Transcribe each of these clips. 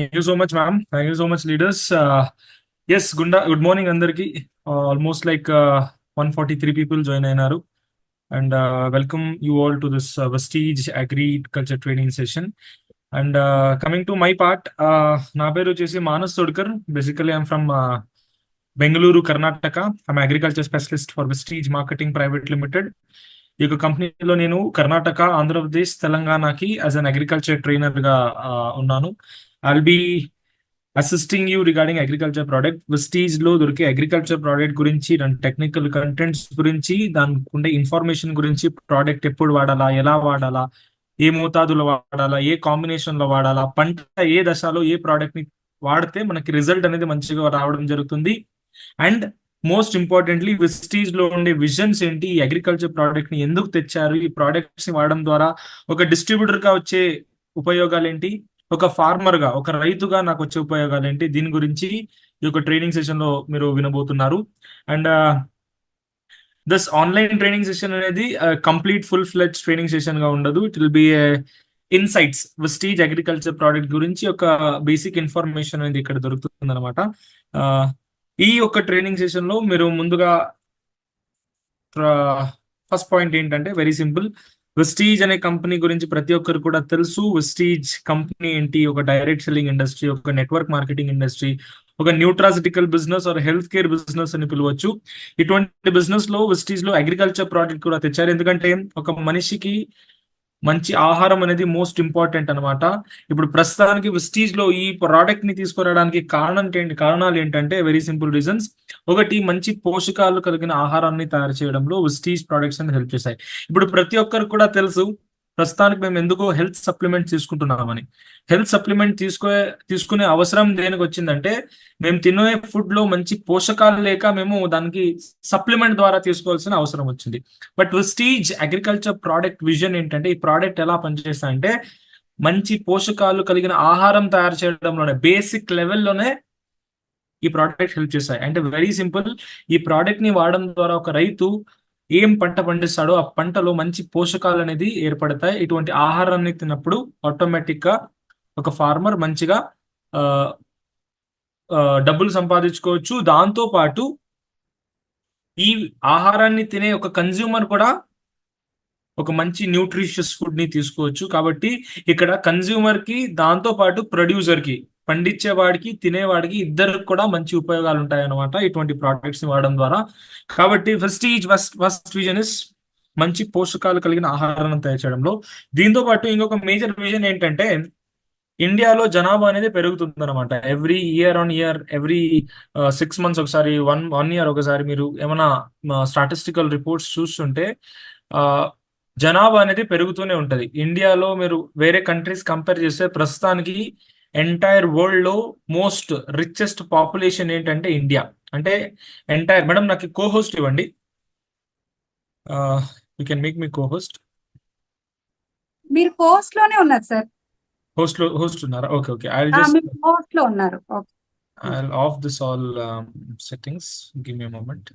Thank you so much, ma'am. Thank you so much, leaders. Yes, good morning, Andarki. Almost like 143 people join అయినారు. And welcome you all to this Vestige Agriculture Training session. And coming to my part, నా పేరు వచ్చేసి Manas తోడ్కర్. Basically, I'm from Bengaluru, Karnataka. I'm agriculture specialist for Vestige Marketing Private Limited. ఈ యొక్క కంపెనీలో నేను కర్ణాటక, ఆంధ్రప్రదేశ్, తెలంగాణకి as an agriculture trainer గా ఉన్నాను. I'll be assisting you regarding agriculture product. Vestige లో దొరికే అగ్రికల్చర్ ప్రోడక్ట్ గురించి, దాని టెక్నికల్ కంటెంట్స్ గురించి, దానికి ఉండే ఇన్ఫర్మేషన్ గురించి, ప్రోడక్ట్ ఎప్పుడు వాడాలా, ఎలా వాడాలా, ఏ మోతాదులో వాడాలా, ఏ కాంబినేషన్ లో వాడాలా, పంట ఏ దశలో ఏ ప్రోడక్ట్ ని వాడితే మనకి రిజల్ట్ అనేది మంచిగా రావడం జరుగుతుంది. అండ్ మోస్ట్ ఇంపార్టెంట్లీ విస్టీజ్ లో ఉండే విజన్స్ ఏంటి, ఈ అగ్రికల్చర్ ప్రోడక్ట్ ని ఎందుకు తెచ్చారు, ఈ ప్రోడక్ట్స్ ని వాడడం ద్వారా ఒక డిస్ట్రిబ్యూటర్ గా వచ్చే ఉపయోగాలు ఏంటి, ఒక ఫార్మర్ గా, ఒక రైతుగా నాకు వచ్చే ఉపయోగాలు ఏంటి, దీని గురించి ఈ యొక్క ట్రైనింగ్ సెషన్ లో మీరు వినబోతున్నారు. And this online training session అనేది complete full fledged training session గా ఉండదు. ఇట్ విల్ బి ఇన్సైట్స్ విస్టీజ్ అగ్రికల్చర్ ప్రోడక్ట్ గురించి ఒక బేసిక్ ఇన్ఫర్మేషన్ అనేది ఇక్కడ దొరుకుతుంది అనమాట. ఈ యొక్క ట్రైనింగ్ సెషన్ లో మీరు ముందుగా ఫస్ట్ పాయింట్ ఏంటంటే వెరీ సింపుల్. విస్టీజ్ అనే కంపెనీ గురించి ప్రతి ఒక్కరు కూడా తెలుసు. విస్టీజ్ కంపెనీ ఏంటి, ఒక డైరెక్ట్ సెల్లింగ్ ఇండస్ట్రీ, ఒక నెట్వర్క్ మార్కెటింగ్ ఇండస్ట్రీ, ఒక nutraceutical business are health care business అని పిలవచ్చు. ఇటువంటి బిజినెస్ లో విస్టీజ్ లో అగ్రికల్చర్ ప్రోడక్ట్ కూడా తెచ్చారు. ఎందుకంటే ఒక మనిషికి మంచి ఆహారం అనేది మోస్ట్ ఇంపార్టెంట్ అనమాట. ఇప్పుడు ప్రస్తుతానికి విస్టీజ్ లో ఈ ప్రోడక్ట్ ని తీసుకురావడానికి కారణాలు ఏంటంటే వెరీ సింపుల్ రీజన్స్. ఒకటి, మంచి పోషకాలు కలిగిన ఆహారాన్ని తయారు చేయడంలో విస్టీజ్ ప్రొడక్ట్స్ అనేది హెల్ప్ చేశాయి. ఇప్పుడు ప్రతి ఒక్కరికి కూడా తెలుసు ప్రస్తుతానికి మేము ఎందుకో హెల్త్ సప్లిమెంట్ తీసుకుంటున్నామని. హెల్త్ సప్లిమెంట్ తీసుకునే అవసరం దేనికి వచ్చిందంటే, మేము తినే ఫుడ్ లో మంచి పోషకాలు లేక మేము దానికి సప్లిమెంట్ ద్వారా తీసుకోవాల్సిన అవసరం వచ్చింది. But Vestige agriculture product vision ఏంటంటే, ఈ ప్రోడక్ట్ ఎలా పనిచేస్తాయంటే మంచి పోషకాలు కలిగిన ఆహారం తయారు చేయడంలోనే, బేసిక్ లెవెల్లోనే ఈ ప్రోడక్ట్ హెల్ప్ చేస్తాయి. అంటే వెరీ సింపుల్, ఈ ప్రోడక్ట్ ని వాడడం ద్వారా ఒక రైతు ఏం పంట పండిస్తాడో ఆ పంటలో మంచి పోషకాలు అనేది ఏర్పడతాయి. ఇటువంటి ఆహారాన్ని తిన్నప్పుడు ఆటోమేటిక్ గా ఒక ఫార్మర్ మంచిగా డబ్బులు సంపాదించుకోవచ్చు. దాంతో పాటు ఈ ఆహారాన్ని తినే ఒక కన్జ్యూమర్ కూడా ఒక మంచి న్యూట్రిషియస్ ఫుడ్ ని తీసుకోవచ్చు. కాబట్టి ఇక్కడ కన్జ్యూమర్ కి, దాంతో పాటు ప్రొడ్యూసర్ కి, పండించేవాడికి, తినేవాడికి, ఇద్దరికి కూడా మంచి ఉపయోగాలు ఉంటాయి అన్నమాట ఇటువంటి ప్రోడక్ట్స్ ని వాడడం ద్వారా. కాబట్టి ఫస్ట్ విజన్ ఇస్ మంచి పోషకాలు కలిగిన ఆహారాన్ని తయారు చేయడంలో. దీంతో పాటు ఇంకొక మేజర్ విజన్ ఏంటంటే, ఇండియాలో జనాభా అనేది పెరుగుతుంది అనమాట. ఎవ్రీ ఇయర్ ఎవ్రీ 6 months ఒకసారి, వన్ ఇయర్ ఒకసారి మీరు ఏమైనా స్టాటిస్టికల్ రిపోర్ట్స్ చూస్తుంటే జనాభా అనేది పెరుగుతూనే ఉంటది. ఇండియాలో మీరు వేరే కంట్రీస్ కంపేర్ చేస్తే ప్రస్తుతానికి ఎంటైర్ వరల్డ్ లో మోస్ట్ రిచెస్ట్ పాపులేషన్ ఏంటంటే ఇండియా. అంటే ఎంటైర్, మేడం నాకు కోహోస్ట్ ఇవ్వండి. You can make me co-host. మీరు పోస్ట్ లోనే ఉన్నారు సార్. హోస్ట్ ఉన్నారా? Okay okay. పోస్ట్ లో ఉన్నారు. I'll off this all settings. Give me a moment.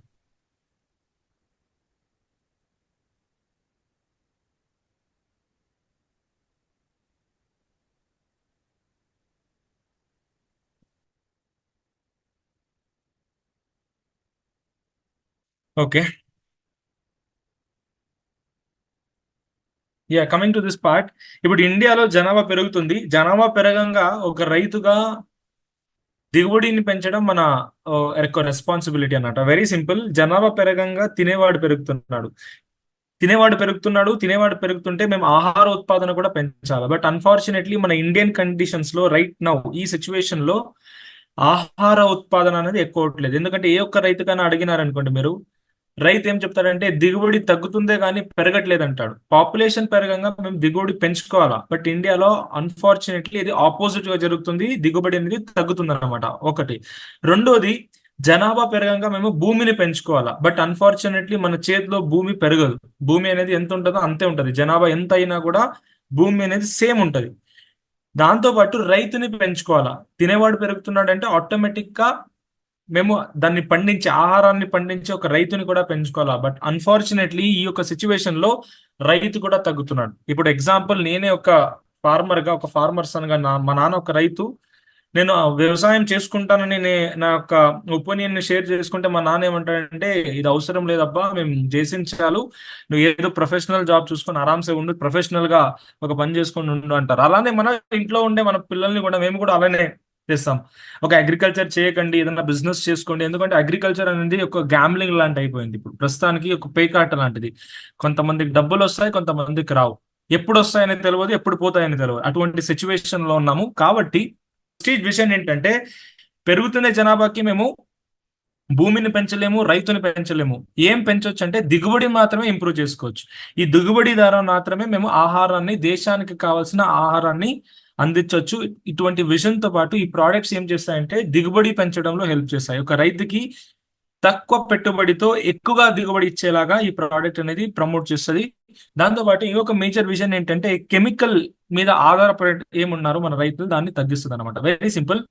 Okay, yeah, coming to this part. ఇప్పుడు ఇండియాలో జనాభా పెరుగుతుంది. జనాభా పెరగంగా ఒక రైతుగా దిగుబడిని పెంచడం మన యొక్క రెస్పాన్సిబిలిటీ అన్నమాట. Very simple. జనాభా పెరగంగా తినేవాడు పెరుగుతుంటే మేము ఆహార ఉత్పాదన కూడా పెంచాలి. బట్ అన్ఫార్చునేట్లీ మన ఇండియన్ కండిషన్స్ లో రైట్ నౌ ఈ సిచ్యువేషన్ లో ఆహార ఉత్పాదన అనేది ఎక్కువ అవట్లేదు. ఎందుకంటే ఏ ఒక్క రైతుకైనా అడిగినారనుకోండి మీరు, రైతు ఏం చెప్తాడంటే దిగుబడి తగ్గుతుందే కానీ పెరగట్లేదు అంటాడు. పాపులేషన్ పెరగంగా మేము దిగుబడి పెంచుకోవాలా. బట్ ఇండియాలో అన్ఫార్చునేట్లీ ఇది ఆపోజిట్ గా జరుగుతుంది. దిగుబడి అనేది తగ్గుతుంది అనమాట. ఒకటి. రెండోది, జనాభా పెరగంగా మేము భూమిని పెంచుకోవాలా. బట్ అన్ఫార్చునేట్లీ మన చేతిలో భూమి పెరగదు. భూమి అనేది ఎంత ఉంటుందో అంతే ఉంటది. జనాభా ఎంత అయినా కూడా భూమి అనేది సేమ్ ఉంటది. దాంతో పాటు రైతుని పెంచుకోవాలా. తినేవాడు పెరుగుతున్నాడు అంటే ఆటోమేటిక్ గా మేము దాన్ని ఆహారాన్ని పండించే ఒక రైతుని కూడా పెంచుకోవాలా. బట్ అన్ఫార్చునేట్లీ ఈ యొక్క సిచ్యువేషన్ లో రైతు కూడా తగ్గుతున్నాడు. ఇప్పుడు ఎగ్జాంపుల్, నేనే ఒక ఫార్మర్ గా, ఒక ఫార్మర్ సన్ గా, మా నాన్న ఒక రైతు, నేను ఆ వ్యవసాయం చేసుకుంటానని నా యొక్క ఒపీనియన్ ని షేర్ చేసుకుంటే మా నాన్న ఏమంటాడంటే ఇది అవసరం లేదబ్బా, మేము చేసింది చాలు, నువ్వు ఏదో ప్రొఫెషనల్ జాబ్ చూసుకొని ఆరామ్సే ఉండు, ప్రొఫెషనల్ గా ఒక పని చేసుకొని ఉండు అంటారు. అలానే మన ఇంట్లో ఉండే మన పిల్లల్ని కూడా మేము కూడా అలానే చేస్తాం. ఒక అగ్రికల్చర్ చేయకండి, ఏదైనా బిజినెస్ చేసుకోండి. ఎందుకంటే అగ్రికల్చర్ అనేది ఒక గ్యాంబ్లింగ్ లాంటి అయిపోయింది ఇప్పుడు ప్రస్తుతానికి, ఒక పేకాట లాంటిది. కొంతమందికి డబ్బులు వస్తాయి, కొంతమందికి రావు. ఎప్పుడు వస్తాయని తెలియదు, ఎప్పుడు పోతాయని తెలియదు. అటువంటి సిచ్యువేషన్ లో ఉన్నాము. కాబట్టి స్టేజ్ విషయం ఏంటంటే, పెరుగుతున్న జనాభాకి మేము భూమిని పెంచలేము, రైతుని పెంచలేము. ఏం పెంచొచ్చు అంటే దిగుబడి మాత్రమే ఇంప్రూవ్ చేసుకోవచ్చు. ఈ దిగుబడి ద్వారా మాత్రమే మేము ఆహారాన్ని, దేశానికి కావాల్సిన ఆహారాన్ని అందించవచ్చు. ఇటువంటి విజన్ తో పాటు ఈ ప్రోడక్ట్స్ ఏం చేస్తాయంటే దిగుబడి పెంచడంలో హెల్ప్ చేస్తాయి. ఒక రైతుకి తక్కువ పెట్టుబడితో ఎక్కువగా దిగుబడి ఇచ్చేలాగా ఈ ప్రోడక్ట్ అనేది ప్రమోట్ చేస్తుంది. దాంతో పాటు ఇంకొక మేజర్ విజన్ ఏంటంటే కెమికల్ మీద ఆధారపడి ఏమున్నారు మన రైతులు, దాన్ని తగ్గిస్తుంది అనమాట. Very simple.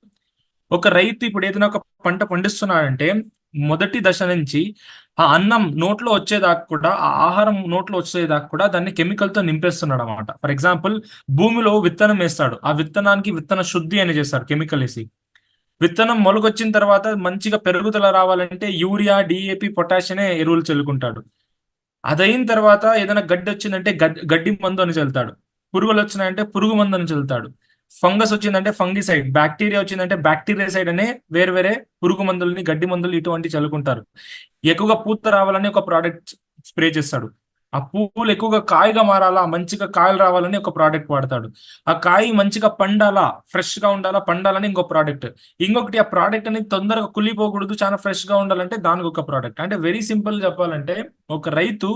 ఒక రైతు ఇప్పుడు ఏదైనా ఒక పంట పండిస్తున్నాడంటే మొదటి దశ నుంచి ఆ అన్నం నోట్లో వచ్చేదాకా కూడా, ఆ ఆహారం నోట్లో వచ్చేదాకా కూడా దాన్ని కెమికల్ తో నింపేస్తున్నాడు అనమాట. ఫర్ ఎగ్జాంపుల్, భూమిలో విత్తనం వేస్తాడు, ఆ విత్తనానికి విత్తన శుద్ధి అని చేస్తాడు కెమికల్ వేసి. విత్తనం మొలకొచ్చిన తర్వాత మంచిగా పెరుగుదల రావాలంటే యూరియా, డిఏపి, పొటాషియం ఎరువులు చల్లుకుంటాడు. అదయిన తర్వాత ఏదైనా గడ్డి వచ్చిందంటే గడ్డి మందు అని చల్లుతాడు. పురుగులు వచ్చినాయంటే పురుగు మందు అని చల్లుతాడు. ఫంగస్ వచ్చిందంటే ఫంగిసైడ్, బ్యాక్టీరియా వచ్చిందంటే బ్యాక్టీరియా సైడ్ అనే వేరే వేరే పురుగు మందులని, గడ్డి మందులు ఇటువంటి చల్లుకుంటారు. ఎక్కువగా పూత రావాలని ఒక ప్రోడక్ట్ స్ప్రే చేస్తాడు. ఆ పువ్వులు ఎక్కువగా కాయగా మారాలా, మంచిగా కాయలు రావాలని ఒక ప్రోడక్ట్ వాడతాడు. ఆ కాయ మంచిగా పండాలా, ఫ్రెష్ గా ఉండాలా, పండాలని ఇంకో ప్రోడక్ట్. ఇంకొకటి, ఆ ప్రోడక్ట్ అనేది తొందరగా కుళ్ళిపోకూడదు, చాలా ఫ్రెష్ గా ఉండాలంటే దానికి ఒక ప్రోడక్ట్. అంటే వెరీ సింపుల్ చెప్పాలంటే, ఒక రైతు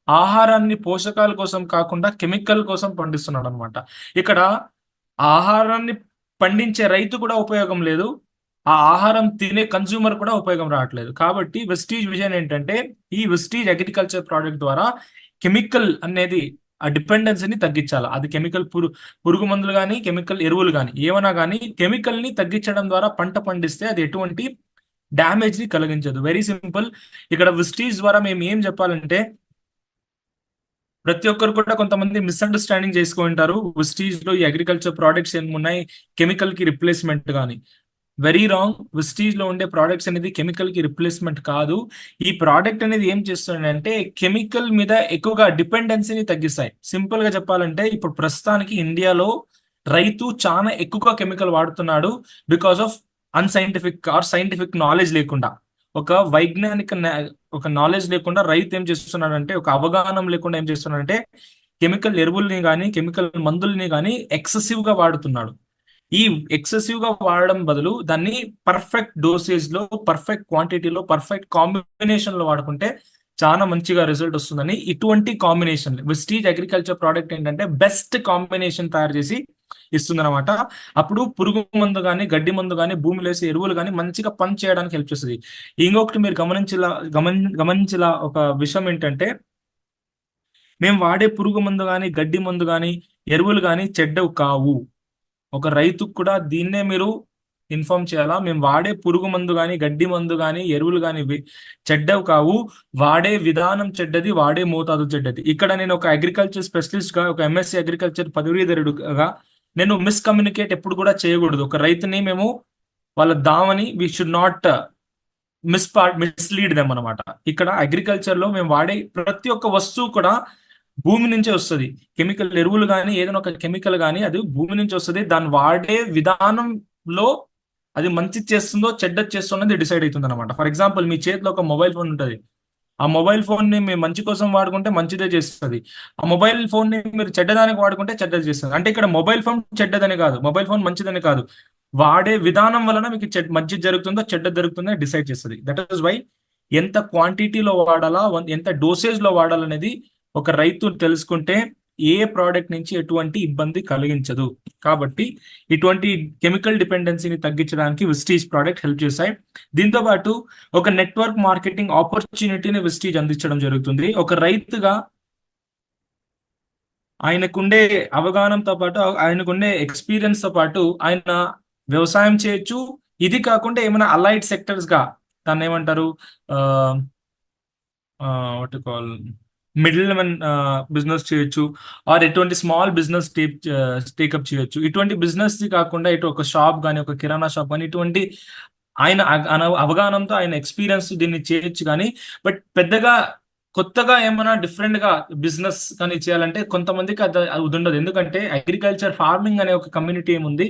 ఆహారాన్ని పోషకాల కోసం కాకుండా కెమికల్ కోసం పండిస్తున్నాడు అనమాట. ఇక్కడ ఆహారాన్ని పండించే రైతు కూడా ఉపయోగం లేదు, ఆ ఆహారం తినే కన్స్యూమర్ కూడా ఉపయోగం రావట్లేదు. కాబట్టి వెస్టీజ్ విజన్ ఏంటంటే, ఈ వెస్టీజ్ అగ్రికల్చర్ ప్రోడక్ట్ ద్వారా కెమికల్ అనేది ఆ డిపెండెన్సీని తగ్గించాలి. అది కెమికల్ పురుగు మందులు కానీ, కెమికల్ ఎరువులు కానీ, ఏమైనా కానీ కెమికల్ ని తగ్గించడం ద్వారా పంట పండిస్తే అది ఎటువంటి డ్యామేజ్ ని కలిగించదు. Very simple. ఇక్కడ వెస్టీజ్ ద్వారా మేము ఏం చెప్పాలంటే, ప్రతి ఒక్కరు కూడా కొంతమంది మిస్అండర్స్టాండింగ్ చేసుకుంటారు. వెస్టీజ్ లో ఈ అగ్రికల్చర్ ప్రోడక్ట్స్ ఏమున్నాయి కెమికల్ కి రిప్లేస్మెంట్ కానీ. Very wrong. వెస్టీజ్ లో ఉండే ప్రోడక్ట్స్ అనేది కెమికల్ కి రిప్లేస్మెంట్ కాదు. ఈ ప్రోడక్ట్ అనేది ఏం చేస్తుందంటే కెమికల్ మీద ఎక్కువగా డిపెండెన్సీని తగ్గిస్తాయి. సింపుల్ గా చెప్పాలంటే, ఇప్పుడు ప్రస్తుతానికి ఇండియాలో రైతు చాలా ఎక్కువగా కెమికల్ వాడుతున్నాడు, because of unscientific or scientific knowledge లేకుండా, ఒక వైజ్ఞానిక ఒక నాలెడ్జ్ లేకుండా రైతు ఏం చేస్తున్నాడంటే, ఒక అవగాహన లేకుండా ఏం చేస్తున్నాడంటే కెమికల్ ఎరువుల్ని కానీ, కెమికల్ మందుల్ని కానీ ఎక్సెసివ్ గా వాడుతున్నాడు. ఈ ఎక్సెసివ్ గా వాడడం బదులు దాన్ని పర్ఫెక్ట్ డోసేజ్ లో, పర్ఫెక్ట్ క్వాంటిటీలో, పర్ఫెక్ట్ కాంబినేషన్ లో వాడుకుంటే చాలా మంచిగా రిజల్ట్ వస్తుందని ఇటువంటి కాంబినేషన్ వెస్టీజ్ అగ్రికల్చర్ ప్రోడక్ట్ ఏంటంటే బెస్ట్ కాంబినేషన్ తయారు చేసి ఇస్తుందన్నమాట. అప్పుడు పురుగు మందు కానీ, గడ్డి మందు కానీ, భూమిలో వేసే ఎరువులు కానీ మంచిగా పని చేయడానికి హెల్ప్ చేస్తుంది. ఇంకొకటి మీరు గమనించేలా ఒక విషయం ఏంటంటే, మేము వాడే పురుగు మందు కానీ, గడ్డి మందు కానీ, ఎరువులు కానీ చెడ్డవు కావు. ఒక రైతుకు కూడా దీన్నే మీరు ఇన్ఫార్మ్ చేయాలా. మేము వాడే పురుగు మందు కానీ, గడ్డి మందు కానీ, ఎరువులు కానీ చెడ్డవు కావు. వాడే విధానం చెడ్డది, వాడే మోతాదు చెడ్డది. ఇక్కడ నేను ఒక అగ్రికల్చర్ స్పెషలిస్ట్ గా, ఒక ఎంఎస్సి అగ్రికల్చర్ పదవీధరుడుగా నేను మిస్కమ్యూనికేట్ ఎప్పుడు కూడా చేయకూడదు. ఒక రైతుని మేము వాళ్ళ దామని we should not mislead them అనమాట. ఇక్కడ అగ్రికల్చర్ లో మేము వాడే ప్రతి ఒక్క వస్తువు కూడా భూమి నుంచే వస్తుంది. కెమికల్ ఎరువులు కానీ, ఏదైనా ఒక కెమికల్ కానీ అది భూమి నుంచి వస్తుంది. దాన్ని వాడే విధానంలో అది మంచి చేస్తుందో చెడ్డ చేస్తుందో డిసైడ్ అవుతుంది అనమాట. ఫర్ ఎగ్జాంపుల్, మీ చేతిలో ఒక మొబైల్ ఫోన్ ఉంటుంది. ఆ మొబైల్ ఫోన్ ని మీరు మంచి కోసం వాడుకుంటే మంచిదే చేస్తుంది. ఆ మొబైల్ ఫోన్ ని మీరు చెడ్డదానికి వాడుకుంటే చెడ్డది చేస్తుంది. అంటే ఇక్కడ మొబైల్ ఫోన్ చెడ్డదని కాదు, మొబైల్ ఫోన్ మంచిదని కాదు, వాడే విధానం వలన మీకు మంచి జరుగుతుందో చెడ్డ జరుగుతుందో డిసైడ్ చేస్తుంది. దట్ ఈస్ వై ఎంత క్వాంటిటీలో వాడాలా, ఎంత డోసేజ్ లో వాడాలనేది ఒక రైతు తెలుసుకుంటే ఏ ప్రోడక్ట్ నుంచి ఎటువంటి ఇబ్బంది కలిగించదు. కాబట్టి ఇటువంటి కెమికల్ డిపెండెన్సీని తగ్గించడానికి వెస్టీజ్ ప్రోడక్ట్ హెల్ప్ చేస్తాయి. దీంతో పాటు ఒక నెట్వర్క్ మార్కెటింగ్ ఆపర్చునిటీని వెస్టీజ్ అందించడం జరుగుతుంది. ఒక రైతుగా ఆయనకుండే అవగాహనతో పాటు, ఆయనకుండే ఎక్స్పీరియన్స్ తో పాటు ఆయన వ్యవసాయం చేయొచ్చు. ఇది కాకుండా ఏమైనా అలైడ్ సెక్టర్స్ గా, దాన్ని ఏమంటారు, what call middle men business చేయొచ్చు, ఆర్ ఎటువంటి స్మాల్ బిజినెస్ టేకప్ చేయొచ్చు. ఇటువంటి బిజినెస్ కాకుండా ఇటు ఒక షాప్ కానీ, ఒక కిరాణా షాప్ కానీ, ఇటువంటి ఆయన అవగాహనతో ఆయన ఎక్స్పీరియన్స్ దీన్ని చేయొచ్చు. కానీ బట్ పెద్దగా కొత్తగా ఏమైనా డిఫరెంట్ గా బిజినెస్ కానీ చేయాలంటే కొంతమందికి అది ఉండదు. ఎందుకంటే అగ్రికల్చర్ ఫార్మింగ్ అనే ఒక కమ్యూనిటీ ఏముంది.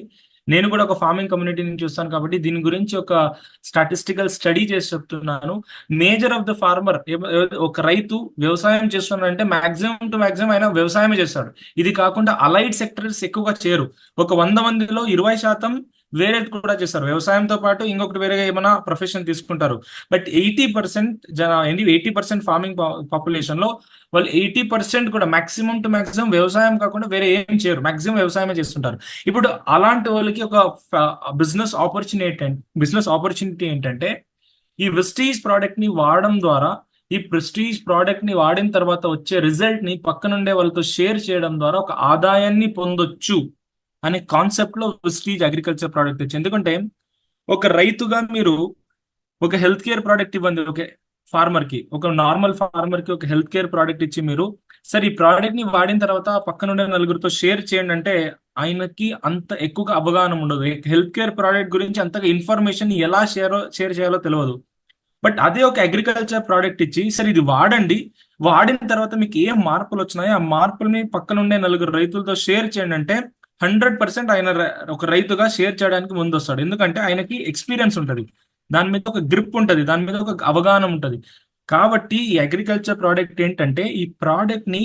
నేను కూడా ఒక ఫార్మింగ్ కమ్యూనిటీ నుంచి చూస్తాను కాబట్టి దీని గురించి ఒక స్టాటిస్టికల్ స్టడీ చేసి చెప్తున్నాను. మేజర్ ఆఫ్ ద ఫార్మర్, ఒక రైతు వ్యవసాయం చేస్తున్నాడంటే మాక్సిమం టు మాక్సిమం ఆయన వ్యవసాయమే చేస్తాడు. ఇది కాకుండా అలైడ్ సెక్టర్స్ ఎక్కువగా చేయరు. ఒక 100 మందిలో 20% వేరేది కూడా చేస్తారు. వ్యవసాయంతో పాటు ఇంకొకటి వేరేగా ఏమైనా ప్రొఫెషన్ తీసుకుంటారు. బట్ 80% ఫార్మింగ్ పాపులేషన్ లో వాళ్ళు 80% కూడా మాక్సిమం టు మాక్సిమం వ్యవసాయం కాకుండా వేరే ఏం చేయరు. మాక్సిమం వ్యవసాయమే చేస్తుంటారు. ఇప్పుడు అలాంటి వాళ్ళకి ఒక బిజినెస్ ఆపర్చునిటీ ఏంటంటే ఈ వెస్టీజ్ ప్రోడక్ట్ ని వాడడం ద్వారా, ఈ ప్రెస్టీజ్ ప్రోడక్ట్ ని వాడిన తర్వాత వచ్చే రిజల్ట్ ని పక్కనుండే వాళ్ళతో షేర్ చేయడం ద్వారా ఒక ఆదాయాన్ని పొందొచ్చు అనే కాన్సెప్ట్ లో వెస్టీజ్ అగ్రికల్చర్ ప్రోడక్ట్ తెచ్చు. ఎందుకంటే ఒక రైతుగా మీరు ఒక హెల్త్ కేర్ ప్రోడక్ట్ ఇవ్వండి. ఒక నార్మల్ ఫార్మర్ కి ఒక హెల్త్ కేర్ ప్రోడక్ట్ ఇచ్చి మీరు సరే ఈ ప్రోడక్ట్ ని వాడిన తర్వాత పక్కనుండే నలుగురితో షేర్ చేయండి అంటే ఆయనకి అంత ఎక్కువగా అవగాహన ఉండదు. హెల్త్ కేర్ ప్రోడక్ట్ గురించి అంతగా ఇన్ఫర్మేషన్ ఎలా షేర్ చేయాలో తెలియదు. బట్ అదే ఒక అగ్రికల్చర్ ప్రోడక్ట్ ఇచ్చి సరే ఇది వాడండి, వాడిన తర్వాత మీకు ఏం మార్పులు వచ్చినాయో ఆ మార్పుల్ని పక్కనుండే నలుగురు రైతులతో షేర్ చేయండి అంటే 100% ఆయన ఒక రైతుగా షేర్ చేయడానికి ముందు వస్తాడు. ఎందుకంటే ఆయనకి ఎక్స్పీరియన్స్ ఉంటుంది, దాని మీద ఒక గ్రిప్ ఉంటుంది, దాని మీద ఒక అవగాహన ఉంటుంది. కాబట్టి ఈ అగ్రికల్చర్ ప్రోడక్ట్ ఏంటంటే ఈ ప్రోడక్ట్ ని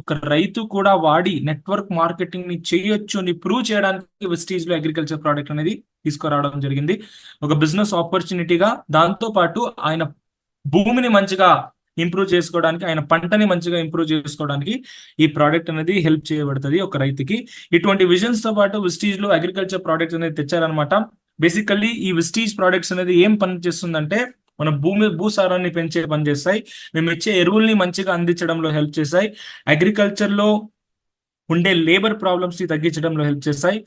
ఒక రైతు కూడా వాడి నెట్వర్క్ మార్కెటింగ్ ని చేయొచ్చు అని ప్రూవ్ చేయడానికి వెస్టీజ్ లో అగ్రికల్చర్ ప్రోడక్ట్ అనేది తీసుకురావడం జరిగింది. ఒక బిజినెస్ ఆపర్చునిటీగా, దాంతో పాటు ఆయన భూమిని మంచిగా ఇంప్రూవ్ చేసుకోవడానికి, ఆయన పంటని మంచిగా ఇంప్రూవ్ చేసుకోవడానికి ఈ ప్రోడక్ట్ అనేది హెల్ప్ చేయబడుతుంది ఒక రైతుకి. ఇటువంటి విజన్స్ తో పాటు వెస్టీజ్ లో అగ్రికల్చర్ ప్రోడక్ట్స్ అనేది తెచ్చారనమాట. బేసికల్లీ ఈ వెస్టీజ్ ప్రోడక్ట్స్ అనేది ఏం పని చేస్తుందంటే మన భూసారాన్ని పెంచే పని చేస్తాయి, మేము ఇచ్చే ఎరువుల్ని మంచిగా అందించడంలో హెల్ప్ చేస్తాయి, అగ్రికల్చర్ లో ఉండే లేబర్ ప్రాబ్లమ్స్ ని తగ్గించడంలో హెల్ప్ చేస్తాయి,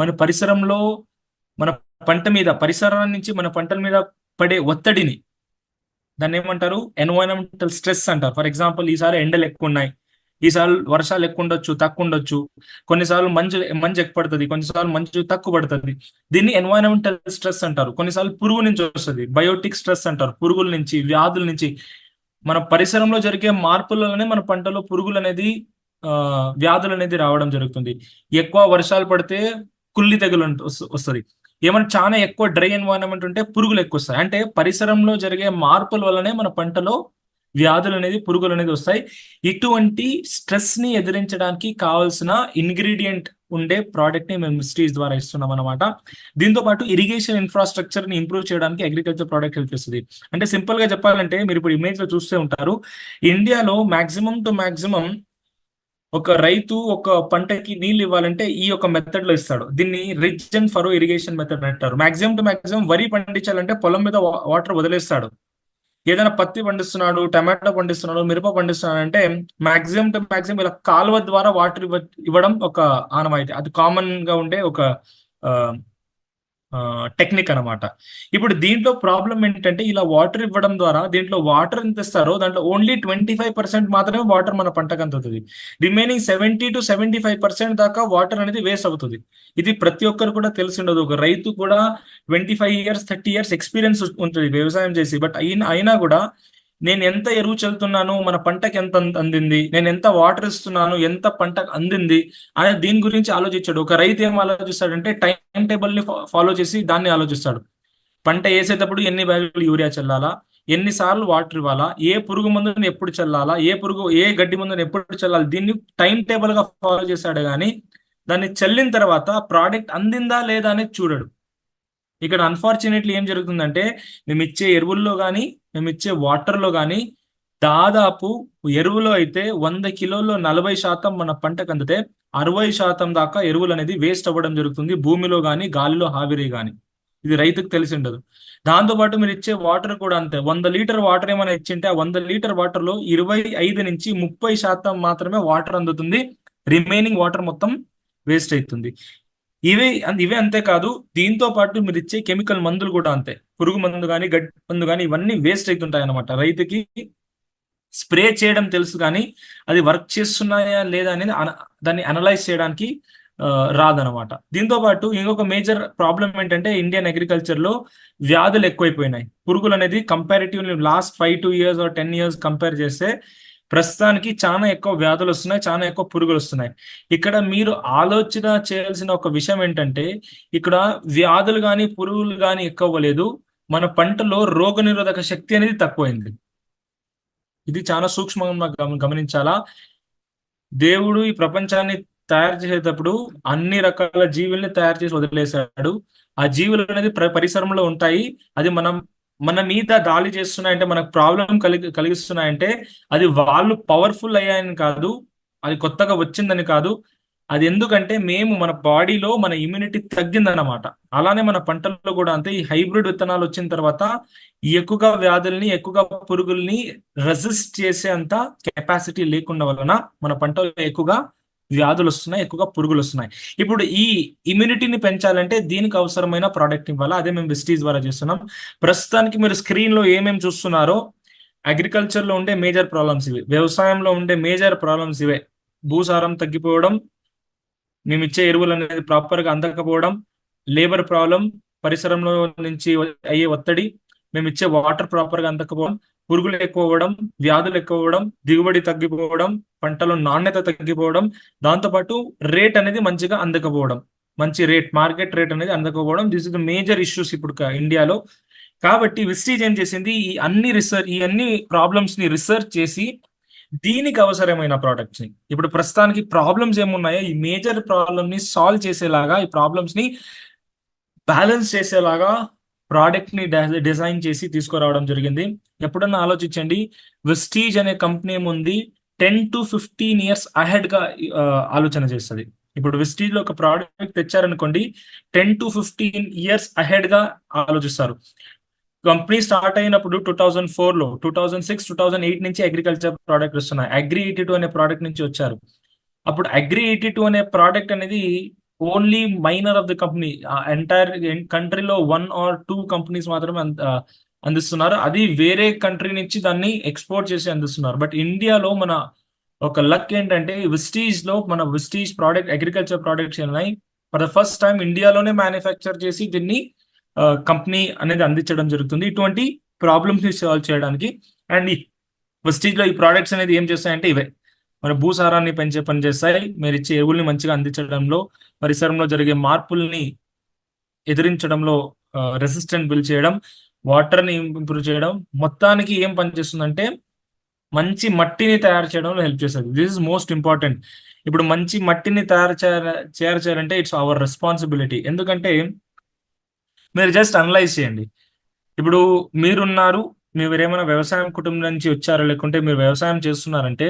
మన పరిసరంలో మన పరిసరాల నుంచి మన పంటల మీద పడే ఒత్తిడిని, దాన్ని ఏమంటారు, ఎన్వైరన్మెంటల్ స్ట్రెస్ అంటారు. ఫర్ ఎగ్జాంపుల్ ఈసారి ఎండలు ఎక్కువ ఉన్నాయి, ఈసారి వర్షాలు ఎక్కువ ఉండొచ్చు, తక్కువ ఉండొచ్చు, కొన్నిసార్లు మంచు ఎక్కువ పడుతుంది, కొన్నిసార్లు మంచు తక్కువ పడుతుంది. దీన్ని ఎన్వైరన్మెంటల్ స్ట్రెస్ అంటారు. కొన్నిసార్లు పురుగు నుంచి వస్తుంది, బయోటిక్ స్ట్రెస్ అంటారు. పురుగుల నుంచి, వ్యాధుల నుంచి, మన పరిసరంలో జరిగే మార్పులలోనే మన పంటలో పురుగులు అనేది వ్యాధులు అనేది రావడం జరుగుతుంది. ఎక్కువ వర్షాలు పడితే కుళ్ళి తెగులు వస్తుంది. ఏమైనా చాలా ఎక్కువ డ్రై ఎన్వైరన్మెంట్ ఉంటే పురుగులు ఎక్కువ వస్తాయి. అంటే పరిసరంలో జరిగే మార్పుల వల్లనే మన పంటలో వ్యాధులు అనేది, పురుగులు అనేది వస్తాయి. ఇటువంటి స్ట్రెస్ ని ఎదిరించడానికి కావాల్సిన ఇంగ్రీడియంట్ ఉండే ప్రోడక్ట్ ని మేము వెస్టీజ్ ద్వారా ఇస్తున్నాం అనమాట. దీంతో పాటు ఇరిగేషన్ ఇన్ఫ్రాస్ట్రక్చర్ ని ఇంప్రూవ్ చేయడానికి అగ్రికల్చర్ ప్రోడక్ట్ హెల్ప్ చేస్తుంది. అంటే సింపుల్ గా చెప్పాలంటే మీరు ఇప్పుడు ఇమేజ్ లో చూస్తూ ఉంటారు, ఇండియాలో మాక్సిమం టు మాక్సిమం ఒక రైతు ఒక పంటకి నీళ్ళు ఇవ్వాలంటే ఈ యొక్క మెథడ్ లో ఇస్తాడు. దీన్ని rich and Pharaoh irrigation method అంటారు. మాక్సిమం టు మాక్సిమం వరి పండించాలంటే పొలం మీద వాటర్ వదిలేస్తాడు. ఏదైనా పత్తి పండిస్తున్నాడు, టమాటో పండిస్తున్నాడు, మిరప పండిస్తున్నాడు అంటే మాక్సిమం టు మాక్సిమం ఇలా కాలువ ద్వారా వాటర్ ఇవ్వడం ఒక ఆనవాయితీ. అది కామన్ గా ఉండే ఒక టెక్నిక్ అనమాట. ఇప్పుడు దీంట్లో ప్రాబ్లం ఏంటంటే ఇలా వాటర్ ఇవ్వడం ద్వారా దీంట్లో వాటర్ ఎంత ఇస్తారో దాంట్లో ఓన్లీ 25% మాత్రమే వాటర్ మన పంటకు అందుతుంది. రిమైనింగ్ 70-75% దాకా వాటర్ అనేది వేస్ట్ అవుతుంది. ఇది ప్రతి ఒక్కరు కూడా తెలిసి ఉండదు. ఒక రైతు కూడా 25 years 30 years ఎక్స్పీరియన్స్ ఉంటుంది వ్యవసాయం చేసి. బట్ అయినా కూడా నేను ఎంత ఎరువు చల్లుతున్నాను, మన పంటకి ఎంత అందింది, నేను ఎంత వాటర్ ఇస్తున్నాను, ఎంత పంటకు అందింది అనే దీని గురించి ఆలోచించాడు. ఒక రైతు ఏం ఆలోచిస్తాడంటే టైం టేబుల్ ని ఫాలో చేసి దాన్ని ఆలోచిస్తాడు. పంట వేసేటప్పుడు ఎన్ని బ్యాగులు యూరియా చల్లాలా, ఎన్నిసార్లు వాటర్ ఇవ్వాలా, ఏ పురుగు మందుని ఎప్పుడు చల్లాలా, ఏ గడ్డి మందుని ఎప్పుడు చల్లాలి, దీన్ని టైం టేబుల్ గా ఫాలో చేశాడు. కానీ దాన్ని చల్లిన తర్వాత ప్రోడక్ట్ అందిందా లేదా అనేది చూడడు. ఇక్కడ అన్ఫార్చునేట్లీ ఏం జరుగుతుందంటే మేము ఇచ్చే ఎరువుల్లో కానీ, మేము ఇచ్చే వాటర్లో కానీ దాదాపు ఎరువులో అయితే 100 కిలోల్లో 40% మన పంటకు అందితే 60% దాకా ఎరువులు అనేది వేస్ట్ అవ్వడం జరుగుతుంది, భూమిలో కానీ గాలిలో ఆవిరి కానీ. ఇది రైతుకు తెలిసి ఉండదు. దాంతోపాటు మీరు ఇచ్చే వాటర్ కూడా అంతే. 100 లీటర్ వాటర్ ఏమైనా ఇచ్చింటే ఆ 100 లీటర్ వాటర్ లో 25-30% మాత్రమే వాటర్ అందుతుంది, రిమైనింగ్ వాటర్ మొత్తం వేస్ట్ అవుతుంది. ఇవే అంతేకాదు, దీంతో పాటు మీరు ఇచ్చే కెమికల్ మందులు కూడా అంతే. పురుగు మందు కానీ, గడ్డి మందు కానీ ఇవన్నీ వేస్ట్ అవుతుంటాయి అనమాట. రైతుకి స్ప్రే చేయడం తెలుసు కానీ అది వర్క్ చేస్తున్నాయా లేదా అనేది దాన్ని అనలైజ్ చేయడానికి ఆ, రాదనమాట. దీంతో పాటు ఇంకొక మేజర్ ప్రాబ్లం ఏంటంటే ఇండియన్ అగ్రికల్చర్ లో వ్యాధులు ఎక్కువైపోయినాయి. పురుగులు అనేది comparatively last 5 to 10 years or 10 years compare చేస్తే ప్రస్తుతానికి చాలా ఎక్కువ వ్యాధులు వస్తున్నాయి, చాలా ఎక్కువ పురుగులు వస్తున్నాయి. ఇక్కడ మీరు ఆలోచన చేయాల్సిన ఒక విషయం ఏంటంటే ఇక్కడ వ్యాధులు కానీ పురుగులు కానీ ఎక్కువ అవ్వలేదు, మన పంటలో రోగనిరోధక శక్తి అనేది తక్కువైంది. ఇది చాలా సూక్ష్మంగా గమనించాలా. దేవుడు ఈ ప్రపంచాన్ని తయారు చేసేటప్పుడు అన్ని రకాల జీవుల్ని తయారు చేసి వదిలేశాడు. ఆ జీవులు అనేది పరిసరంలో ఉంటాయి. అది మన మీద దాడి చేస్తున్నాయంటే, మనకు ప్రాబ్లం కలిగిస్తున్నాయంటే అది వాళ్ళు పవర్ఫుల్ అయ్యాయని కాదు, అది కొత్తగా వచ్చిందని కాదు. అది ఎందుకంటే మేము మన బాడీలో మన ఇమ్యూనిటీ తగ్గిందన్నమాట. అలానే మన పంటల్లో కూడా అంతే. ఈ హైబ్రిడ్ విత్తనాలు వచ్చిన తర్వాత ఈ ఎక్కువగా వ్యాధుల్ని, ఎక్కువగా పురుగుల్ని రెసిస్ట్ చేసే అంత కెపాసిటీ లేకుండా వలన మన పంటలో ఎక్కువగా వ్యాధులు వస్తున్నాయి, ఎక్కువగా పురుగులు వస్తున్నాయి. ఇప్పుడు ఈ ఇమ్యూనిటీని పెంచాలంటే దీనికి అవసరమైన ప్రోడక్ట్ ఇవ్వాలి. అదే మేము విస్టీజ్ ద్వారా చేస్తున్నాం. ప్రస్తుతానికి మీరు స్క్రీన్ లో ఏమేమి చూస్తున్నారో అగ్రికల్చర్ లో ఉండే మేజర్ ప్రాబ్లమ్స్ ఇవి, వ్యవసాయంలో ఉండే మేజర్ ప్రాబ్లమ్స్ ఇవే. భూసారం తగ్గిపోవడం, మేము ఇచ్చే ఎరువులు అనేది ప్రాపర్ గా అందకపోవడం, లేబర్ ప్రాబ్లం, పరిసరంలో నుంచి అయ్యే ఒత్తిడి, మేము ఇచ్చే వాటర్ ప్రాపర్ గా అందకపోవడం, పురుగులు ఎక్కువ అవ్వడం, వ్యాధులు ఎక్కువ అవ్వడం, దిగుబడి తగ్గిపోవడం, పంటలో నాణ్యత తగ్గిపోవడం, దాంతోపాటు రేట్ అనేది మంచిగా అందకపోవడం, మంచి రేట్, మార్కెట్ రేట్ అనేది అందకపోవడం. This is the major issues ఇప్పుడు ఇండియాలో. కాబట్టి విస్టీజ్ ఏం చేసింది, ఈ అన్ని ప్రాబ్లమ్స్ ని రీసెర్చ్ చేసి దీనికి అవసరమైన ప్రోడక్ట్స్ ని, ఇప్పుడు ప్రస్తుతానికి ప్రాబ్లమ్స్ ఏమున్నాయో ఈ మేజర్ ప్రాబ్లమ్ ని సాల్వ్ చేసేలాగా, ఈ ప్రాబ్లమ్స్ ని బ్యాలెన్స్ చేసేలాగా ప్రోడక్ట్ ని డిజైన్ చేసి తీసుకురావడం జరిగింది. ఎప్పుడన్నా ఆలోచించండి, విస్టీజ్ అనే కంపెనీ ఉంది 10 to 15 years అహెడ్ గా ఆలోచన చేస్తుంది. ఇప్పుడు విస్టీజ్ లో ఒక ప్రోడక్ట్ తెచ్చారనుకోండి, 10 to 15 years అహెడ్ గా ఆలోచిస్తారు. కంపెనీ స్టార్ట్ అయినప్పుడు 2004లో, 2006, 2008 నుంచి అగ్రికల్చర్ ప్రోడక్ట్ వస్తున్నాయి. అగ్రి 82 అనే ప్రోడక్ట్ నుంచి వచ్చారు. అప్పుడు అగ్రి 82 అనే ప్రోడక్ట్ అనేది only minor of the company, entire కంట్రీలో 1 or 2 కంపెనీస్ మాత్రమే అందిస్తున్నారు. అది వేరే కంట్రీ నుంచి దాన్ని ఎక్స్పోర్ట్ చేసి అందిస్తున్నారు. బట్ ఇండియాలో మన ఒక లక్ ఏంటంటే మన విస్టీజ్ ప్రోడక్ట్, అగ్రికల్చర్ ప్రోడక్ట్స్ ఉన్నాయి. ఫర్ ద ఫస్ట్ టైం ఇండియాలోనే మ్యానుఫ్యాక్చర్ చేసి దీన్ని కంపెనీ అనేది అందించడం జరుగుతుంది, ఇటువంటి ప్రాబ్లమ్స్ ని సాల్వ్ చేయడానికి. అండ్ ఈ విస్టీజ్ లో ఈ ప్రోడక్ట్స్ అనేది ఏం చేస్తాయంటే ఇవే, మన భూసారాన్ని పెంచే పని చేస్తాయి. మీరు ఇచ్చే ఎరువుల్ని మంచిగా అందించడంలో, పరిసరంలో జరిగే మార్పుల్ని ఎదిరించడంలో, రెసిస్టెంట్ బిల్డ్ చేయడం, వాటర్ ని ఇంప్రూవ్ చేయడం, మొత్తానికి ఏం పని చేస్తుందంటే మంచి మట్టిని తయారు చేయడంలో హెల్ప్ చేస్తుంది. This is most important. ఇప్పుడు మంచి మట్టిని తయారు చేయాలంటే ఇట్స్ అవర్ రెస్పాన్సిబిలిటీ. ఎందుకంటే మీరు జస్ట్ అనలైజ్ చేయండి. ఇప్పుడు మీరున్నారు, మీరు ఏమైనా వ్యవసాయం కుటుంబం నుంచి వచ్చారో, లేకుంటే మీరు వ్యవసాయం చేస్తున్నారంటే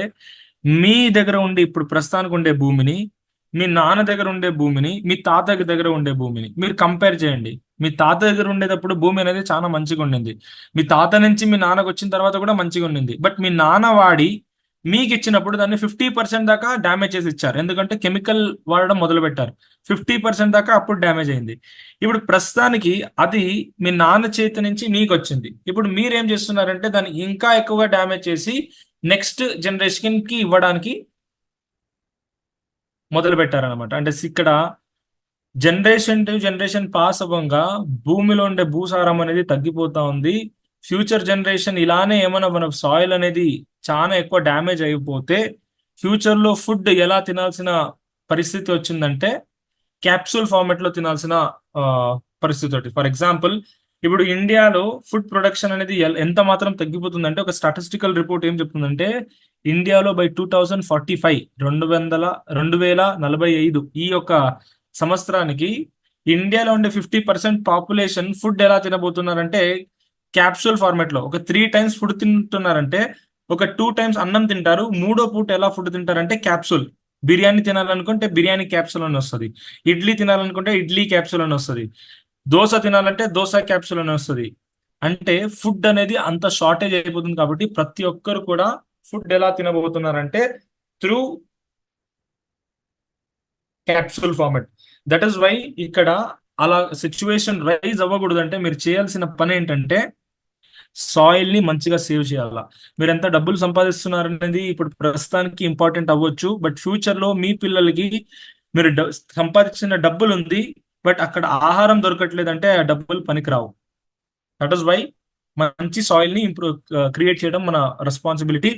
మీ దగ్గర ఉండే, ఇప్పుడు ప్రస్తుతానికి ఉండే భూమిని, మీ నాన్న దగ్గర ఉండే భూమిని, మీ తాత దగ్గర ఉండే భూమిని మీరు కంపేర్ చేయండి. మీ తాత దగ్గర ఉండేటప్పుడు భూమి అనేది చాలా మంచిగా ఉండింది, మీ తాత నుంచి మీ నాన్నకు వచ్చిన తర్వాత కూడా మంచిగా ఉండింది. బట్ మీ నాన్న వాడి మీకు ఇచ్చినప్పుడు దాన్ని 50% దాకా డ్యామేజ్ చేసి ఇచ్చారు. ఎందుకంటే కెమికల్ వాడడం మొదలు పెట్టారు. 50% దాకా అప్పుడు డ్యామేజ్ అయింది. ఇప్పుడు ప్రస్తుతానికి అది మీ నాన్న చేతి నుంచి మీకు వచ్చింది. ఇప్పుడు మీరేం చేస్తున్నారంటే దాన్ని ఇంకా ఎక్కువగా డ్యామేజ్ చేసి నెక్స్ట్ జనరేషన్ కి ఇవ్వడానికి మొదలు పెట్టారనమాట. అంటే ఇక్కడ జనరేషన్ టు జనరేషన్ పాస్ అవ్వంగా భూమిలో ఉండే భూసారం అనేది తగ్గిపోతా ఉంది. ఫ్యూచర్ జనరేషన్ ఇలానే ఏమైనా మన సాయిల్ అనేది చాలా ఎక్కువ డ్యామేజ్ అయిపోతే ఫ్యూచర్ లో ఫుడ్ ఎలా తినాల్సిన పరిస్థితి వచ్చిందంటే క్యాప్సూల్ ఫార్మాట్ లో తినాల్సిన పరిస్థితి ఒకటి. ఫర్ ఎగ్జాంపుల్, ఇప్పుడు ఇండియాలో ఫుడ్ ప్రొడక్షన్ అనేది ఎంత మాత్రం తగ్గిపోతుందంటే, ఒక స్టాటిస్టికల్ రిపోర్ట్ ఏం చెప్తుందంటే ఇండియాలో బై 2045, 2045 ఈ యొక్క సంవత్సరానికి ఇండియాలో ఉండే 50% పాపులేషన్ ఫుడ్ ఎలా తినబోతున్నారంటే క్యాప్సూల్ ఫార్మాట్ లో. ఒక 3 times ఫుడ్ తింటున్నారంటే ఒక 2 times అన్నం తింటారు, మూడో పూట ఎలా ఫుడ్ తింటారంటే క్యాప్సూల్. బిర్యానీ తినాలనుకుంటే బిర్యానీ క్యాప్సూల్ అని వస్తుంది, ఇడ్లీ తినాలనుకుంటే ఇడ్లీ క్యాప్సూల్ అని వస్తుంది, దోశ తినాలంటే దోశ క్యాప్సూల్ అని వస్తుంది. అంటే ఫుడ్ అనేది అంత షార్టేజ్ అయిపోతుంది. కాబట్టి ప్రతి ఒక్కరు కూడా ఫుడ్ ఎలా తినబోతున్నారంటే through capsule format. That is why ఇక్కడ అలా సిచ్యువేషన్ రైజ్ అవ్వకూడదు అంటే మీరు చేయాల్సిన పని ఏంటంటే సాయిల్ ని మంచిగా సేవ్ చేయాలా. మీరు ఎంత డబ్బులు సంపాదిస్తున్నారు అనేది ఇప్పుడు ప్రస్తుతానికి ఇంపార్టెంట్ అవ్వచ్చు, బట్ ఫ్యూచర్ లో మీ పిల్లలకి మీరు సంపాదించిన డబ్బులు ఉంది, బట్ అక్కడ ఆహారం దొరకట్లేదంటే ఆ డబ్బులు పనికిరావు. దట్ ఈస్ వై మంచి సాయిల్ ని క్రియేట్ చేయడం మన రెస్పాన్సిబిలిటీ.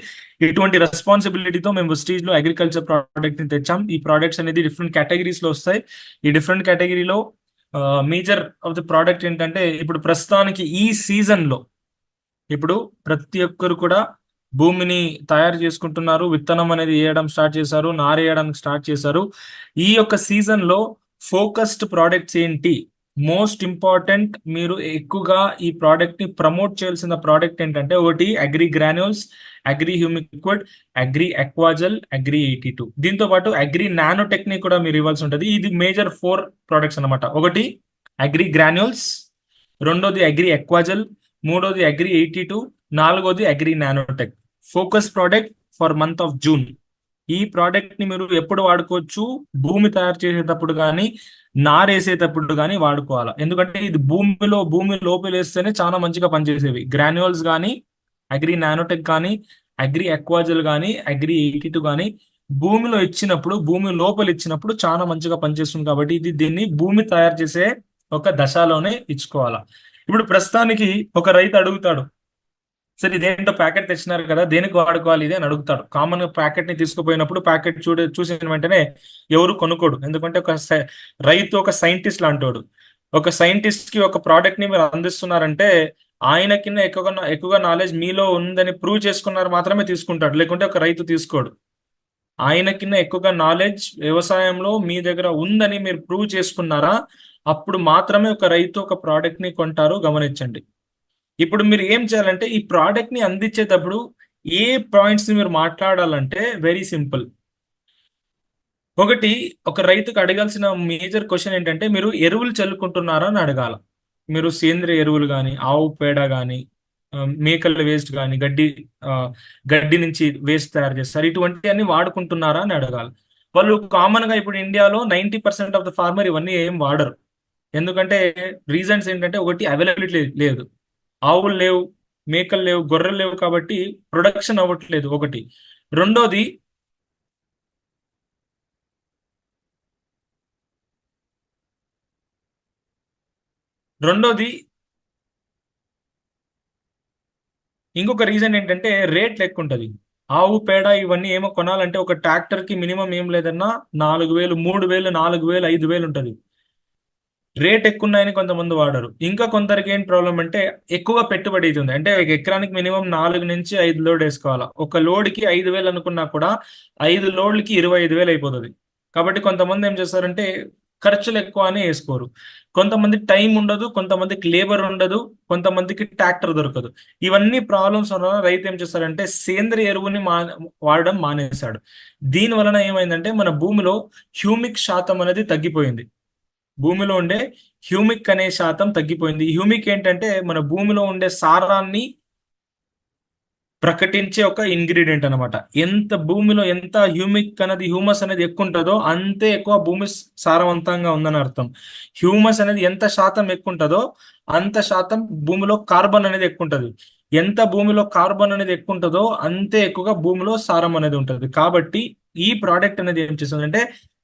ఇటువంటి రెస్పాన్సిబిలిటీతో మేము వెస్టీజ్ లో అగ్రికల్చర్ ప్రోడక్ట్ ని తెచ్చాం. ఈ ప్రోడక్ట్స్ అనేది డిఫరెంట్ కేటగిరీస్ లో వస్తాయి. ఈ డిఫరెంట్ కేటగిరీలో మేజర్ ఆఫ్ ది ప్రోడక్ట్ ఏంటంటే, ఇప్పుడు ప్రస్తుతానికి ఈ సీజన్ లో ఇప్పుడు ప్రతి ఒక్కరు కూడా భూమిని తయారు చేసుకుంటున్నారు, విత్తనం అనేది వేయడం స్టార్ట్ చేశారు, నారేయడానికి స్టార్ట్ చేశారు. ఈ యొక్క సీజన్ లో ఫోకస్డ్ ప్రోడక్ట్స్ ఏంటి, మోస్ట్ ఇంపార్టెంట్ మీరు ఎక్కువగా ఈ ప్రోడక్ట్ ని ప్రమోట్ చేయాల్సిన ప్రోడక్ట్ ఏంటంటే, ఒకటి agri granules, agri humic liquid, agri aquagel, agri 82. దీంతో పాటు అగ్రి నానో టెక్నిక్ కూడా మీరు ఇవ్వాల్సి ఉంటుంది. ఇది మేజర్ 4 ప్రోడక్ట్స్ అనమాట. ఒకటి అగ్రి గ్రాన్యూల్స్, రెండోది అగ్రి అక్వాజల్, మూడోది అగ్రి 82, నాలుగోది agri nanotech. Focus product for month of June. ఈ ప్రోడక్ట్ ని మీరు ఎప్పుడు వాడుకోవచ్చు, భూమి తయారు చేసేటప్పుడు కానీ నారేసేటప్పుడు కానీ వాడుకోవాలా. ఎందుకంటే ఇది భూమి లోపల వేస్తేనే చాలా మంచిగా పనిచేసేవి. గ్రాన్యూల్స్ కానీ, అగ్రి నానోటెక్ కానీ, అగ్రి అక్వాజల్ కానీ, అగ్రి 82 కానీ భూమిలో ఇచ్చినప్పుడు, భూమి లోపల ఇచ్చినప్పుడు చాలా మంచిగా పనిచేస్తుంది. కాబట్టి దీన్ని భూమి తయారు చేసే ఒక దశలోనే ఇచ్చుకోవాలా. ఇప్పుడు ప్రస్తుతానికి ఒక రైతు అడుగుతాడు, సరే ఇదేంటో ప్యాకెట్ తెచ్చినారు కదా, దేనికి వాడుకోవాలి ఇది అని అడుగుతాడు. కామన్ గా ప్యాకెట్ ని తీసుకుపోయినప్పుడు ప్యాకెట్ చూసిన వెంటనే ఎవరు కొనుక్కోడు. ఎందుకంటే రైతు ఒక సైంటిస్ట్ లాంటోడు. ఒక సైంటిస్ట్ కి ఒక ప్రోడక్ట్ ని మీరు అందిస్తున్నారంటే ఆయన కింద ఎక్కువగా నాలెడ్జ్ మీలో ఉందని ప్రూవ్ చేసుకున్నారు మాత్రమే తీసుకుంటాడు, లేకుంటే ఒక రైతు తీసుకోడు. ఆయన కింద ఎక్కువగా నాలెడ్జ్ వ్యవసాయంలో మీ దగ్గర ఉందని మీరు ప్రూవ్ చేసుకున్నారా, అప్పుడు మాత్రమే ఒక రైతు ఒక ప్రోడక్ట్ ని కొంటారు. గమనించండి. ఇప్పుడు మీరు ఏం చేయాలంటే, ఈ ప్రోడక్ట్ ని అందించేటప్పుడు ఏ పాయింట్స్ ని మీరు మాట్లాడాలంటే వెరీ సింపుల్. ఒకటి, ఒక రైతుకు అడగాల్సిన మేజర్ క్వశ్చన్ ఏంటంటే, మీరు ఎరువులు చల్లుకుంటున్నారా అని అడగాల. మీరు సేంద్రియ ఎరువులు కానీ, ఆవు పేడ కానీ, మేకల వేస్ట్ కానీ, గడ్డి నుంచి వేస్ట్ తయారు చేస్తారు, ఇటువంటి అన్ని వాడుకుంటున్నారా అని అడగాలి. వాళ్ళు కామన్ గా ఇప్పుడు ఇండియాలో 90% ఆఫ్ ద ఫార్మర్ ఇవన్నీ ఏం వాడరు. ఎందుకంటే రీజన్స్ ఏంటంటే, ఒకటి అవైలబిలిటీ లేదు, ఆవులు లేవు, మేకలు లేవు, గొర్రెలు లేవు, కాబట్టి ప్రొడక్షన్ అవ్వట్లేదు ఒకటి. రెండోది ఇంకొక రీజన్ ఏంటంటే రేట్ ఎక్కువ ఉంటుంది. ఆవు పేడ ఇవన్నీ ఏమో కొనాలంటే ఒక ట్రాక్టర్ కి మినిమం ఏం లేదన్నా 4,000, 3,000, 4,000, 5,000 ఉంటుంది. రేట్ ఎక్కువ ఉన్నాయని కొంతమంది వాడరు. ఇంకా కొందరికి ఏం ప్రాబ్లం అంటే ఎక్కువగా పెట్టుబడి అవుతుంది. అంటే ఒక ఎకరానికి మినిమం 4 నుంచి 5 లోడ్ వేసుకోవాలా. ఒక లోడ్కి 5,000 అనుకున్నా కూడా 5 లోడ్లకి 25,000 అయిపోతుంది. కాబట్టి కొంతమంది ఏం చేస్తారంటే ఖర్చులు ఎక్కువ అని వేసుకోరు. కొంతమంది టైం ఉండదు, కొంతమందికి లేబర్ ఉండదు, కొంతమందికి ట్రాక్టర్ దొరకదు. ఇవన్నీ ప్రాబ్లమ్స్ వలన రైతు ఏం చేస్తారంటే సేంద్రియ ఎరువుని వాడడం మానేశాడు. దీని వలన ఏమైందంటే మన భూమిలో హ్యూమిక్ శాతం అనేది తగ్గిపోయింది. భూమిలో ఉండే హ్యూమిక్ అనే శాతం తగ్గిపోయింది. హ్యూమిక్ ఏంటంటే మన భూమిలో ఉండే సారాన్ని ప్రకటించే ఒక ఇంగ్రీడియంట్ అనమాట. భూమిలో ఎంత హ్యూమస్ అనేది ఎక్కువ ఉంటుందో అంతే ఎక్కువ భూమి సారవంతంగా ఉందని అర్థం. హ్యూమస్ అనేది ఎంత శాతం ఎక్కువ ఉంటుందో అంత శాతం భూమిలో కార్బన్ అనేది ఎక్కువ ఉంటుంది. ఎంత భూమిలో కార్బన్ అనేది ఎక్కువ ఉంటుందో అంతే ఎక్కువగా భూమిలో సారం అనేది ఉంటుంది. కాబట్టి ఈ ప్రోడక్ట్ అనేది ఏం చేస్తుంది అంటే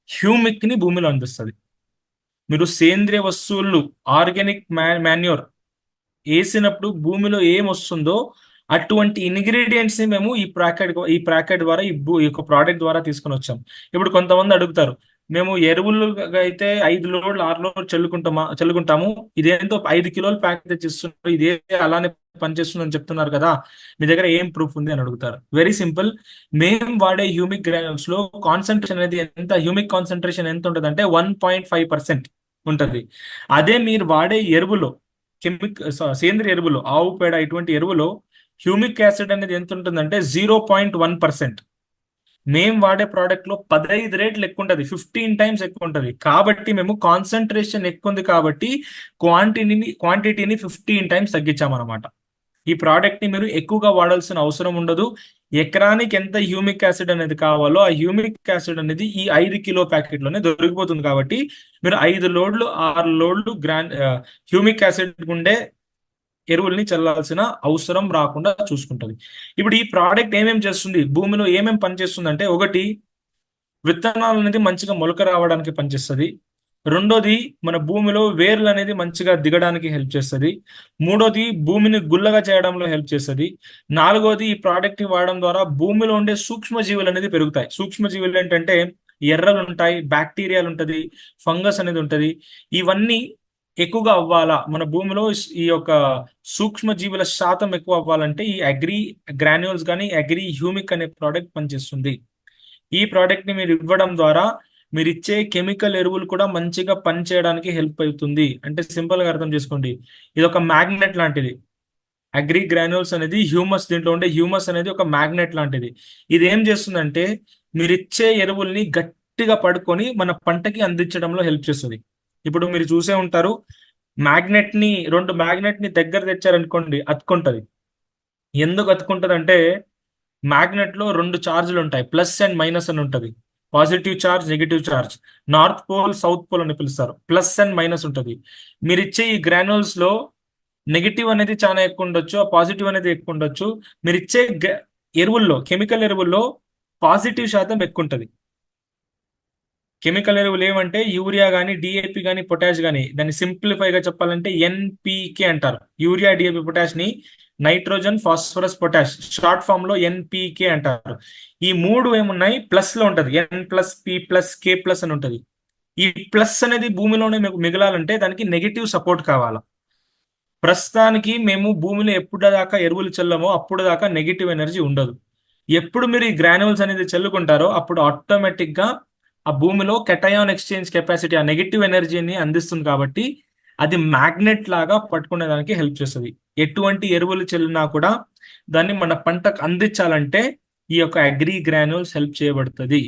హ్యూమిక్ ని భూమిలో అందిస్తుంది. మీరు సేంద్రియ వస్తువులు, ఆర్గానిక్ మాన్యూర్ వేసినప్పుడు భూమిలో ఏం వస్తుందో అటువంటి ఇంగ్రీడియంట్స్ ని మేము ఈ ప్యాకెట్ ద్వారా ఈ యొక్క ప్రోడక్ట్ ద్వారా తీసుకొని వచ్చాం. ఇప్పుడు కొంతమంది అడుగుతారు, మేము ఎరువులు అయితే 5 లోడ్లు 6 లోడ్లు చల్లుకుంటాము, ఇదేంతో 5 కిలోల ప్యాకెట్ తెచ్చిస్తున్నారు, ఇదే అలానే పనిచేస్తుందని చెప్తున్నారు కదా, మీ దగ్గర ఏం ప్రూఫ్ ఉంది అని అడుగుతారు. Very simple. మేము వాడే హ్యూమిక్ గ్రాన్యూల్స్ లో కాన్సన్ట్రేషన్ అనేది హ్యూమిక్ కాన్సన్ట్రేషన్ ఎంత ఉంటుంది అంటే 1.5% ఉంటుంది. అదే మీరు వాడే ఎరువులో సేంద్రియ ఎరువులో, ఆవు పేడ ఇటువంటి ఎరువులో హ్యూమిక్ యాసిడ్ అనేది ఎంత ఉంటుందంటే 0.1%. మేము వాడే ప్రోడక్ట్ లో 15 రేట్లు ఎక్కువ ఉంటుంది, 15 టైమ్స్ ఎక్కువ ఉంటుంది. కాబట్టి మేము కాన్సన్ట్రేషన్ ఎక్కువ ఉంది కాబట్టి క్వాంటిటీని 15 టైమ్స్ తగ్గించామన్నమాట. ఈ ప్రోడక్ట్ ని మీరు ఎక్కువగా వాడాల్సిన అవసరం ఉండదు. ఎకరానికి ఎంత హ్యూమిక్ యాసిడ్ అనేది కావాలో ఆ హ్యూమిక్ యాసిడ్ అనేది ఈ 5 కిలో ప్యాకెట్ లోనే దొరికిపోతుంది. కాబట్టి మీరు 5 లోడ్లు 6 లోడ్లు హ్యూమిక్ యాసిడ్ ఉండే ఎరువుల్ని చల్లాల్సిన అవసరం రాకుండా చూసుకుంటుంది. ఇప్పుడు ఈ ప్రోడక్ట్ ఏమేం చేస్తుంది, భూమిలో ఏమేం పని చేస్తుంది అంటే, ఒకటి విత్తనాలు అనేది మంచిగా మొలక రావడానికి పనిచేస్తుంది. రెండోది మన భూమిలో వేర్లు అనేది మంచిగా దిగడానికి హెల్ప్ చేస్తుంది. మూడోది భూమిని గుల్లగా చేయడంలో హెల్ప్ చేస్తుంది. నాలుగోది ఈ ప్రోడక్ట్ ని వాడడం ద్వారా భూమిలో ఉండే సూక్ష్మజీవులు అనేది పెరుగుతాయి. సూక్ష్మజీవులు ఏంటంటే ఎర్రలు ఉంటాయి, బ్యాక్టీరియాలు ఉంటుంది, ఫంగస్ అనేది ఉంటుంది. ఇవన్నీ ఎక్కువగా అవ్వాలా, మన భూమిలో ఈ యొక్క సూక్ష్మజీవుల శాతం ఎక్కువ అవ్వాలంటే ఈ అగ్రి గ్రాన్యూల్స్ కానీ అగ్రి హ్యూమిక్ అనే ప్రోడక్ట్ పనిచేస్తుంది. ఈ ప్రోడక్ట్ ని మీరు ఇవ్వడం ద్వారా మీరు ఇచ్చే కెమికల్ ఎరువులు కూడా మంచిగా పనిచేయడానికి హెల్ప్ అవుతుంది. అంటే సింపుల్ గా అర్థం చేసుకోండి, ఇది ఒక మ్యాగ్నెట్ లాంటిది. అగ్రి గ్రాన్యూల్స్ అనేది హ్యూమస్, దీంట్లో ఉండే హ్యూమస్ అనేది ఒక మ్యాగ్నెట్ లాంటిది. ఇది ఏం చేస్తుందంటే మీరు ఇచ్చే ఎరువుల్ని గట్టిగా పడుకొని మన పంటకి అందించడంలో హెల్ప్ చేస్తుంది. ఇప్పుడు మీరు చూసే ఉంటారు, రెండు మ్యాగ్నెట్ ని దగ్గర తెచ్చారనుకోండి అతుకుంటది. ఎందుకు అతుకుంటది అంటే మ్యాగ్నెట్ లో రెండు ఛార్జీలు ఉంటాయి, ప్లస్ అండ్ మైనస్ అని ఉంటుంది. Positive charge, negative charge. North pole, south pole అని పిలుస్తారు. ప్లస్ అండ్ మైనస్ ఉంటుంది. మీరు ఇచ్చే ఈ గ్రాన్యూల్స్ లో నెగిటివ్ అనేది చాలా ఎక్కువ ఉండొచ్చు, ఆ పాజిటివ్ అనేది ఎక్కువ ఉండొచ్చు. మీరు ఇచ్చే ఎరువుల్లో, కెమికల్ ఎరువుల్లో పాజిటివ్ శాతం ఎక్కువ ఉంటుంది. కెమికల్ ఎరువులు ఏమంటే యూరియా కానీ, డిఏపి కానీ, పొటాష్ కానీ, దాన్ని సింప్లిఫై గా చెప్పాలంటే ఎన్పికే అంటారు. యూరియా, డిఏపి, పొటాష్ ని nitrogen, phosphorus, potash short form లో ఎన్పికే అంటారు. ఈ మూడు ఏమున్నాయి, ప్లస్ లో ఉంటది. N plus, P plus, K plus అని ఉంటది. ఈ ప్లస్ అనేది భూమిలోనే మిగలాలంటే దానికి నెగిటివ్ సపోర్ట్ కావాలా. ప్రస్తుతానికి మేము భూమిలో ఎప్పుడు దాకా ఎరువులు చల్లమో అప్పుడు దాకా నెగిటివ్ ఎనర్జీ ఉండదు. ఎప్పుడు మీరు ఈ గ్రాన్యుల్స్ అనేది చల్లుకుంటారో అప్పుడు ఆటోమేటిక్ గా ఆ భూమిలో కెటయాన్ ఎక్స్చేంజ్ కెపాసిటీ, ఆ నెగిటివ్ ఎనర్జీని అందిస్తుంది. కాబట్టి అది మ్యాగ్నెట్ లాగా పట్టుకునే దానికి హెల్ప్ చేస్తుంది. ఎటువంటి ఎరువులు చల్లినా కూడా దాన్ని మన పంటకు అందించాలంటే ఈ యొక్క అగ్రి గ్రాన్యూల్స్ హెల్ప్ చేయబడుతుంది.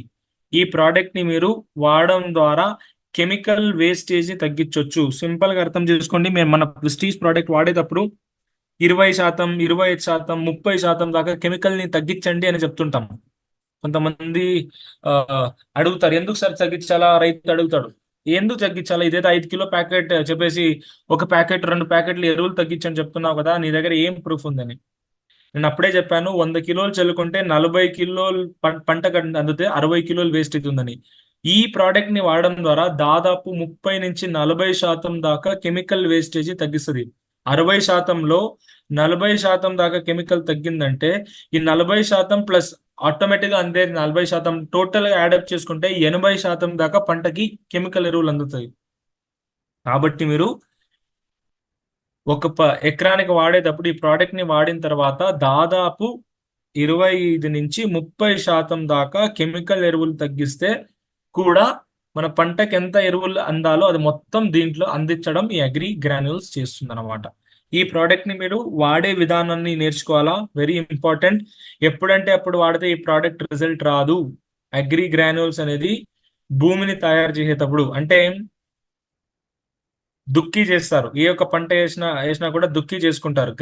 ఈ ప్రోడక్ట్ ని మీరు వాడడం ద్వారా కెమికల్ వేస్టేజ్ ని తగ్గించవచ్చు. సింపుల్ గా అర్థం చేసుకోండి, మేము మన ప్రెస్టీజ్ ప్రోడక్ట్ వాడేటప్పుడు 20%, 25%, 30% దాకా కెమికల్ ని తగ్గించండి అని చెప్తుంటాం. కొంతమంది ఆ, అడుగుతారు, ఎందుకు సార్ తగ్గించాలా, రైతు అడుగుతాడు. ఎందుకు తగ్గించాలా, ఇదైతే 5 కిలో ప్యాకెట్ చెప్పేసి ఒక ప్యాకెట్ 2 ప్యాకెట్లు ఎరువులు తగ్గించని చెప్తున్నావు కదా, నీ దగ్గర ఏం ప్రూఫ్ ఉందని. నేను అప్పుడే చెప్పాను, 100 కిలోలు చల్లుకుంటే 40 కిలోలు పంటకు అందితే 60 కిలోలు వేస్ట్ అవుతుందని. ఈ ప్రోడక్ట్ ని వాడడం ద్వారా దాదాపు 30 నుంచి 40% దాకా కెమికల్ వేస్టేజ్ తగ్గిస్తుంది. 60%లో 40% దాకా కెమికల్ తగ్గిందంటే ఈ 40% ప్లస్ ఆటోమేటిక్ గా అంతే 40% టోటల్ గా యాడప్ చేసుకుంటే 80% దాకా పంటకి కెమికల్ ఎరువులు అందుతాయి. కాబట్టి మీరు ఒక ఎకరానికి వాడేటప్పుడు ఈ ప్రోడక్ట్ ని వాడిన తర్వాత దాదాపు 25 నుంచి 30% దాకా కెమికల్ ఎరువులు తగ్గిస్తే కూడా మన పంటకి ఎంత ఎరువులు అందాలో అది మొత్తం దీంట్లో అందించడం ఈ అగ్రి గ్రాన్యూల్స్ చేస్తుంది అనమాట. ఈ ప్రోడక్ట్ ని మీరు వాడే విధానాన్ని నేర్చుకోవాలా, వెరీ ఇంపార్టెంట్. ఎప్పుడంటే అప్పుడు వాడితే ఈ ప్రోడక్ట్ రిజల్ట్ రాదు. అగ్రి గ్రాన్యూల్స్ అనేది భూమిని తయారు చేసేటప్పుడు అంటే దుక్కి చేస్తారు. ఏ ఒక్క పంట వేసినా కూడా దుక్కి చేసుకుంటారు.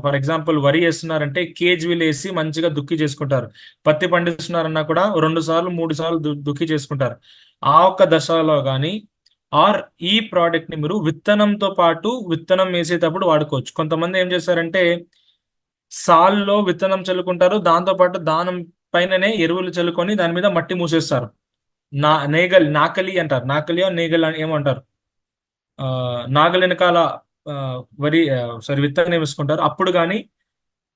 ఫర్ ఎగ్జాంపుల్ వరి వేస్తున్నారంటే కేజీలు వేసి మంచిగా దుక్కి చేసుకుంటారు. పత్తి పండిస్తున్నారన్నా కూడా 2 సార్లు 3 సార్లు దుక్కి చేసుకుంటారు. ఆ ఒక్క దశలో కానీ ఈ ప్రోడక్ట్ ని మీరు విత్తనంతో పాటు విత్తనం వేసేటప్పుడు వాడుకోవచ్చు. కొంతమంది ఏం చేస్తారంటే సాల్లో విత్తనం చల్లుకుంటారు, దాంతో పాటు దానం పైననే ఎరువులు చల్లుకొని దాని మీద మట్టి మూసేస్తారు. నాకలి అంటారు, నాకలియో నేగల్ ఏమంటారు, నాగలి వెనకాల విత్తనం వేసుకుంటారు. అప్పుడు కానీ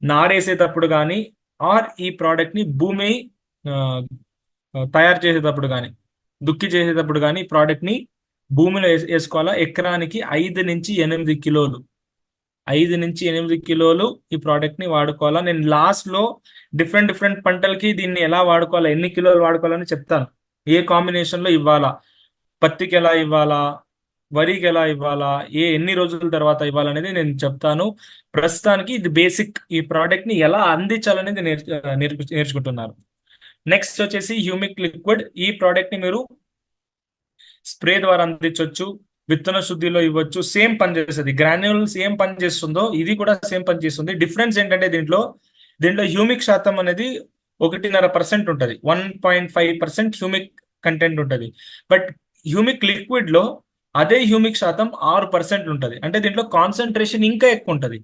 నారేసేటప్పుడు కానీ ఈ ప్రోడక్ట్ ని భూమి తయారు చేసేటప్పుడు కానీ దుక్కి చేసేటప్పుడు కానీ ఈ ప్రోడక్ట్ ని భూమిలో వేసుకోవాలా. ఎకరానికి 5 నుంచి 8 కిలోలు 5 నుంచి 8 కిలోలు ఈ ప్రోడక్ట్ ని వాడుకోవాలా. నేను లాస్ట్ లో డిఫరెంట్ పంటలకి దీన్ని ఎలా వాడుకోవాలా, ఎన్ని కిలోలు వాడుకోవాలని చెప్తాను. ఏ కాంబినేషన్ లో ఇవ్వాలా, పత్తికి ఎలా ఇవ్వాలా, వరికి ఎలా ఇవ్వాలా, ఎన్ని రోజుల తర్వాత ఇవ్వాలనేది నేను చెప్తాను. ప్రస్తుతానికి ఇది బేసిక్, ఈ ప్రోడక్ట్ ని ఎలా అందించాలనేది నేర్చుకుంటున్నారు. నెక్స్ట్ వచ్చేసి హ్యూమిక్ లిక్విడ్. ఈ ప్రోడక్ట్ ని మీరు స్ప్రే ద్వారా అందించవచ్చు, విత్తన శుద్ధిలో ఇవ్వచ్చు. సేమ్ పని చేస్తుంది. గ్రాన్యూల్స్ ఏం పని చేస్తుందో ఇది కూడా సేమ్ పని చేస్తుంది. డిఫరెన్స్ ఏంటంటే దీంట్లో హ్యూమిక్ శాతం అనేది 1.5% ఉంటుంది. 1.5% హ్యూమిక్ కంటెంట్ ఉంటుంది. బట్ హ్యూమిక్ లిక్విడ్ లో అదే హ్యూమిక్ శాతం 6% ఉంటుంది. అంటే దీంట్లో కాన్సన్ట్రేషన్ ఇంకా ఎక్కువ ఉంటుంది.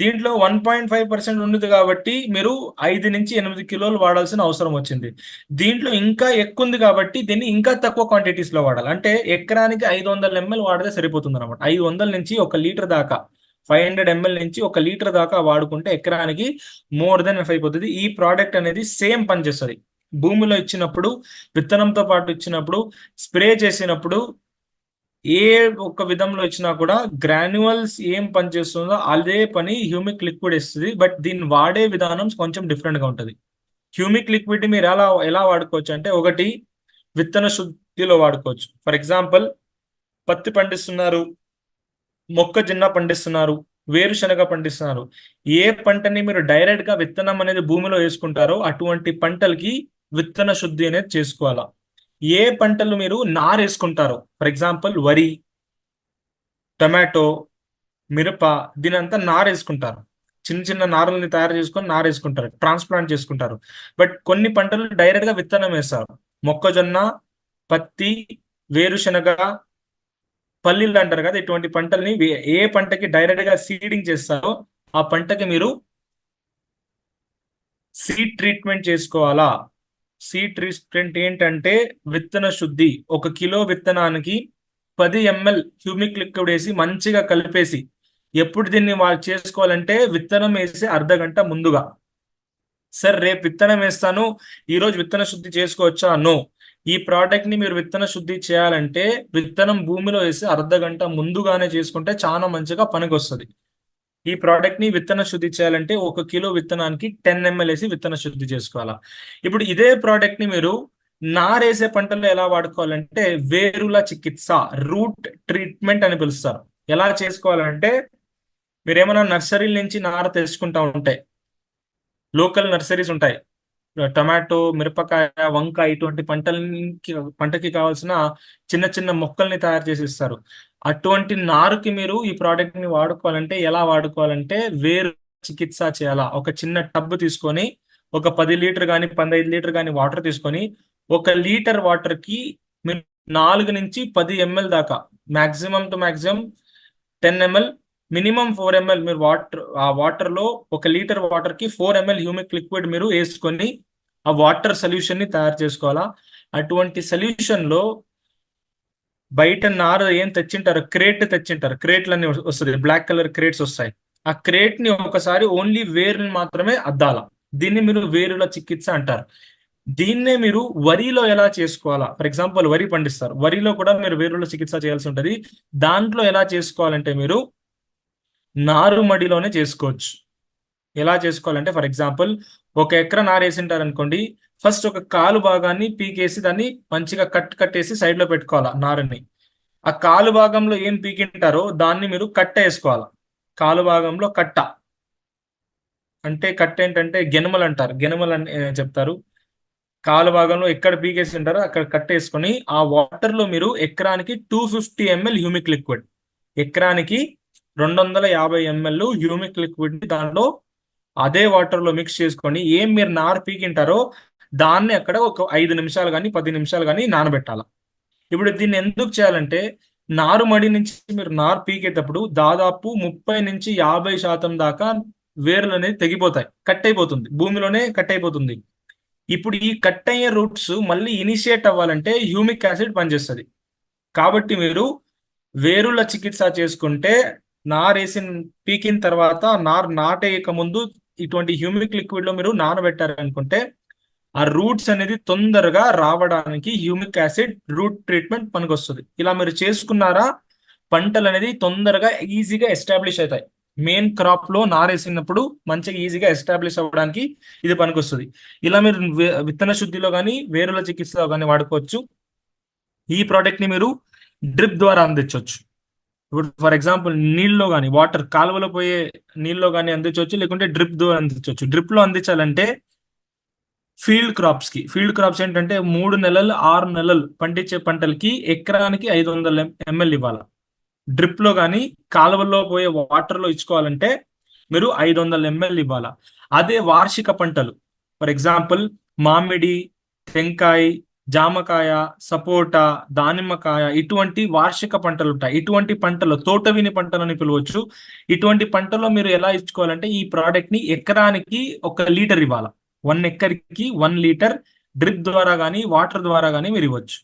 దీంట్లో 1.5% ఉండదు కాబట్టి మీరు 5 నుంచి 8 కిలోలు వాడాల్సిన అవసరం వచ్చింది. దీంట్లో ఇంకా ఎక్కువ ఉంది కాబట్టి దీన్ని ఇంకా తక్కువ క్వాంటిటీస్ లో వాడాలి. అంటే ఎకరానికి 500 ml వాడితే సరిపోతుంది అనమాట. 500 నుంచి 1 లీటర్ దాకా, 500 ml నుంచి 1 లీటర్ దాకా వాడుకుంటే ఎకరానికి మోర్ దెన్ అయిపోతుంది. ఈ ప్రోడక్ట్ అనేది సేమ్ పనిచేస్తుంది. భూమిలో ఇచ్చినప్పుడు, విత్తనంతో పాటు ఇచ్చినప్పుడు, స్ప్రే చేసినప్పుడు, ఏ ఒక్క విధంలో ఇచ్చినా కూడా గ్రాన్యువల్స్ ఏం పని చేస్తుందో అదే పని హ్యూమిక్ లిక్విడ్ ఇస్తుంది. బట్ దీన్ని వాడే విధానం కొంచెం డిఫరెంట్ గా ఉంటుంది. హ్యూమిక్ లిక్విడ్ మీరు ఎలా ఎలా వాడుకోవచ్చు అంటే, ఒకటి విత్తన శుద్ధిలో వాడుకోవచ్చు. ఫర్ ఎగ్జాంపుల్, పత్తి పండిస్తున్నారు, మొక్కజొన్న పండిస్తున్నారు, వేరుశనగ పండిస్తున్నారు. ఏ పంటని మీరు డైరెక్ట్ గా విత్తనం అనేది భూమిలో వేసుకుంటారో అటువంటి పంటలకి విత్తన శుద్ధి అనేది చేసుకోవాలా. ఏ పంటలు మీరు నారేసుకుంటారో, ఫర్ ఎగ్జాంపుల్ వరి, టొమాటో, మిరప, దీనంతా నారేసుకుంటారు. చిన్న చిన్న నారల్ని తయారు చేసుకొని నారేసుకుంటారు, ట్రాన్స్ప్లాంట్ చేసుకుంటారు. బట్ కొన్ని పంటలు డైరెక్ట్ గా విత్తనం వేస్తారు. మొక్కజొన్న, పత్తి, వేరుశనగ, పల్లీలు అంటారు కదా, ఇటువంటి పంటల్ని ఏ పంటకి డైరెక్ట్ గా సీడింగ్ చేస్తారో ఆ పంటకి మీరు సీడ్ ట్రీట్మెంట్ చేసుకోవాలా. సీడ్ ట్రీట్మెంట్ ఏంటంటే విత్తన శుద్ధి. 1 కిలో విత్తనానికి 10 ml హ్యూమిక్ లిక్విడ్ వేసి మంచిగా కలిపేసి, ఎప్పుడు దీన్ని వాళ్ళు చేసుకోవాలంటే విత్తనం వేసి అర్ధగంట ముందుగా. సార్ రేపు విత్తనం వేస్తాను, ఈ రోజు విత్తన శుద్ధి చేసుకోవచ్చా? నో. ఈ ప్రోడక్ట్ ని మీరు విత్తన శుద్ధి చేయాలంటే విత్తనం భూమిలో వేసి అర్ధగంట ముందుగానే చేసుకుంటే చాలా మంచిగా పనికొస్తుంది. ఈ ప్రోడక్ట్ ని విత్తన శుద్ధి చేయాలంటే 1 కిలో విత్తనానికి 10 ml వేసి విత్తన శుద్ధి చేసుకోవాలా. ఇప్పుడు ఇదే ప్రోడక్ట్ ని మీరు నారేసే పంటల్లో ఎలా వాడుకోవాలంటే వేరుల చికిత్స, రూట్ ట్రీట్మెంట్ అని పిలుస్తారు. ఎలా చేసుకోవాలంటే, మీరు ఏమైనా నర్సరీల నుంచి నార తెచ్చుకుంటా ఉంటాయి, లోకల్ నర్సరీస్ ఉంటాయి. టమాటో, మిరపకాయ, వంకాయ ఇటువంటి పంటకి కావాల్సిన చిన్న చిన్న మొక్కల్ని తయారు చేసి ఇస్తారు. అటువంటి నారుకి మీరు ఈ ప్రోడక్ట్ ని వాడుకోవాలంటే ఎలా వాడుకోవాలంటే, వేరు చికిత్స చేయాలా. ఒక చిన్న టబ్ తీసుకొని ఒక 10 లీటర్ కానీ 15 లీటర్ కానీ వాటర్ తీసుకొని 1 లీటర్ వాటర్ కి మీరు 4 నుంచి 10 ml దాకా, maximum to maximum 10 ml, minimum 4 ml మీరు ఆ వాటర్ లో 1 లీటర్ వాటర్ కి 4 ml హ్యూమిక్ లిక్విడ్ మీరు వేసుకొని ఆ వాటర్ సొల్యూషన్ ని తయారు చేసుకోవాలా. అటువంటి సొల్యూషన్ లో బయట నార ఏం తెచ్చింటారు, క్రేట్లన్నీ వస్తుంది, బ్లాక్ కలర్ క్రేట్స్ వస్తాయి. ఆ క్రేట్ ని ఒకసారి ఓన్లీ వేరుని మాత్రమే అద్దాల. దీన్ని మీరు వేరుల చికిత్స అంటారు. దీన్నే మీరు వరిలో ఎలా చేసుకోవాలా. ఫర్ ఎగ్జాంపుల్ వరి పండిస్తారు, వరిలో కూడా మీరు వేరుల చికిత్స చేయాల్సి ఉంటుంది. దాంట్లో ఎలా చేసుకోవాలంటే మీరు నారుమడిలోనే చేసుకోవచ్చు. ఎలా చేసుకోవాలంటే, ఫర్ ఎగ్జాంపుల్ 1 ఎకరా నారేసింటారు అనుకోండి, ఫస్ట్ ఒక కాలు భాగాన్ని పీకేసి దాన్ని మంచిగా కట్టేసి సైడ్ లో పెట్టుకోవాలా నారుని. ఆ కాలు భాగంలో ఏం పీకింటారో దాన్ని మీరు కట్ట వేసుకోవాలా. కాలు భాగంలో కట్ట అంటే, కట్ట ఏంటంటే గెనుమలు అంటారు, గెనుమలు అని చెప్తారు. కాలు భాగంలో ఎక్కడ పీకేసి ఉంటారో అక్కడ కట్టేసుకొని ఆ వాటర్ లో మీరు ఎకరానికి 250 ml హ్యూమిక్ లిక్విడ్, ఎకరానికి 250 ml హ్యూమిక్ లిక్విడ్ ని దాంట్లో అదే వాటర్ లో మిక్స్ చేసుకొని ఏం మీరు నారు పీకింటారో దాన్ని అక్కడ ఒక 5 నిమిషాలు కానీ 10 నిమిషాలు కానీ నానబెట్టాల. ఇప్పుడు దీన్ని ఎందుకు చేయాలంటే, నారుమడి నుంచి మీరు నారు పీకేటప్పుడు దాదాపు 30 నుంచి 50% దాకా వేర్లు అనేది తెగిపోతాయి, కట్ అయిపోతుంది, భూమిలోనే కట్ అయిపోతుంది. ఇప్పుడు ఈ కట్ అయ్యే రూట్స్ మళ్ళీ ఇనిషియేట్ అవ్వాలంటే హ్యూమిక్ యాసిడ్ పనిచేస్తుంది. కాబట్టి మీరు వేరుల చికిత్స చేసుకుంటే నారేసిన పీకిన తర్వాత నారు నాటేయక ముందు ఇటువంటి హ్యూమిక్ లిక్విడ్ లో మీరు నానబెట్టారు అనుకుంటే ఆ రూట్స్ అనేది తొందరగా రావడానికి హ్యూమిక్ యాసిడ్ రూట్ ట్రీట్మెంట్ పనికొస్తుంది. ఇలా మీరు చేసుకున్నారా, పంటలు అనేది తొందరగా ఈజీగా ఎస్టాబ్లిష్ అవుతాయి. మెయిన్ క్రాప్ లో నారేసినప్పుడు మంచిగా ఈజీగా ఎస్టాబ్లిష్ అవ్వడానికి ఇది పనికొస్తుంది. ఇలా మీరు విత్తన శుద్ధిలో కానీ వేరుల చికిత్సలో కానీ వాడుకోవచ్చు. ఈ ప్రోడక్ట్ ని మీరు డ్రిప్ ద్వారా అందించవచ్చు. ఇప్పుడు ఫర్ ఎగ్జాంపుల్ నీళ్ళలో కానీ, వాటర్ కాలువలో పోయే నీళ్ళలో కానీ అందించవచ్చు, లేకుంటే డ్రిప్ ద్వారా అందించవచ్చు. డ్రిప్ లో అందించాలంటే ఫీల్డ్ క్రాప్స్ ఏంటంటే 3 నెలలు 6 నెలలు పండించే పంటలకి ఎకరానికి 500 ml ఇవ్వాలి. డ్రిప్ లో కానీ కాలువల్లో పోయే వాటర్ లో ఇచ్చుకోవాలంటే మీరు 500 ml ఇవ్వాలా. అదే వార్షిక పంటలు, ఫర్ ఎగ్జాంపుల్ మామిడి, టెంకాయ, జామకాయ, సపోటా, దానిమ్మకాయ, ఇటువంటి వార్షిక పంటలు ఉంటాయి. ఇటువంటి పంటలు తోటవిని పంటలు అని పిలవచ్చు. ఇటువంటి పంటలో మీరు ఎలా ఇచ్చుకోవాలంటే ఈ ప్రోడక్ట్ ని ఎకరానికి 1 లీటర్ ఇవ్వాలి. 1 ఎకర్కి 1 లీటర్ డ్రిప్ ద్వారా కానీ వాటర్ ద్వారా కానీ మీరు ఇవ్వచ్చు.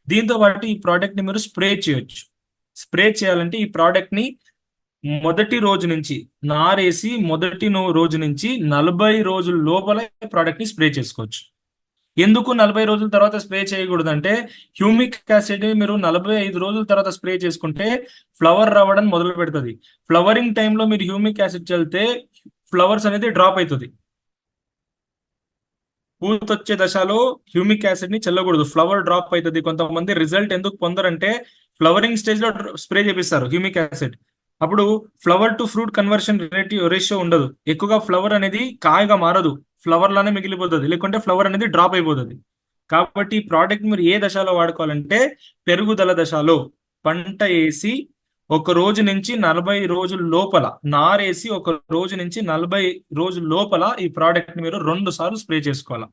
దీంతో పాటు ఈ ప్రోడక్ట్ ని మీరు స్ప్రే చేయొచ్చు. స్ప్రే చేయాలంటే ఈ ప్రోడక్ట్ ని మొదటి రోజు నుంచి నారేసి రోజు నుంచి 40 రోజుల లోపల ప్రోడక్ట్ ని స్ప్రే చేసుకోవచ్చు. ఎందుకు 40 రోజుల తర్వాత స్ప్రే చేయకూడదంటే హ్యూమిక్ యాసిడ్ మీరు 45 రోజుల తర్వాత స్ప్రే చేసుకుంటే ఫ్లవర్ రావడం మొదలు పెడుతుంది. ఫ్లవరింగ్ టైంలో మీరు హ్యూమిక్ యాసిడ్ చల్లితే ఫ్లవర్స్ అనేది డ్రాప్ అవుతుంది. పూతొచ్చే దశలో హ్యూమిక్ యాసిడ్ ని చల్లకూడదు, ఫ్లవర్ డ్రాప్ అవుతుంది. కొంతమంది రిజల్ట్ ఎందుకు పొందరంటే ఫ్లవరింగ్ స్టేజ్ లో స్ప్రే చేపిస్తారు హ్యూమిక్ యాసిడ్. అప్పుడు flower to fruit conversion ratio ఉండదు. ఎక్కువగా ఫ్లవర్ అనేది కాయగా మారదు, ఫ్లవర్ లానే మిగిలిపోతుంది, లేకుంటే ఫ్లవర్ అనేది డ్రాప్ అయిపోతుంది. కాబట్టి ఈ ప్రోడక్ట్ మీరు ఏ దశలో వాడుకోవాలంటే పెరుగుదల దశలో పంట వేసి 1 రోజు నుంచి 40 రోజుల లోపల, నారేసి 1 రోజు నుంచి 40 రోజుల లోపల ఈ ప్రోడక్ట్ ని మీరు 2 సార్లు స్ప్రే చేసుకోవాలి.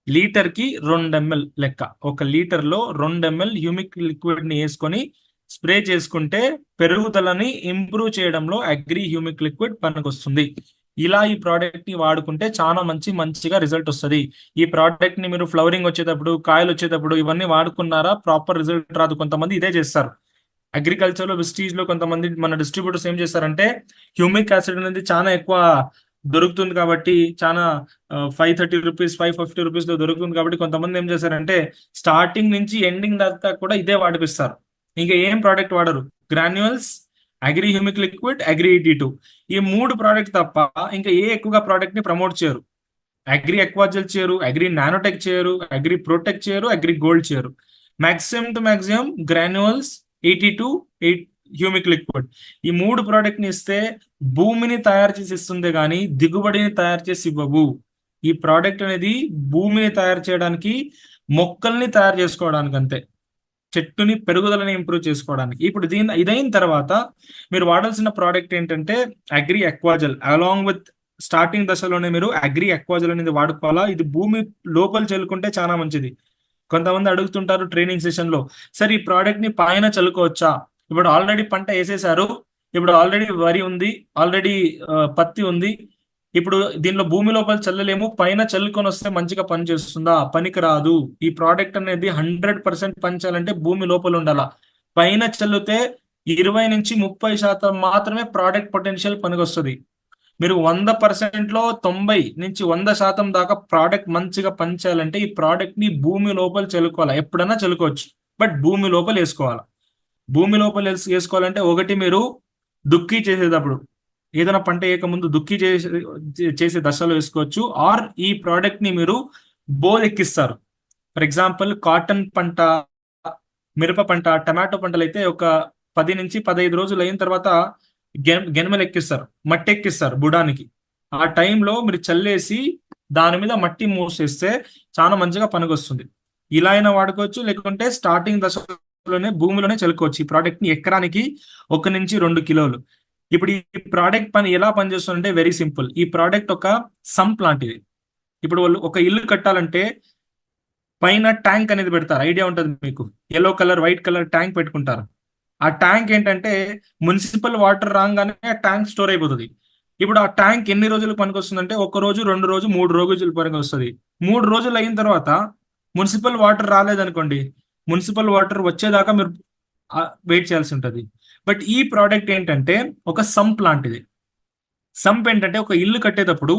లీటర్కి 2 ml లెక్క. 1 లీటర్లో 2 ml హ్యూమిక్ లిక్విడ్ ని వేసుకొని స్ప్రే చేసుకుంటే పెరుగుదలని ఇంప్రూవ్ చేయడంలో అగ్రి హ్యూమిక్ లిక్విడ్ పనికొస్తుంది. ఇలా ఈ ప్రోడక్ట్ ని వాడుకుంటే చాలా మంచిగా రిజల్ట్ వస్తుంది. ఈ ప్రోడక్ట్ ని మీరు ఫ్లవరింగ్ వచ్చేటప్పుడు, కాయలు వచ్చేటప్పుడు ఇవన్నీ వాడుకున్నారా ప్రాపర్ రిజల్ట్ రాదు. కొంతమంది ఇదే చేస్తారు. అగ్రికల్చర్ లో విస్టీజ్ లో కొంతమంది మన డిస్ట్రిబ్యూటర్స్ ఏం చేస్తారంటే హ్యూమిక్ యాసిడ్ అనేది చాలా ఎక్కువ దొరుకుతుంది కాబట్టి, చాలా 530 రూపీస్ 550 రూపీస్ లో దొరుకుతుంది కాబట్టి కొంతమంది ఏం చేస్తారంటే స్టార్టింగ్ నుంచి ఎండింగ్ దాకా కూడా ఇదే వాడిపిస్తారు. ఇంకా ఏం ప్రోడక్ట్ వాడరు. Granules, agri humic liquid, agri 82 ఈ 3 ప్రోడక్ట్ తప్ప ఇంకా ఏ ఎక్కువగా ప్రోడక్ట్ ని ప్రమోట్ చేయరు. అగ్రి ఎక్వాజల్ చేయరు, అగ్రి నానోటెక్ చేయరు, అగ్రి ప్రోటెక్ చేయరు, అగ్రి గోల్డ్ చేయరు. Maximum to maximum granules, 82 humic liquid ఈ 3 ప్రోడక్ట్ ని ఇస్తే భూమిని తయారు చేసి ఇస్తుంది కానీ దిగుబడిని తయారు చేసి ఇవ్వవు. ఈ ప్రోడక్ట్ అనేది భూమిని తయారు చేయడానికి, మొక్కల్ని తయారు చేసుకోవడానికి అంతే, చెట్టుని పెరుగుదలని ఇంప్రూవ్ చేసుకోవడానికి. ఇప్పుడు ఇదైన తర్వాత మీరు వాడాల్సిన ప్రోడక్ట్ ఏంటంటే అగ్రి ఎక్వాజల్. అలాంగ్ విత్ స్టార్టింగ్ దశలోనే మీరు అగ్రి ఎక్వాజల్ అనేది వాడుకోవాలా. ఇది భూమి లోపల చల్లుకుంటే చాలా మంచిది. కొంతమంది అడుగుతుంటారు ట్రైనింగ్ సెషన్ లో, సార్ ఈ ప్రోడక్ట్ ని పైన చల్లుకోవచ్చా? ఇప్పుడు ఆల్రెడీ పంట వేసేసారు, ఇప్పుడు ఆల్రెడీ వరి ఉంది, ఆల్రెడీ పత్తి ఉంది, ఇప్పుడు దీనిలో భూమి లోపల చల్లలేము, పైన చల్లుకొని వస్తే మంచిగా పని చేస్తుందా? పనికి రాదు. ఈ ప్రోడక్ట్ అనేది 100% పనిచేయాలంటే భూమి లోపల ఉండాలా. పైన చల్లితే 20 నుంచి 30% మాత్రమే ప్రోడక్ట్ పొటెన్షియల్ పనికొస్తుంది. మీరు 100%లో 90 నుంచి 100% దాకా ప్రోడక్ట్ మంచిగా పనిచేయాలంటే ఈ ప్రోడక్ట్ ని భూమి లోపల చల్లుకోవాలి. ఎప్పుడైనా చల్లుకోవచ్చు, బట్ భూమి లోపల వేసుకోవాలి. భూమి లోపల వేసుకోవాలంటే ఒకటి మీరు దుక్కి చేసేటప్పుడు, ఏదైనా పంట వేయకముందు దుక్కి చేసే దశలో వేసుకోవచ్చు. ఆర్ ఈ ప్రోడక్ట్ ని మీరు బోర్ ఎక్కిస్తారు. ఫర్ ఎగ్జాంపుల్ కాటన్ పంట, మిరప పంట, టమాటో పంటలు అయితే ఒక 10 నుంచి 15 రోజులు అయిన తర్వాత గెనమలు ఎక్కిస్తారు, మట్టి ఎక్కిస్తారు బుడానికి. ఆ టైంలో మీరు చల్లేసి దాని మీద మట్టి మూసేస్తే చాలా మంచిగా పనికొస్తుంది. ఇలా అయినా వాడుకోవచ్చు, లేకుంటే స్టార్టింగ్ దశలోనే భూమిలోనే చల్లుకోవచ్చు. ఈ ప్రోడక్ట్ ని ఎకరానికి 1 నుంచి 2 కిలోలు. ఇప్పుడు ఈ ప్రోడక్ట్ పని ఎలా పనిచేస్తుందంటే వెరీ సింపుల్. ఈ ప్రోడక్ట్ ఒక సంప్ లాంటిది. ఇప్పుడు వాళ్ళు ఒక ఇల్లు కట్టాలంటే పైన ట్యాంక్ అనేది పెడతారు, ఐడియా ఉంటుంది మీకు. Yellow colour, white colour tank పెట్టుకుంటారు. ఆ ట్యాంక్ ఏంటంటే మున్సిపల్ వాటర్ రాగానే ఆ ట్యాంక్ స్టోర్ అయిపోతుంది. ఇప్పుడు ఆ ట్యాంక్ ఎన్ని రోజులకు పనికి వస్తుందంటే 1 రోజు, 2 రోజు, 3 రోజులు పనికి వస్తుంది. 3 రోజులు అయిన తర్వాత మున్సిపల్ వాటర్ రాలేదనుకోండి, మున్సిపల్ వాటర్ వచ్చేదాకా మీరు వెయిట్ చేయాల్సి ఉంటుంది. బట్ ఈ ప్రోడక్ట్ ఏంటంటే ఒక సంప్ లాంటిది. సంప్ ఏంటంటే ఒక ఇల్లు కట్టేటప్పుడు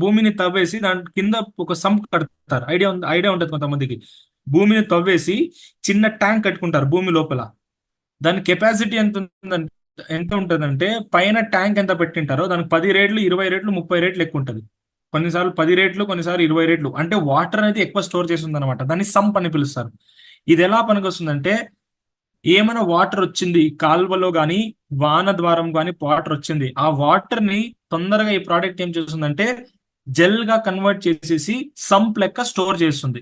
భూమిని తవ్వేసి దాని కింద ఒక సంప్ కడతారు, ఐడియా ఉంటుంది కొంతమందికి. భూమిని తవ్వేసి చిన్న ట్యాంక్ కట్టుకుంటారు భూమి లోపల. దాని కెపాసిటీ ఎంత ఉంటుందంటే పైన ట్యాంక్ ఎంత పెట్టింటారో దానికి 10 రేట్లు, 20 రేట్లు, 30 రేట్లు ఎక్కువ ఉంటుంది. కొన్నిసార్లు 10 రేట్లు, కొన్నిసార్లు 20 రేట్లు. అంటే వాటర్ అనేది ఎక్కువ స్టోర్ చేస్తుంది అనమాట. దాన్ని సంప్ అని పిలుస్తారు. ఇది ఎలా పనికొస్తుందంటే ఏమైనా వాటర్ వచ్చింది కాల్వలో కానీ వాన ద్వారం కానీ వాటర్ వచ్చింది, ఆ వాటర్ ని తొందరగా ఈ ప్రోడక్ట్ ఏం చేస్తుందంటే జెల్ గా కన్వర్ట్ చేసేసి సంప్ లెక్క స్టోర్ చేస్తుంది.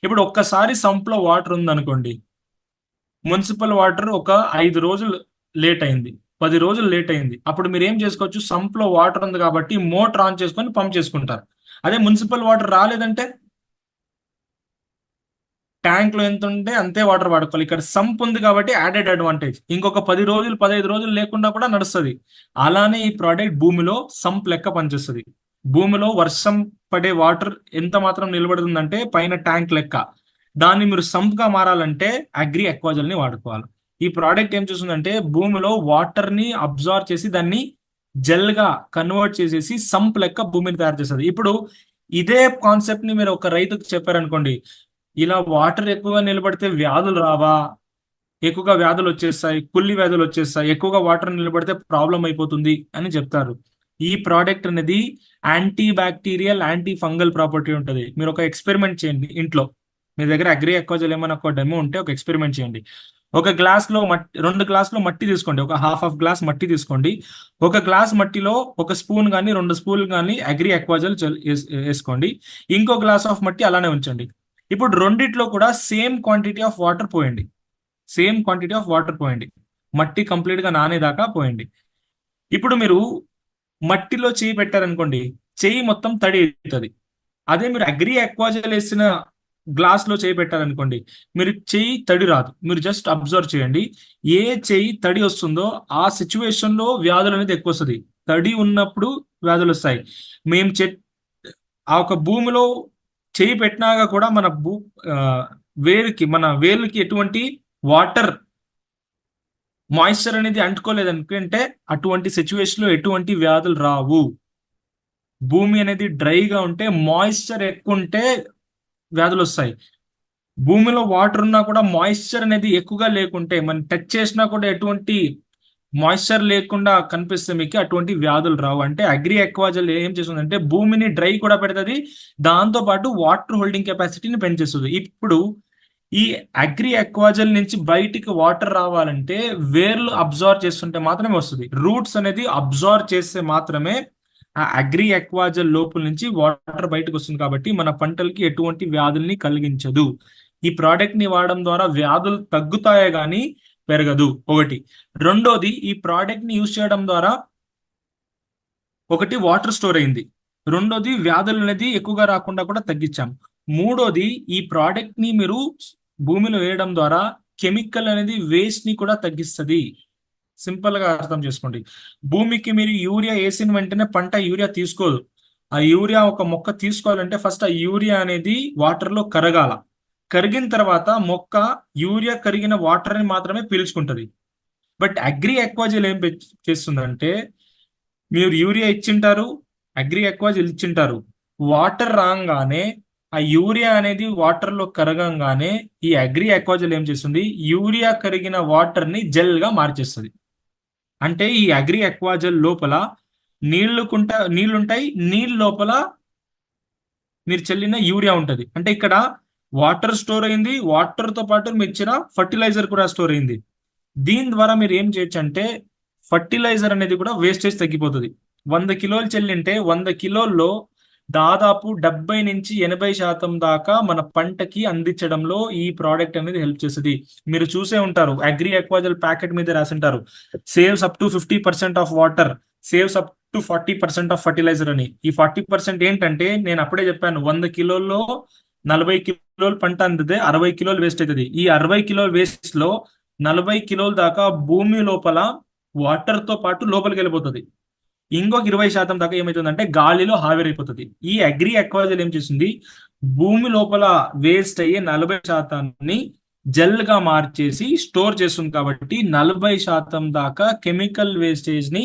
ఇప్పుడు ఒక్కసారి సంప్ లో వాటర్ ఉందనుకోండి, మున్సిపల్ వాటర్ ఒక 5 రోజులు లేట్ అయింది, 10 రోజులు లేట్ అయింది, అప్పుడు మీరు ఏం చేసుకోవచ్చు, సంప్ లో వాటర్ ఉంది కాబట్టి మోటార్ ఆన్ చేసుకొని పంప్ చేసుకుంటారు. అదే మున్సిపల్ వాటర్ రాలేదంటే ట్యాంక్ లో ఎంత ఉంటే అంతే వాటర్ వాడుకోవాలి. ఇక్కడ సంప్ ఉంది కాబట్టి యాడెడ్ అడ్వాంటేజ్. ఇంకొక 10 రోజులు 15 రోజులు లేకుండా కూడా నడుస్తుంది. అలానే ఈ ప్రోడక్ట్ భూమిలో సంప్ లెక్క పనిచేస్తుంది. భూమిలో వర్షం పడే వాటర్ ఎంత మాత్రం నిలబడుతుందంటే పైన ట్యాంక్ లెక్క. దాన్ని మీరు సంప్ గా మారాలంటే అగ్రి అక్వాజల్ ని వాడుకోవాలి. ఈ ప్రోడక్ట్ ఏం చేస్తుందంటే భూమిలో వాటర్ ని అబ్జర్వ్ చేసి దాన్ని జెల్ గా కన్వర్ట్ చేసేసి సంప్ లెక్క భూమిని తయారు చేస్తుంది. ఇప్పుడు ఇదే కాన్సెప్ట్ ని మీరు ఒక రైతుకు చెప్పారనుకోండి, ఇలా వాటర్ ఎక్కువగా నిలబడితే వ్యాధులు రావా, ఎక్కువగా వ్యాధులు వచ్చేస్తాయి, కుళ్ళి వ్యాధులు వచ్చేస్తాయి, ఎక్కువగా వాటర్ నిలబడితే ప్రాబ్లం అయిపోతుంది అని చెప్తారు. ఈ ప్రోడక్ట్ అనేది anti bacterial anti fungal property ఉంటుంది. మీరు ఒక ఎక్స్పెరిమెంట్ చేయండి ఇంట్లో. మీ దగ్గర అగ్రి అక్వాజల్ ఏమైనా ఒక డెమో ఉంటే ఒక ఎక్స్పెరిమెంట్ చేయండి. ఒక గ్లాస్లో మట్టి, 2 గ్లాసులో మట్టి తీసుకోండి. ఒక ½ గ్లాస్ మట్టి తీసుకోండి. ఒక గ్లాస్ మట్టిలో 1 స్పూన్ కానీ 2 స్పూన్లు కానీ అగ్రి అక్వాజల్ వేసుకోండి. ఇంకో గ్లాస్ ఆఫ్ మట్టి అలానే ఉంచండి. ఇప్పుడు రెండిట్లో కూడా సేమ్ క్వాంటిటీ ఆఫ్ వాటర్ పోయండి. సేమ్ క్వాంటిటీ ఆఫ్ వాటర్ పోయండి. మట్టి కంప్లీట్ గా నానేదాకా పోయండి. ఇప్పుడు మీరు మట్టిలో చేయి పెట్టారనుకోండి, చెయ్యి మొత్తం తడి అవుతుంది. అదే మీరు అగ్రి అక్వాజల్ వేసిన గ్లాస్ లో చేయి పెట్టారనుకోండి, మీరు చెయ్యి తడి రాదు. మీరు జస్ట్ అబ్జర్వ్ చేయండి. ఏ చెయ్యి తడి వస్తుందో ఆ సిచ్యువేషన్ లో వ్యాధులు అనేది ఎక్కువ వస్తుంది. తడి ఉన్నప్పుడు వ్యాధులు వస్తాయి. మేము ఆ ఒక భూమిలో చేయి పెట్టినాక కూడా మన వేలుకి ఎటువంటి వాటర్ మాయిశ్చర్ అనేది అంటుకోలేదు అనుకుంటే అటువంటి సిచ్యువేషన్ లో ఎటువంటి వ్యాధులు రావు. భూమి అనేది డ్రైగా ఉంటే, మాయిశ్చర్ ఎక్కువ ఉంటే వ్యాధులు వస్తాయి. భూమిలో వాటర్ ఉన్నా కూడా మాయిశ్చర్ అనేది ఎక్కువగా లేకుంటే, మనం టచ్ చేసినా కూడా ఎటువంటి మాయిశ్చర్ లేకుండా కనిపిస్తే మీకు అటువంటి వ్యాధులు రావు. అంటే అగ్రి అక్వాజల్ ఏం చేస్తుందంటే భూమిని డ్రై కూడా పెడుతుంది, దాంతో పాటు వాటర్ హోల్డింగ్ కెపాసిటీని పెంచేస్తుంది. ఇప్పుడు ఈ అగ్రి అక్వాజల్ నుంచి బయటికి వాటర్ రావాలంటే వేర్లు అబ్జర్వ్ చేస్తుంటే మాత్రమే వస్తుంది. రూట్స్ అనేది అబ్జర్వ్ చేస్తే మాత్రమే ఆ అగ్రి అక్వాజల్ లోపల నుంచి వాటర్ బయటకు వస్తుంది. కాబట్టి మన పంటలకి ఎటువంటి వ్యాధుల్ని కలిగించదు. ఈ ప్రోడక్ట్ ని వాడడం ద్వారా వ్యాధులు తగ్గుతాయే కానీ పెరగదు. ఒకటి. రెండోది, ఈ ప్రోడక్ట్ ని యూజ్ చేయడం ద్వారా ఒకటి వాటర్ స్టోర్ అయింది. రెండోది, వ్యాధులు అనేది ఎక్కువగా రాకుండా కూడా తగ్గించాం. మూడోది, ఈ ప్రోడక్ట్ ని మీరు భూమిలో వేయడం ద్వారా కెమికల్ అనేది వేస్ట్ ని కూడా తగ్గిస్తుంది. సింపుల్ గా అర్థం చేసుకోండి. భూమికి మీరు యూరియా వేసిన వెంటనే పంట యూరియా తీసుకోదు. ఆ యూరియా ఒక మొక్క తీసుకోవాలంటే ఫస్ట్ ఆ యూరియా అనేది వాటర్ లో కరగాల. కరిగిన తర్వాత మొక్క యూరియా కరిగిన వాటర్ ని మాత్రమే పీల్చుకుంటది. బట్ అగ్రి అక్వాజల్ ఏం చేస్తుందంటే, మీరు యూరియా ఇచ్చింటారు, అగ్రి అక్వాజల్ ఇచ్చింటారు, వాటర్ రాగానే ఆ యూరియా అనేది వాటర్ లో కరగంగానే ఈ అగ్రి అక్వాజల్ ఏం చేస్తుంది, యూరియా కరిగిన వాటర్ ని జెల్ గా మార్చేస్తుంది. అంటే ఈ అగ్రి అక్వాజల్ లోపల నీళ్లుంటాయి, నీళ్ళ లోపల మీరు చల్లిన యూరియా ఉంటది. అంటే ఇక్కడ వాటర్ స్టోర్ అయింది, వాటర్ తో పాటు మీరు ఇచ్చిన ఫర్టిలైజర్ కూడా స్టోర్ అయింది. దీని ద్వారా మీరు ఏం చేయొచ్చు అంటే ఫర్టిలైజర్ అనేది కూడా వేస్టేజ్ తగ్గిపోతుంది. 100 కిలోలు చెల్లింటే 100 కిలోల్లో దాదాపు 70 నుంచి 80% దాకా మన పంటకి అందించడంలో ఈ ప్రోడక్ట్ అనేది హెల్ప్ చేస్తుంది. మీరు చూసే ఉంటారు, అగ్రి అక్వాజల్ ప్యాకెట్ మీద రాసింటారు, saves up to 50% of water, saves up to 40% of fertiliser అని. ఈ 40% ఏంటంటే, నేను అప్పుడే చెప్పాను, 100 కిలోల్లో 40 కిలోలు పంట అందితే 60 కిలోలు వేస్ట్ అవుతుంది. ఈ 60 కిలోల వేస్ట్ లో 40 కిలోల దాకా భూమి లోపల వాటర్ తో పాటు లోపలికి వెళ్ళిపోతుంది. ఇంకొక 20% దాకా ఏమవుతుందంటే గాలిలో ఆవిరైపోతుంది. ఈ అగ్రి అక్వాజల్ ఏం చేస్తుంది, భూమి లోపల వేస్ట్ అయ్యే 40%ని జెల్ గా మార్చేసి స్టోర్ చేస్తుంది. కాబట్టి 40% దాకా కెమికల్ వేస్టేజ్ ని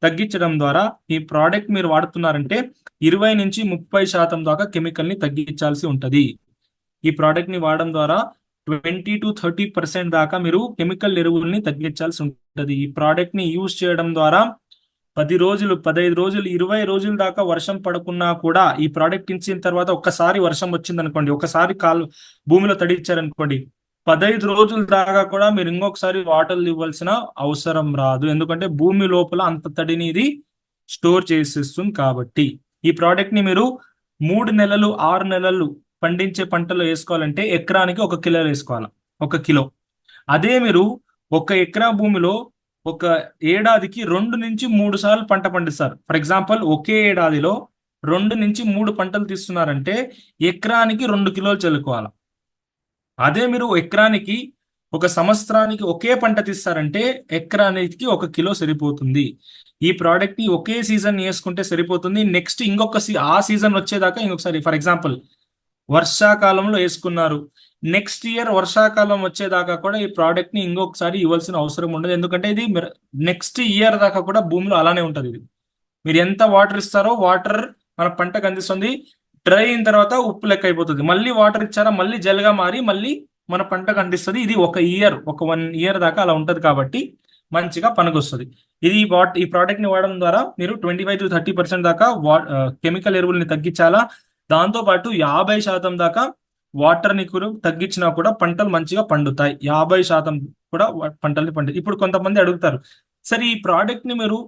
తగ్గించడం ద్వారా ఈ ప్రోడక్ట్ మీరు వాడుతున్నారంటే 20 నుంచి 30% దాకా కెమికల్ ని తగ్గించాల్సి ఉంటది. ఈ ప్రోడక్ట్ ని వాడడం ద్వారా 20 to 30% దాకా మీరు కెమికల్ ఎరువుల్ని తగ్గించాల్సి ఉంటుంది. ఈ ప్రోడక్ట్ ని యూజ్ చేయడం ద్వారా 10 రోజులు, 15 రోజులు, 20 రోజుల దాకా వర్షం పడకున్నా కూడా, ఈ ప్రోడక్ట్ ఇచ్చిన తర్వాత ఒక్కసారి వర్షం వచ్చింది అనుకోండి, ఒకసారి భూమిలో తడిచ్చారనుకోండి, 15 రోజుల దాకా కూడా మీరు ఇంకొకసారి వాటర్ ఇవ్వాల్సిన అవసరం రాదు. ఎందుకంటే భూమి లోపల అంత తడిని ఇది స్టోర్ చేసేస్తుంది. కాబట్టి ఈ ప్రోడక్ట్ ని మీరు 3 నెలలు 6 నెలలు పండించే పంటలో వేసుకోవాలంటే ఎకరానికి 1 కిలో వేసుకోవాలి. 1 కిలో. అదే మీరు 1 ఎకరా భూమిలో ఒక ఏడాదికి 2 నుంచి 3 సార్లు పంట పండిస్తారు. ఫర్ ఎగ్జాంపుల్, ఒకే ఏడాదిలో 2 నుంచి 3 పంటలు తీస్తున్నారంటే ఎకరానికి 2 కిలోలు చల్లుకోవాలి. అదే మీరు ఎకరానికి ఒక సంవత్సరానికి ఒకే పంట తీస్తారంటే ఎకరానికి 1 కిలో సరిపోతుంది. ఈ ప్రోడక్ట్ ని ఒకే సీజన్ వేసుకుంటే సరిపోతుంది. నెక్స్ట్ ఆ సీజన్ వచ్చేదాకా ఇంకొకసారి, ఫర్ ఎగ్జాంపుల్ వర్షాకాలంలో వేసుకున్నారు, నెక్స్ట్ ఇయర్ వర్షాకాలం వచ్చేదాకా కూడా ఈ ప్రోడక్ట్ ని ఇంకొకసారి ఇవ్వాల్సిన అవసరం ఉండదు. ఎందుకంటే ఇది నెక్స్ట్ ఇయర్ దాకా కూడా భూమిలో అలానే ఉంటుంది. ఇది మీరు ఎంత వాటర్ ఇస్తారో వాటర్ మన పంటకు అందిస్తుంది. డ్రై అయిన తర్వాత ఉప్పు లెక్క అయిపోతుంది. మళ్ళీ వాటర్ ఇచ్చారా మళ్ళీ జల్గా మారి మళ్ళీ మన పంటకు అందిస్తుంది. ఇది ఒక 1 ఇయర్ దాకా అలా ఉంటది కాబట్టి మంచిగా పనికొస్తుంది. ఈ ప్రోడక్ట్ ని వాడడం ద్వారా మీరు 25 to 30% దాకా కెమికల్ ఎరువుల్ని తగ్గించాలా. దాంతో పాటు 50% దాకా వాటర్ ని కూడా తగ్గించినా కూడా పంటలు మంచిగా పండుతాయి. 50% కూడా పంటల్ని పండు. ఇప్పుడు కొంతమంది అడుగుతారు, సరే ఈ ప్రోడక్ట్ ని మీరు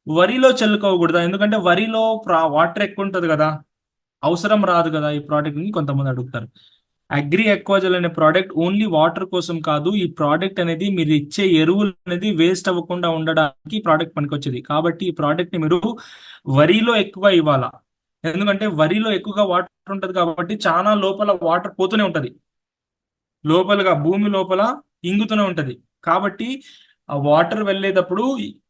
వరిలో చల్లుకోకూడదా, ఎందుకంటే వరిలో వాటర్ ఎక్కువ ఉంటుంది కదా, అవసరం రాదు కదా ఈ ప్రోడక్ట్ ని కొంతమంది అడుగుతారు. అగ్రి ఎక్వాజల్ అనే ప్రోడక్ట్ ఓన్లీ వాటర్ కోసం కాదు. ఈ ప్రోడక్ట్ అనేది మీరు ఇచ్చే ఎరువులు అనేది వేస్ట్ అవ్వకుండా ఉండడానికి ఈ ప్రోడక్ట్ పనికొచ్చేది. కాబట్టి ఈ ప్రోడక్ట్ ని మీరు వరిలో ఎక్కువ ఇవ్వాలా. ఎందుకంటే వరిలో ఎక్కువగా వాటర్ ఉంటది కాబట్టి చాలా లోపల వాటర్ పోతూనే ఉంటది, లోపలగా భూమి లోపల ఇంగుతూనే ఉంటది. కాబట్టి ఆ వాటర్ వెళ్ళేటప్పుడు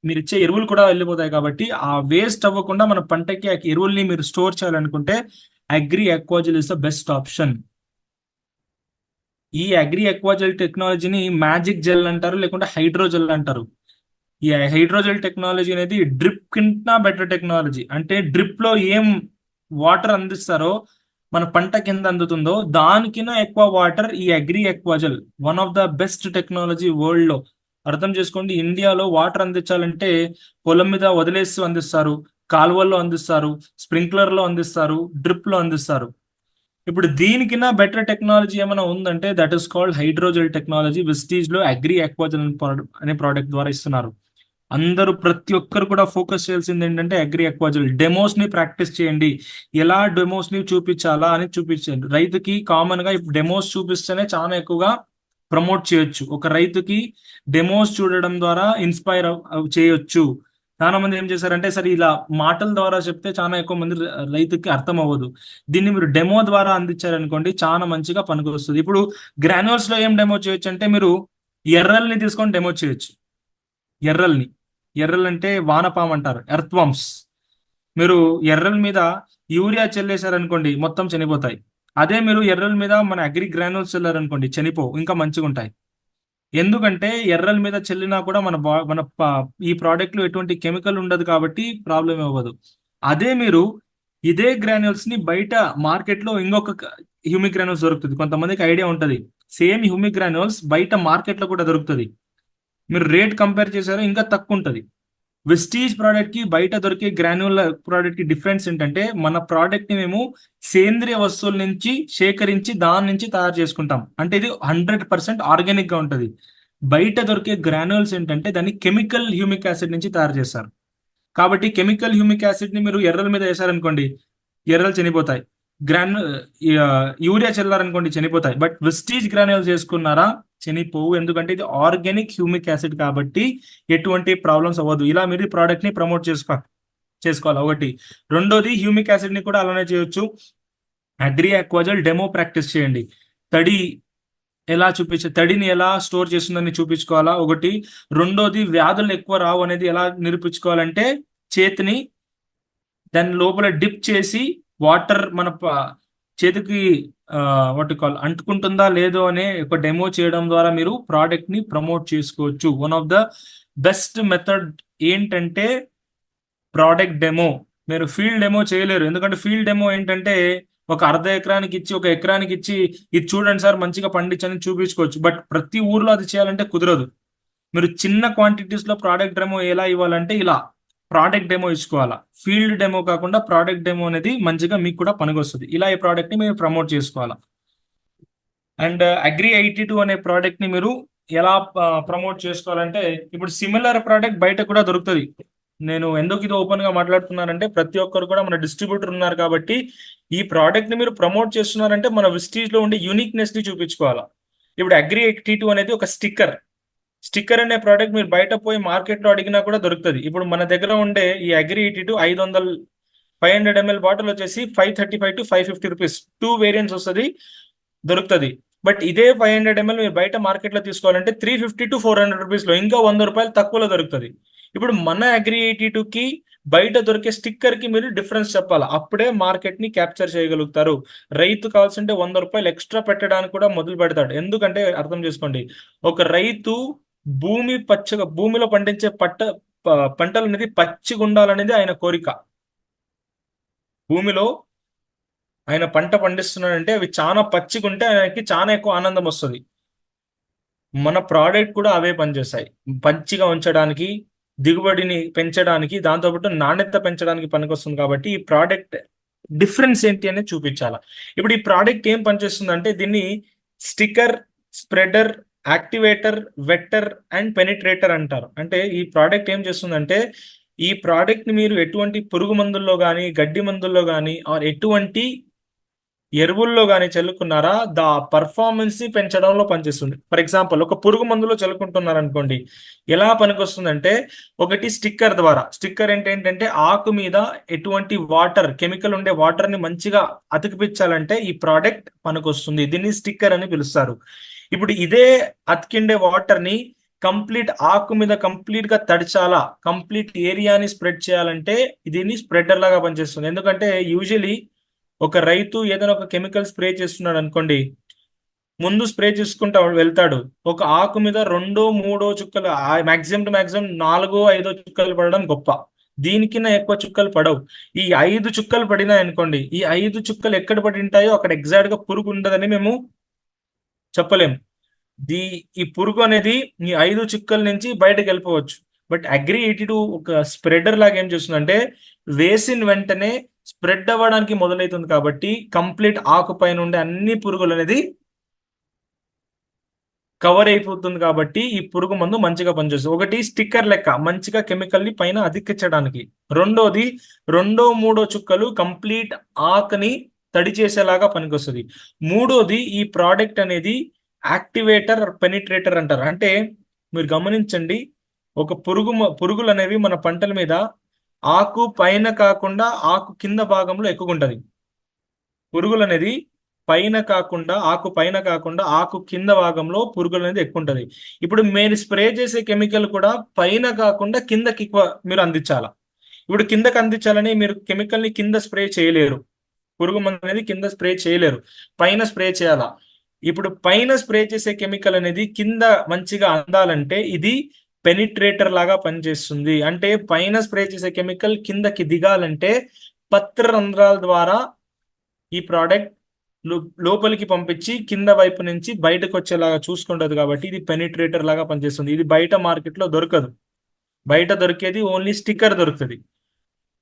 మీరు ఇచ్చే ఎరువులు కూడా వెళ్ళిపోతాయి. కాబట్టి ఆ వేస్ట్ అవ్వకుండా మన పంటకి ఆ ఎరువుల్ని మీరు స్టోర్ చేయాలనుకుంటే agri aquagel is the best option. ఈ అగ్రి ఎక్వాజెల్ టెక్నాలజీని మ్యాజిక్ జెల్ అంటారు, లేకుంటే హైడ్రోజెల్ అంటారు. ఈ హైడ్రోజెల్ టెక్నాలజీ అనేది డ్రిప్ కింద బెటర్ టెక్నాలజీ. అంటే డ్రిప్ లో ఏం వాటర్ అందిస్తారో మన పంట కింద అందుతుందో దానికినా ఎక్కువ వాటర్ ఈ agri aquagel. One of the best technology world లో. అర్థం చేసుకోండి, ఇండియాలో వాటర్ అందించాలంటే పొలం మీద వదిలేసి అందిస్తారు, కాలువల్లో అందిస్తారు, స్ప్రింక్లర్ లో అందిస్తారు, డ్రిప్ లో అందిస్తారు. ఇప్పుడు దీనికినా బెటర్ టెక్నాలజీ ఏమైనా ఉందంటే that is called hydrogel technology. Vestige లో అగ్రి ఎక్వాజెల్ అనే ప్రోడక్ట్ ద్వారా ఇస్తున్నారు. అందరూ ప్రతి ఒక్కరు కూడా ఫోకస్ చేయాల్సింది ఏంటంటే అగ్రి ఎక్వాజెల్ డెమోస్ ని ప్రాక్టీస్ చేయండి. ఎలా డెమోస్ ని చూపించాలా అని చూపించండి. రైతుకి కామన్ గా ఇప్పుడు డెమోస్ చూపిస్తేనే చాలా ఎక్కువగా ప్రమోట్ చేయొచ్చు. ఒక రైతుకి డెమోస్ చూడడం ద్వారా ఇన్స్పైర్ చేయొచ్చు. చాలా మంది ఏం చేశారంటే సరే ఇలా మాటల ద్వారా చెప్తే చాలా ఎక్కువ మంది రైతుకి అర్థం అవ్వదు. దీన్ని మీరు డెమో ద్వారా అందించారనుకోండి చాలా మంచిగా పనికొస్తుంది. ఇప్పుడు గ్రాన్యుల్స్ లో ఏం డెమో చేయొచ్చు అంటే మీరు ఎర్రల్ని తీసుకొని డెమో చేయొచ్చు. ఎర్రల్ అంటే వానపాము అంటారు, ఎర్త్వామ్స్. మీరు ఎర్రల మీద యూరియా చల్లేశారనుకోండి మొత్తం చనిపోతాయి. అదే మీరు ఎర్రల మీద మన అగ్రి గ్రాన్యూల్స్ చల్లారనుకోండి చనిపోవు, ఇంకా మంచిగా ఉంటాయి. ఎందుకంటే ఎర్రల మీద చల్లినా కూడా ఈ ప్రోడక్ట్ లో ఎటువంటి కెమికల్ ఉండదు కాబట్టి ప్రాబ్లం అవ్వదు. అదే మీరు ఇదే గ్రాన్యూల్స్ ని బయట మార్కెట్ లో ఇంకొక హ్యూమిక్ గ్రాన్యూల్స్ దొరుకుతుంది. కొంతమందికి ఐడియా ఉంటది, సేమ్ హ్యూమిక్ గ్రాన్యూల్స్ బయట మార్కెట్ లో కూడా దొరుకుతుంది. మీరు రేట్ కంపేర్ చేశారో ఇంకా తక్కువ ఉంటుంది. వెస్టీజ్ ప్రోడక్ట్ కి బయట దొరికే గ్రాన్యులర్ ప్రోడక్ట్ కి డిఫరెన్స్ ఏంటంటే మన ప్రోడక్ట్ ని మేము సేంద్రియ వస్తువుల నుంచి సేకరించి దాని నుంచి తయారు చేసుకుంటాం. అంటే ఇది 100% ఆర్గానిక్ గా ఉంటుంది. బయట దొరికే గ్రాన్యుల్స్ ఏంటంటే దాన్ని కెమికల్ హ్యూమిక్ యాసిడ్ నుంచి తయారు చేస్తారు. కాబట్టి కెమికల్ హ్యూమిక్ యాసిడ్ ని మీరు ఎర్రల మీద వేసారనుకోండి ఎర్రలు చనిపోతాయి. గ్రాన్యూ యూరియా చల్లారనుకోండి చనిపోతాయి. బట్ వెస్టీజ్ గ్రాన్యుల్స్ చేసుకున్నారా చనిపోవు, ఎందుకంటే ఇది ఆర్గానిక్ హ్యూమిక్ యాసిడ్ కాబట్టి ఎటువంటి ప్రాబ్లమ్స్ అవ్వదు. ఇలా మీరు ఈ ప్రోడక్ట్ ని ప్రమోట్ చేసుకోవాలి ఒకటి. రెండోది హ్యూమిక్ యాసిడ్ ని కూడా అలానే చేయొచ్చు. అగ్రి ఎక్వాజల్ డెమో ప్రాక్టీస్ చేయండి. తడిని ఎలా స్టోర్ చేస్తుందని చూపించుకోవాలా ఒకటి. రెండోది వ్యాధులు ఎక్కువ రావు అనేది ఎలా నిరూపించుకోవాలంటే చేతిని దాని లోపల డిప్ చేసి వాటర్ మన చేతికి అంటుకుంటుందా లేదో అనే ఒక డెమో చేయడం ద్వారా మీరు ప్రోడక్ట్ ని ప్రమోట్ చేసుకోవచ్చు. One of the best method ఏంటంటే ప్రోడక్ట్ డెమో. మీరు ఫీల్డ్ డెమో చేయలేరు, ఎందుకంటే ఫీల్డ్ డెమో ఏంటంటే ఒక అర్ధ ఎకరానికి ఇచ్చి ఒక ఎకరానికి ఇచ్చి ఇది చూడండి సార్ మంచిగా పండించని చూపించుకోవచ్చు. బట్ ప్రతి ఊర్లో అది చేయాలంటే కుదరదు. మీరు చిన్న క్వాంటిటీస్ లో ప్రోడక్ట్ డెమో ఎలా ఇవ్వాలంటే ఇలా ప్రోడక్ట్ డెమో ఇచ్చుకోవాలా. ఫీల్డ్ డెమో కాకుండా ప్రోడక్ట్ డెమో అనేది మంచిగా మీకు కూడా పనికొస్తుంది. ఇలా ఈ ప్రోడక్ట్ ని మీరు ప్రమోట్ చేసుకోవాలా. అండ్ అగ్రి 82 అనే ప్రోడక్ట్ ని మీరు ఎలా ప్రమోట్ చేసుకోవాలంటే ఇప్పుడు సిమిలర్ ప్రోడక్ట్ బయట కూడా దొరుకుతుంది. నేను ఎందుకు ఇది ఓపెన్ గా మాట్లాడుతున్నానంటే ప్రతి ఒక్కరు కూడా మన డిస్ట్రిబ్యూటర్ ఉన్నారు కాబట్టి ఈ ప్రోడక్ట్ ని మీరు ప్రమోట్ చేస్తున్నారంటే మన విస్టీజ్ లో ఉండే యూనిక్నెస్ ని చూపించుకోవాలా. ఇప్పుడు అగ్రి 82 అనేది ఒక స్టిక్కర్ అనే ప్రోడక్ట్ మీరు బయట పోయి మార్కెట్ లో అడిగినా కూడా దొరుకుతుంది. ఇప్పుడు మన దగ్గర ఉండే ఈ అగ్రి 82 500 ml బాటిల్ వచ్చేసి 535 to 550 రూపీస్. 2 వేరియంట్స్ వస్తుంది, దొరుకుతుంది. బట్ ఇదే 500 ml మీరు బయట మార్కెట్లో తీసుకోవాలంటే 350 to 400 రూపీస్లో, ఇంకా 100 రూపాయలు తక్కువలో దొరుకుతుంది. ఇప్పుడు మన అగ్రి 82కి బయట దొరికే స్టిక్కర్ కి మీరు డిఫరెన్స్ చెప్పాలి, అప్పుడే మార్కెట్ ని క్యాప్చర్ చేయగలుగుతారు. రైతు కావాల్సింటే 100 రూపాయలు ఎక్స్ట్రా పెట్టడానికి కూడా మొదలు పెడతాడు. ఎందుకంటే అర్థం చేసుకోండి, ఒక రైతు భూమిలో పండించే పంటలు అనేది పచ్చిగా ఉండాలనేది ఆయన కోరిక. భూమిలో ఆయన పంట పండిస్తున్నాడంటే అవి చాలా పచ్చిగా ఉంటే ఆయనకి చాలా ఎక్కువ ఆనందం వస్తుంది. మన ప్రోడక్ట్ కూడా అవే పనిచేస్తాయి, పచ్చిగా ఉంచడానికి, దిగుబడిని పెంచడానికి, దాంతోపాటు నాణ్యత పెంచడానికి పనికొస్తుంది. కాబట్టి ఈ ప్రోడక్ట్ డిఫరెన్స్ ఏంటి అనేది చూపించాలి. ఇప్పుడు ఈ ప్రోడక్ట్ ఏం పనిచేస్తుందంటే దీన్ని sticker, spreader, activator, vector and penetrator అంటారు. అంటే ఈ ప్రోడక్ట్ ఏం చేస్తుందంటే ఈ ప్రోడక్ట్ ని మీరు ఎటువంటి పురుగు మందుల్లో కానీ, గడ్డి మందుల్లో కానీ, ఆర్ ఎటువంటి ఎరువుల్లో కానీ చల్లుకున్నారా, పర్ఫార్మెన్స్ ని పెంచడంలో పనిచేస్తుంది. ఫర్ ఎగ్జాంపుల్, ఒక పురుగు మందులో చల్లుకుంటున్నారు అనుకోండి, ఎలా పనికొస్తుందంటే ఒకటి స్టిక్కర్ ద్వారా. స్టిక్కర్ ఏంటంటే ఆకు మీద ఎటువంటి వాటర్, కెమికల్ ఉండే వాటర్ ని మంచిగా అతికిపించాలంటే ఈ ప్రోడక్ట్ పనికొస్తుంది. దీన్ని స్టిక్కర్ అని పిలుస్తారు. ఇప్పుడు ఇదే అతికిండే వాటర్ ని కంప్లీట్ ఆకు మీద కంప్లీట్ గా తడిచాలా, కంప్లీట్ ఏరియాని స్ప్రెడ్ చేయాలంటే దీన్ని స్ప్రెడర్ లాగా పనిచేస్తుంది. ఎందుకంటే యూజువలీ ఒక రైతు ఏదైనా ఒక కెమికల్ స్ప్రే చేస్తున్నాడు అనుకోండి, ముందు స్ప్రే చేసుకుంటా వెళ్తాడు, ఒక ఆకు మీద 2-3 చుక్కలు, మాక్సిమం టు మాక్సిమం 4-5 చుక్కలు పడడం గొప్ప. దీనికన్నా ఎక్కువ చుక్కలు పడవు. ఈ 5 చుక్కలు పడినాయి అనుకోండి, ఈ 5 చుక్కలు ఎక్కడ పడి ఉంటాయో అక్కడ ఎగ్జాక్ట్ గా పురుగు ఉండదని మేము చెప్పలేము. ఈ పురుగు అనేది ఈ 5 చుక్కల నుంచి బయటకు వెళ్ళిపోవచ్చు. బట్ అగ్రి 82 ఒక స్ప్రెడర్ లాగా ఏం చేస్తుందంటే వేసిన వెంటనే స్ప్రెడ్ అవ్వడానికి మొదలవుతుంది. కాబట్టి కంప్లీట్ ఆకు పైన ఉండే అన్ని పురుగులు అనేది కవర్ అయిపోతుంది. కాబట్టి ఈ పురుగు మందు మంచిగా పనిచేస్తుంది. ఒకటి స్టిక్కర్ లెక్క మంచిగా కెమికల్ ని పైన అతికించడానికి. రెండోది 2-3 చుక్కలు కంప్లీట్ ఆకుని తడి చేసేలాగా పనికొస్తుంది. మూడోది ఈ ప్రోడక్ట్ అనేది యాక్టివేటర్, పెనిట్రేటర్ అంటారు. అంటే మీరు గమనించండి, ఒక పురుగులు అనేవి మన పంటల మీద ఆకు పైన కాకుండా ఆకు కింద భాగంలో ఎక్కువ ఉంటుంది. పురుగులు అనేది ఆకు పైన కాకుండా ఆకు కింద భాగంలో పురుగులు అనేది ఎక్కువ ఉంటుంది. ఇప్పుడు మీరు స్ప్రే చేసే కెమికల్ కూడా పైన కాకుండా కిందకి ఎక్కువ మీరు అందించాలా. ఇప్పుడు కిందకి అందించాలని మీరు కెమికల్ ని కింద స్ప్రే చేయలేరు, పురుగు మందు అనేది కింద స్ప్రే చేయలేరు, పైన స్ప్రే చేయాలా. ఇప్పుడు పైన స్ప్రే చేసే కెమికల్ అనేది కింద మంచిగా అందాలంటే ఇది పెనిట్రేటర్ లాగా పనిచేస్తుంది. అంటే పైన స్ప్రే చేసే కెమికల్ కిందకి దిగాలంటే పత్ర రంధ్రాల ద్వారా ఈ ప్రోడక్ట్ లోపలికి పంపించి కింద వైపు నుంచి బయటకు వచ్చేలాగా చూసుకుంటది. కాబట్టి ఇది పెనిట్రేటర్ లాగా పనిచేస్తుంది. ఇది బయట మార్కెట్లో దొరకదు. బయట దొరికేది ఓన్లీ స్టిక్కర్ దొరుకుతుంది,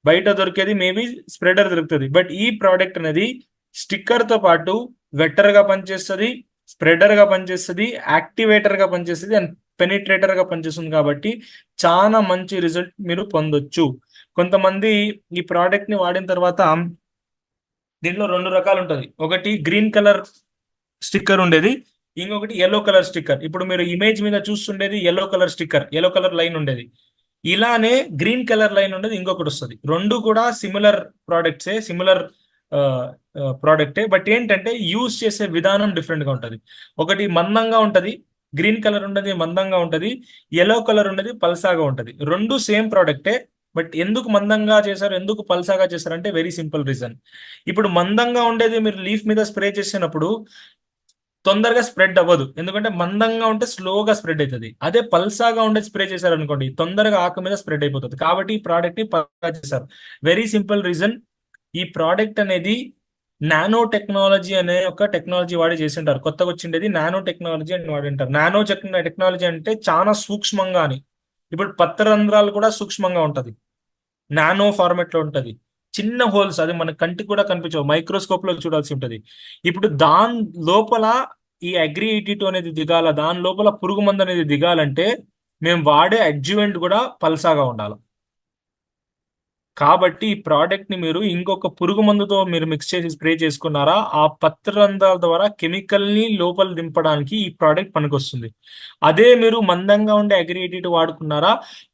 బయట దొరికేది మేబీ స్ప్రెడర్ దొరుకుతుంది. బట్ ఈ ప్రోడక్ట్ అనేది స్టిక్కర్ తో పాటు వెక్టర్ గా పనిచేస్తుంది, స్ప్రెడర్ గా పనిచేస్తుంది, యాక్టివేటర్ గా పనిచేస్తుంది అండ్ పెనిట్రేటర్ గా పనిచేస్తుంది. కాబట్టి చాలా మంచి రిజల్ట్ మీరు పొందొచ్చు. కొంతమంది ఈ ప్రోడక్ట్ ని వాడిన తర్వాత దీంట్లో 2 రకాలు ఉంటుంది. ఒకటి గ్రీన్ కలర్ స్టిక్కర్ ఉండేది, ఇంకొకటి ఎల్లో కలర్ స్టిక్కర్. ఇప్పుడు మీరు ఇమేజ్ మీద చూస్తుండేది yellow colour sticker, yellow colour line ఉండేది. ఇలానే గ్రీన్ కలర్ లైన్ ఉండేది ఇంకొకటి వస్తుంది. రెండు కూడా సిమిలర్ ప్రోడక్ట్సే, సిమిలర్ ప్రోడక్టే. బట్ ఏంటంటే యూజ్ చేసే విధానం డిఫరెంట్ గా ఉంటుంది. ఒకటి మందంగా ఉంటది, గ్రీన్ కలర్ ఉండేది మందంగా ఉంటది, ఎల్లో కలర్ ఉండేది పల్సాగా ఉంటది. రెండు సేమ్ ప్రోడక్టే. బట్ ఎందుకు మందంగా చేశారు, ఎందుకు పల్సాగా చేశారు అంటే వెరీ సింపుల్ రీజన్. ఇప్పుడు మందంగా ఉండేది మీరు లీఫ్ మీద స్ప్రే చేసినప్పుడు తొందరగా స్ప్రెడ్ అవ్వదు, ఎందుకంటే మందంగా ఉంటే స్లోగా స్ప్రెడ్ అవుతుంది. అదే పల్సాగా ఉండేది స్ప్రే చేశారు అనుకోండి, తొందరగా ఆకు మీద స్ప్రెడ్ అయిపోతుంది. కాబట్టి ఈ ప్రోడక్ట్ ని పల్సా చేశారు. Very simple reason. ఈ ప్రోడక్ట్ అనేది నానో టెక్నాలజీ అనే ఒక టెక్నాలజీ వాడి చేసి ఉంటారు. కొత్తగా వచ్చిండేది నానో టెక్నాలజీ అని వాడి ఉంటారు. నానో టెక్నాలజీ అంటే చాలా సూక్ష్మంగా అని. ఇప్పుడు పత్రరంధ్రాలు కూడా సూక్ష్మంగా ఉంటది, నానో ఫార్మెట్ లో ఉంటది, చిన్న హోల్స్, అది మన కంటికి కూడా కనిపించవు, మైక్రోస్కోప్ లో చూడాల్సి ఉంటది. ఇప్పుడు దాని లోపల ఈ అగ్రి 82 అనేది దిగాల, దాని లోపల పురుగు మందు అనేది దిగాలంటే మేము వాడే అడ్జువెంట్ కూడా పల్సాగా ఉండాలి. కాబట్టి ఈ ప్రోడక్ట్ ని మీరు ఇంకొక పురుగు మందుతో మీరు మిక్స్ చేసి స్ప్రే చేసుకున్నారా, ఆ పత్రరంధ్రాల ద్వారా కెమికల్ ని లోపల దింపడానికి ఈ ప్రోడక్ట్ పనికొస్తుంది. అదే మీరు మందంగా ఉండే అగ్రి 82 వాడుకున్నారా,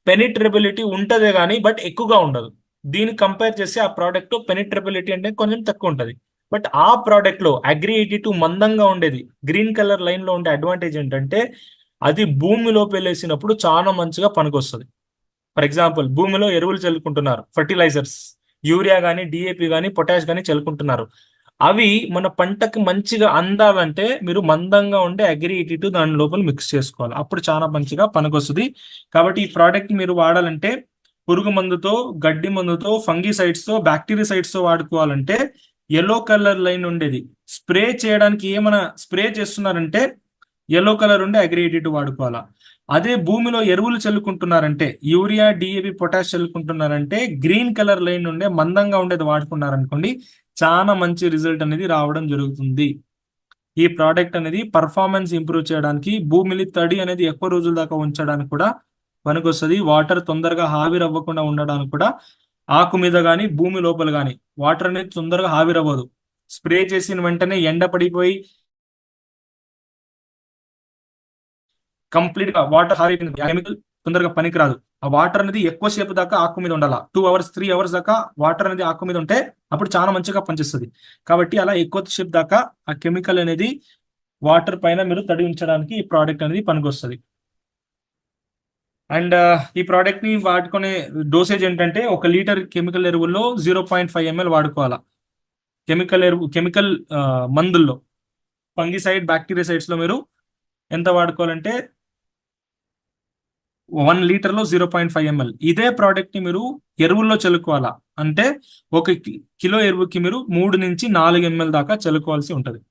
పెనిట్రబిలిటీ ఉంటదే కానీ బట్ ఎక్కువగా ఉండదు. దీన్ని కంపేర్ చేసి ఆ ప్రోడక్ట్ పెనిట్రబిలిటీ అంటే కొంచెం తక్కువ ఉంటుంది. బట్ ఆ ప్రోడక్ట్ లో అగ్రి 82 మందంగా ఉండేది గ్రీన్ కలర్ లైన్ లో ఉండే అడ్వాంటేజ్ ఏంటంటే అది భూమిలో పెళ్ళేసినప్పుడు చాలా మంచిగా పనికొస్తుంది. ఫర్ ఎగ్జాంపుల్ భూమిలో ఎరువులు చల్లుకుంటున్నారు, ఫర్టిలైజర్స్, యూరియా కానీ డిఏపి కానీ పొటాష్ కానీ చల్లుకుంటున్నారు. అవి మన పంటకి మంచిగా అందాలంటే మీరు మందంగా ఉండే అగ్రి 82 దాని లోపల మిక్స్ చేసుకోవాలి, అప్పుడు చాలా మంచిగా పనికొస్తుంది. కాబట్టి ఈ ప్రోడక్ట్ మీరు వాడాలంటే పురుగు మందుతో, గడ్డి మందుతో, ఫంగిసైడ్స్ తో, బ్యాక్టీరియసైడ్స్ తో వాడుకోవాలంటే ఎల్లో కలర్ లైన్ ఉండేది స్ప్రే చేయడానికి ఏమైనా స్ప్రే చేస్తున్నారంటే ఎల్లో కలర్ ఉండే అగ్రి 82 వాడుకోవాలా. అదే భూమిలో ఎరువులు చల్లుకుంటున్నారంటే యూరియా డిఏపి పొటాష్ చల్లుకుంటున్నారంటే గ్రీన్ కలర్ లైన్ ఉండే మందంగా ఉండేది వాడుకున్నారనుకోండి, చాలా మంచి రిజల్ట్ అనేది రావడం జరుగుతుంది. ఈ ప్రోడక్ట్ అనేది పర్ఫార్మెన్స్ ఇంప్రూవ్ చేయడానికి, భూమిని తడి అనేది ఎక్కువ రోజుల దాకా ఉంచడానికి కూడా పనికొస్తుంది. వాటర్ తొందరగా ఆవిరవ్వకుండా ఉండడానికి కూడా, ఆకు మీద కానీ భూమి లోపల కానీ వాటర్ అనేది తొందరగా ఆవిరవ్వదు. స్ప్రే చేసిన వెంటనే ఎండ పడిపోయి కంప్లీట్ గా వాటర్ ఆవిరిపోయింది, కెమికల్ తొందరగా పనికిరాదు. ఆ వాటర్ అనేది ఎక్కువసేపు దాకా ఆకు మీద ఉండాలా, 2 hours 3 hours దాకా వాటర్ అనేది ఆకు మీద ఉంటే అప్పుడు చాలా మంచిగా పనిచేస్తుంది. కాబట్టి అలా ఎక్కువసేపు దాకా ఆ కెమికల్ అనేది వాటర్ పైన మీరు తడి ఉంచడానికి ఈ ప్రోడక్ట్ అనేది పనికొస్తుంది. అండ్ ఈ ప్రోడక్ట్ ని వాడుకునే డోసేజ్ ఏంటంటే 1 లీటర్ కెమికల్ ఎరువుల్లో 0.5 ml వాడుకోవాలా. కెమికల్ మందుల్లో ఫంగిసైడ్, బ్యాక్టీరియసైడ్స్ లో మీరు ఎంత వాడుకోవాలంటే 1 లీటర్ లో 0.5 ml. ఇదే ప్రోడక్ట్ ని మీరు ఎరువుల్లో చల్లుకోవాలా అంటే 1 కిలో ఎరువుకి మీరు 3 నుంచి 4 ml దాకా చల్లుకోవాల్సి ఉంటుంది.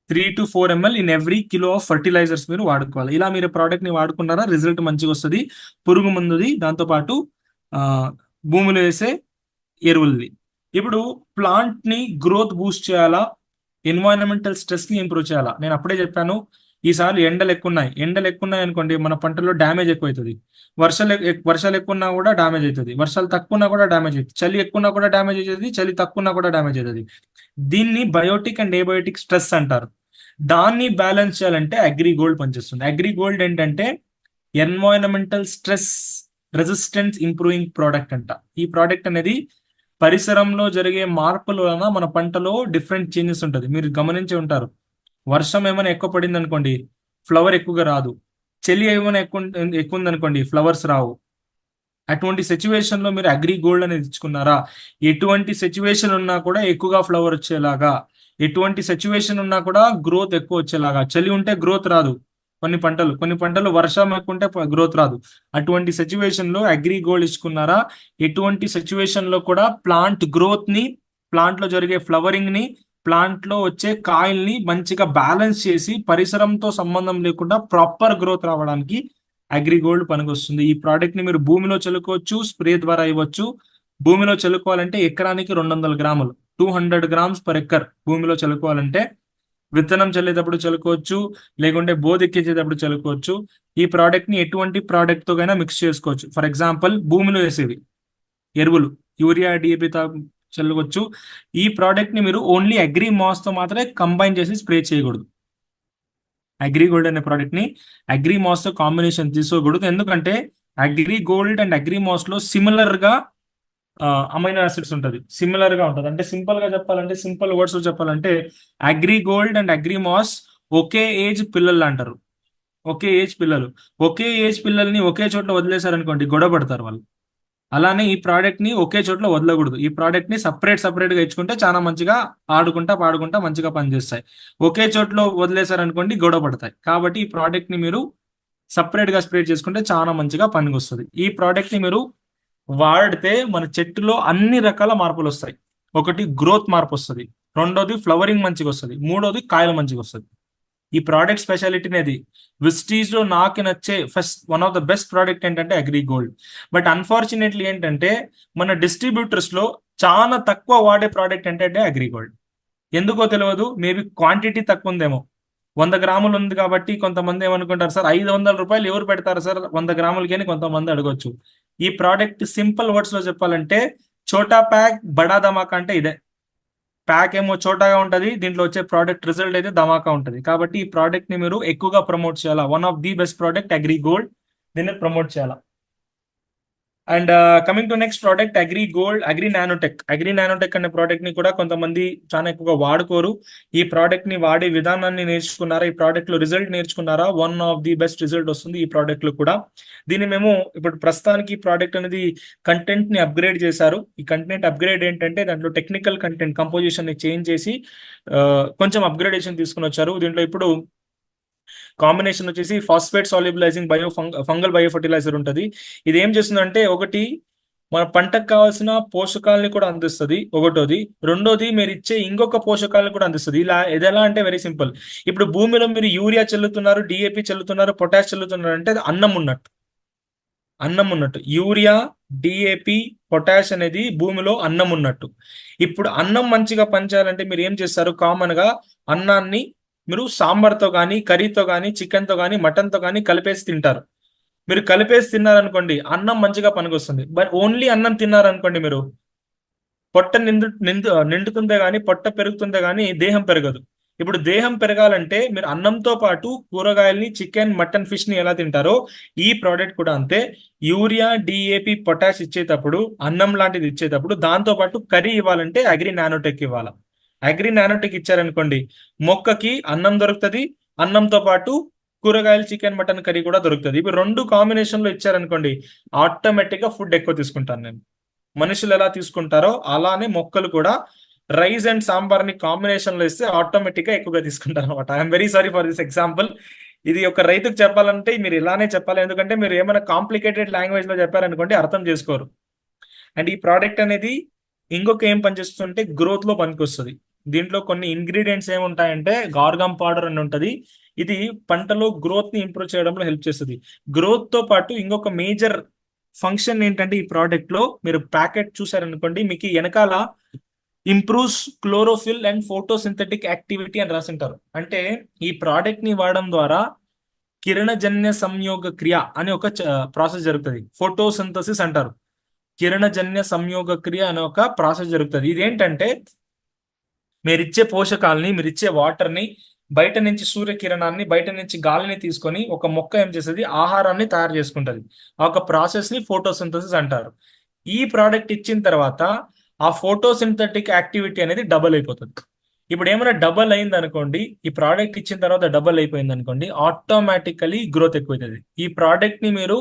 3 to 4 ml in every kilo of fertilisers మీరు వాడుకోవాలి. ఇలా మీరు ప్రోడక్ట్ ని వాడుకున్నారా రిజల్ట్ మంచిగా వస్తుంది. పురుగు మందుది, దాంతోపాటు భూమిలో వేసే ఎరువులది. ఇప్పుడు ప్లాంట్ ని గ్రోత్ బూస్ట్ చేయాలా, ఎన్వైరన్మెంటల్ స్ట్రెస్ ని ఇంప్రూవ్ చేయాలా. నేను అప్పుడే చెప్పాను, ఈసారి ఎండలు ఎక్కువ ఉన్నాయి అనుకోండి, మన పంటలో డ్యామేజ్ ఎక్కువ అవుతుంది. వర్షాలు ఎక్కువ ఉన్నా కూడా డ్యామేజ్ అవుతుంది, వర్షాలు తక్కువ ఉన్నా కూడా డ్యామేజ్ అవుతుంది, చలి ఎక్కువ ఉన్నా కూడా డ్యామేజ్ అవుతుంది, చలి తక్కువ ఉన్నా కూడా డ్యామేజ్ అవుతుంది. దీన్ని బయోటిక్ అండ్ ఏబయోటిక్ స్ట్రెస్ అంటారు. దాన్ని బ్యాలెన్స్ చేయాలంటే అగ్రి గోల్డ్ పనిచేస్తుంది. అగ్రి గోల్డ్ ఏంటంటే environmental stress resistance improving product అంట. ఈ ప్రోడక్ట్ అనేది పరిసరంలో జరిగే మార్పుల వలన మన పంటలో డిఫరెంట్ చేంజెస్ ఉంటుంది. మీరు గమనించి ఉంటారు, వర్షం ఏమైనా ఎక్కువ పడింది అనుకోండి ఫ్లవర్ ఎక్కువగా రాదు, చలి ఏమైనా ఎక్కువ ఉంది అనుకోండి ఫ్లవర్స్ రావు. అటువంటి సిచ్యువేషన్ లో మీరు అగ్రి గోల్డ్ అనేది ఇచ్చుకున్నారా, ఎటువంటి సిచ్యువేషన్ ఉన్నా కూడా ఎక్కువగా ఫ్లవర్ వచ్చేలాగా, ఎటువంటి సిచ్యువేషన్ ఉన్నా కూడా గ్రోత్ ఎక్కువ వచ్చేలాగా. చలి ఉంటే గ్రోత్ రాదు, కొన్ని పంటలు వర్షం ఎక్కువ ఉంటే గ్రోత్ రాదు. అటువంటి సిచ్యువేషన్ లో అగ్రి గోల్డ్ ఇచ్చుకున్నారా, ఎటువంటి సిచ్యువేషన్ లో కూడా ప్లాంట్ గ్రోత్ ని, ప్లాంట్ లో జరిగే ఫ్లవరింగ్ ని, ప్లాంట్ లో వచ్చే కాయల్ని మంచిగా బ్యాలెన్స్ చేసి పరిసరంతో సంబంధం లేకుండా ప్రాపర్ గ్రోత్ రావడానికి అగ్రి గోల్డ్ పనికొస్తుంది. ఈ ప్రోడక్ట్ ని మీరు భూమిలో చల్లుకోవచ్చు, స్ప్రే ద్వారా ఇవ్వచ్చు. భూమిలో చల్లుకోవాలంటే ఎకరానికి 200 గ్రాములు, 200 grams per acre భూమిలో చల్లుకోవాలంటే. విత్తనం చల్లేటప్పుడు చల్లుకోవచ్చు, లేకుంటే బోధెక్కించేటప్పుడు చల్లుకోవచ్చు. ఈ ప్రోడక్ట్ ని ఎటువంటి ప్రోడక్ట్ తో అయినా మిక్స్ చేసుకోవచ్చు. ఫర్ ఎగ్జాంపుల్ భూమిలో వేసేవి ఎరువులు, యూరియా డిఏపి చల్లవచ్చు. ఈ ప్రోడక్ట్ ని మీరు ఓన్లీ అగ్రి మాస్ తో మాత్రమే కంబైన్ చేసి స్ప్రే చేయకూడదు. అగ్రి గోల్డ్ అనే ప్రోడక్ట్ ని అగ్రి మాస్ తో కాంబినేషన్ తీసుకోకూడదు. ఎందుకంటే agri gold and agri mass లో సిమిలర్ గా అమైనో యాసిడ్స్ ఉంటుంది, సిమిలర్ గా ఉంటుంది. అంటే సింపుల్ గా చెప్పాలంటే, సింపుల్ వర్డ్స్ లో చెప్పాలంటే agri gold and agri mass okay age పిల్లలు అంటారు. ఒకే ఏజ్ పిల్లల్ని ఒకే చోట్ల వదిలేశారనుకోండి గొడవ పడతారు వాళ్ళు. అలానే ఈ ప్రోడక్ట్ ని ఒకే చోట్ల వదలకూడదు. ఈ ప్రోడక్ట్ ని సపరేట్ గా ఇచ్చుకుంటే చాలా మంచిగా ఆడుకుంటా పాడుకుంటా మంచిగా పనిచేస్తాయి. ఒకే చోట్ల వదిలేశారనుకోండి గొడవ పడతాయి. కాబట్టి ఈ ప్రోడక్ట్ ని మీరు సపరేట్ గా స్ప్రే చేసుకుంటే చాలా మంచిగా పనికొస్తుంది. ఈ ప్రోడక్ట్ ని మీరు వాడితే మన చెట్టులో అన్ని రకాల మార్పులు వస్తాయి. ఒకటి గ్రోత్ మార్పు వస్తుంది, రెండోది ఫ్లవరింగ్ మంచిగా వస్తుంది, మూడోది కాయలు మంచిగా వస్తుంది. ఈ ప్రోడక్ట్ స్పెషాలిటీ అనేది విస్టీజ్ లో నాకు నచ్చే first one of the best product ఏంటంటే అగ్రి గోల్డ్. బట్ అన్ఫార్చునేట్లీ ఏంటంటే మన డిస్ట్రిబ్యూటర్స్ లో చాలా తక్కువ వాడే ప్రోడక్ట్ ఏంటంటే అగ్రి గోల్డ్. ఎందుకో తెలియదు, మేబీ క్వాంటిటీ తక్కువ ఉందేమో. 100 గ్రాములు ఉంది కాబట్టి కొంతమంది ఏమనుకుంటారు, సార్ 500 రూపాయలు ఎవరు పెడతారు సార్ 100 గ్రాములకి అని కొంతమంది అడగొచ్చు. ఈ ప్రోడక్ట్ సింపుల్ వర్డ్స్ లో చెప్పాలంటే చోటా ప్యాక్ బడా ధమాకా అంటే ఇదే. ప్యాక్ ఏమో చోటాగా ఉంటుంది, దీంట్లో వచ్చే ప్రోడక్ట్ రిజల్ట్ అయితే ధమాకా ఉంటుంది. కాబట్టి ఈ ప్రోడక్ట్ ని మీరు ఎక్కువగా ప్రమోట్ చేయాలా. One of the best product agri gold, దీన్ని ప్రమోట్ చేయాలా. And coming to next product agri nanotech. Agri nanotech అనే ప్రోడక్ట్ ని కూడా కొంతమంది చాలా ఎక్కువగా వాడుకోరు. ఈ ప్రోడక్ట్ ని వాడే విధానాన్ని నేర్చుకున్నారా, ఈ ప్రోడక్ట్ లో రిజల్ట్ నేర్చుకున్నారా, one of the best result వస్తుంది ఈ ప్రోడక్ట్ లో కూడా. దీన్ని మేము ఇప్పుడు ప్రస్తుతానికి ఈ ప్రోడక్ట్ అనేది కంటెంట్ ని అప్గ్రేడ్ చేశారు. ఈ కంటెంట్ అప్గ్రేడ్ ఏంటంటే దాంట్లో టెక్నికల్ కంటెంట్ కంపోజిషన్ ని చేంజ్ చేసి కొంచెం అప్గ్రేడేషన్ తీసుకుని వచ్చారు. దీంట్లో ఇప్పుడు కాంబినేషన్ వచ్చేసి phosphate solubilising fungal bio fertiliser ఉంటుంది. ఇది ఏం చేస్తుందంటే, ఒకటి మన పంటకు కావాల్సిన పోషకాలని కూడా అందిస్తుంది, ఒకటోది. రెండోది మీరు ఇచ్చే ఇంకొక పోషకాలను కూడా అందిస్తుంది. ఇది ఎలా అంటే వెరీ సింపుల్. ఇప్పుడు భూమిలో మీరు యూరియా చల్లుతున్నారు, డిఏపి చల్లుతున్నారు, పొటాష్ చల్లుతున్నారు అంటే అది అన్నం ఉన్నట్టు. యూరియా, డిఏపి, పొటాష్ అనేది భూమిలో అన్నం ఉన్నట్టు. ఇప్పుడు అన్నం మంచిగా పనిచేయాలంటే మీరు ఏం చేస్తారు, కామన్ గా అన్నాన్ని మీరు సాంబార్తో కానీ, కర్రీతో కానీ, చికెన్తో కానీ, మటన్తో కానీ కలిపేసి తింటారు. మీరు కలిపేసి తిన్నారనుకోండి అన్నం మంచిగా పనికొస్తుంది. బట్ ఓన్లీ అన్నం తిన్నారనుకోండి, మీరు పొట్ట నిండుతుందే కానీ, పొట్ట పెరుగుతుందే కానీ దేహం పెరగదు. ఇప్పుడు దేహం పెరగాలంటే మీరు అన్నంతో పాటు కూరగాయల్ని, చికెన్, మటన్, ఫిష్ ని ఎలా తింటారో ఈ ప్రోడక్ట్ కూడా అంతే. యూరియా, డిఏపి, పొటాష్ ఇచ్చేటప్పుడు, అన్నం లాంటిది ఇచ్చేటప్పుడు దాంతో పాటు కర్రీ ఇవ్వాలంటే అగ్రి నానోటెక్ ఇవ్వాలి. అగ్రి నానోటెక్ ఇచ్చారనుకోండి, మొక్కకి అన్నం దొరుకుతుంది, అన్నంతో పాటు కూరగాయలు, చికెన్, మటన్ కర్రీ కూడా దొరుకుతుంది. ఇప్పుడు రెండు కాంబినేషన్ లో ఇచ్చారనుకోండి, ఆటోమేటిక్ గా ఫుడ్ ఎక్కువ తీసుకుంటాను నేను. మనుషులు ఎలా తీసుకుంటారో అలానే మొక్కలు కూడా రైస్ అండ్ సాంబార్ ని కాంబినేషన్ లో ఇస్తే ఆటోమేటిక్ గా ఎక్కువగా తీసుకుంటారు అనమాట. I'm very sorry for this example. ఇది ఒక రైతుకు చెప్పాలంటే మీరు ఇలానే చెప్పాలి, ఎందుకంటే మీరు ఏమైనా కాంప్లికేటెడ్ లాంగ్వేజ్ లో చెప్పారనుకోండి అర్థం చేసుకోరు. అండ్ ఈ ప్రోడక్ట్ అనేది ఇంకొక ఏం పనిచేస్తుంటే గ్రోత్ లో పనికొస్తుంది. దీంట్లో కొన్ని ఇంగ్రీడియంట్స్ ఏముంటాయంటే గార్గమ్ పౌడర్ అని ఉంటుంది. ఇది పంటలో గ్రోత్ ని ఇంప్రూవ్ చేయడంలో హెల్ప్ చేస్తుంది. గ్రోత్ తో పాటు ఇంకొక మేజర్ ఫంక్షన్ ఏంటంటే, ఈ ప్రోడక్ట్ లో మీరు ప్యాకెట్ చూసారనుకోండి, మీకు వెనకాల improves chlorophyll and photosynthetic activity అని రాసింటారు. అంటే ఈ ప్రోడక్ట్ ని వాడడం ద్వారా కిరణజన్య సంయోగ క్రియ అనే ఒక ప్రాసెస్ జరుగుతుంది. ఫోటోసింథసిస్ అంటారు. కిరణజన్య సంయోగ క్రియ అనే ఒక ప్రాసెస్ జరుగుతుంది. ఇదేంటంటే, మీరిచ్చే పోషకాలని, మీరిచ్చే వాటర్ని, బయట నుంచి సూర్యకిరణాన్ని, బయట నుంచి గాలిని తీసుకొని ఒక మొక్క ఏం చేస్తుంది, ఆహారాన్ని తయారు చేసుకుంటుంది. ఆ ఒక ప్రాసెస్ ని ఫోటోసింథసిస్ అంటారు. ఈ ప్రోడక్ట్ ఇచ్చిన తర్వాత ఆ ఫోటోసింథటిక్ యాక్టివిటీ అనేది డబల్ అయిపోతుంది. ఇప్పుడు ఏమైనా డబల్ అయింది అనుకోండి, ఈ ప్రోడక్ట్ ఇచ్చిన తర్వాత డబల్ అయిపోయింది అనుకోండి, ఆటోమేటికలీ గ్రోత్ ఎక్కువైతుంది. ఈ ప్రోడక్ట్ ని మీరు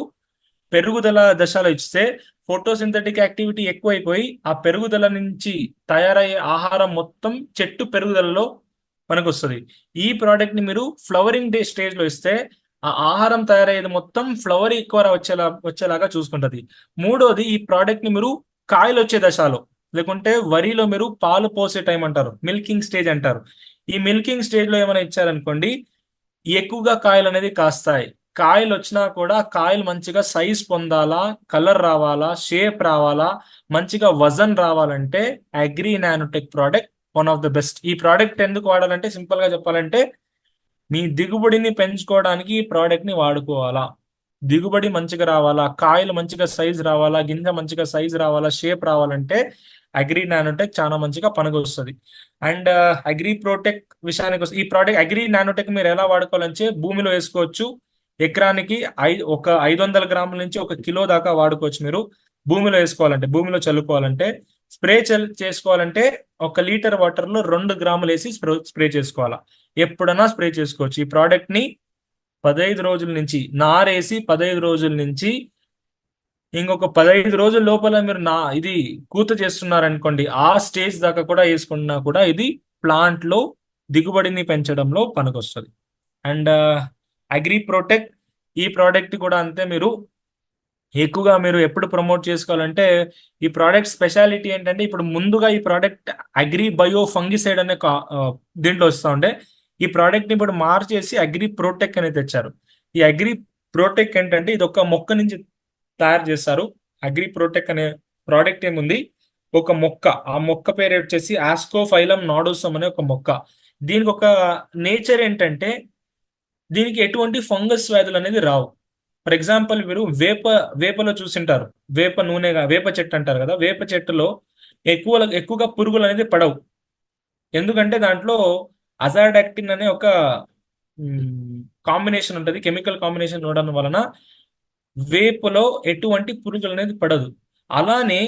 పెరుగుదల దశలో ఇస్తే ఫోటోసింథటిక్ యాక్టివిటీ ఎక్కువైపోయి ఆ పెరుగుదల నుంచి తయారయ్యే ఆహారం మొత్తం చెట్టు పెరుగుదలలో మనకు వస్తుంది. ఈ ప్రోడక్ట్ ని మీరు ఫ్లవరింగ్ స్టేజ్ లో ఇస్తే ఆ ఆహారం తయారయ్యేది మొత్తం ఫ్లవర్ ఎక్కువ వచ్చేలాగా చూసుకుంటది. మూడోది, ఈ ప్రోడక్ట్ ని మీరు కాయలు వచ్చే దశలో, లేకుంటే వరిలో మీరు పాలు పోసే టైం అంటారు, మిల్కింగ్ స్టేజ్ అంటారు. ఈ మిల్కింగ్ స్టేజ్ లో ఏమైనా ఇచ్చారనుకోండి, ఎక్కువగా కాయలు అనేది కాస్తాయి. కాయలు వచ్చినా కూడా కాయలు మంచిగా సైజ్ పొందాలా, కలర్ రావాలా, షేప్ రావాలా, మంచిగా వజన్ రావాలంటే agri nanotech product one of the best. ఈ ప్రోడక్ట్ ఎందుకు వాడాలంటే, సింపుల్ గా చెప్పాలంటే, మీ దిగుబడిని పెంచుకోవడానికి ఈ ప్రోడక్ట్ ని వాడుకోవాలా. దిగుబడి మంచిగా రావాలా, కాయలు మంచిగా సైజ్ రావాలా, గింజ మంచిగా సైజ్ రావాలా, షేప్ రావాలంటే అగ్రి నానోటెక్ చాలా మంచిగా పనికొస్తుంది. అండ్ అగ్రి ప్రోటెక్ విషయానికి వస్తే, ఈ ప్రోడక్ట్ అగ్రి నానోటెక్ మీరు ఎలా వాడుకోవాలంటే భూమిలో వేసుకోవచ్చు. ఎకరానికి ఒక 500 గ్రాముల నుంచి 1 కిలో దాకా వాడుకోవచ్చు. మీరు భూమిలో వేసుకోవాలంటే, భూమిలో చల్లుకోవాలంటే, స్ప్రే చేసుకోవాలంటే 1 లీటర్ వాటర్ లో 2 గ్రాములు వేసి స్ప్రే చేసుకోవాలా. ఎప్పుడైనా స్ప్రే చేసుకోవచ్చు. ఈ ప్రోడక్ట్ ని 15 రోజుల నుంచి నారేసి 15 రోజుల నుంచి ఇంకొక 15 రోజుల లోపల మీరు ఇది కూత చేస్తున్నారనుకోండి, ఆ స్టేజ్ దాకా కూడా వేసుకున్నా కూడా ఇది ప్లాంట్ లో దిగుబడిని పెంచడంలో పనికొస్తుంది. అండ్ అగ్రి ప్రోటెక్ట్, ఈ ప్రోడక్ట్ కూడా అంతే. మీరు ఎక్కువగా మీరు ఎప్పుడు ప్రమోట్ చేసుకోవాలంటే, ఈ ప్రోడక్ట్ స్పెషాలిటీ ఏంటంటే, ఇప్పుడు ముందుగా ఈ ప్రోడక్ట్ అగ్రి బయో ఫంగిసైడ్ అనే దీంట్లో వస్తూ ఉండే, ఈ ప్రోడక్ట్ ని ఇప్పుడు మార్చేసి అగ్రి ప్రోటెక్ అనేది తెచ్చారు. ఈ అగ్రి ప్రోటెక్ ఏంటంటే, ఇది ఒక మొక్క నుంచి తయారు చేస్తారు. అగ్రి ప్రోటెక్ అనే ప్రోడక్ట్ ఏముంది, ఒక మొక్క, ఆ మొక్క పేరు వచ్చేసి ఆస్కోఫైలం నాడోసమ్ అనే ఒక మొక్క. దీనికి ఒక నేచర్ ఏంటంటే, దీనికి ఎటువంటి ఫంగస్ వ్యాధులు అనేది రావు. ఫర్ ఎగ్జాంపుల్, మీరు వేపలో చూసింటారు, వేప నూనెగా వేప చెట్టు అంటారు కదా, వేప చెట్టులో ఎక్కువగా పురుగులు అనేది పడవు. ఎందుకంటే దాంట్లో అజాడాక్టిన్ అనే ఒక కాంబినేషన్ ఉంటుంది, కెమికల్ కాంబినేషన్ ఉండడం వలన వేపులో ఎటువంటి పురుగులు అనేది పడదు. అలానే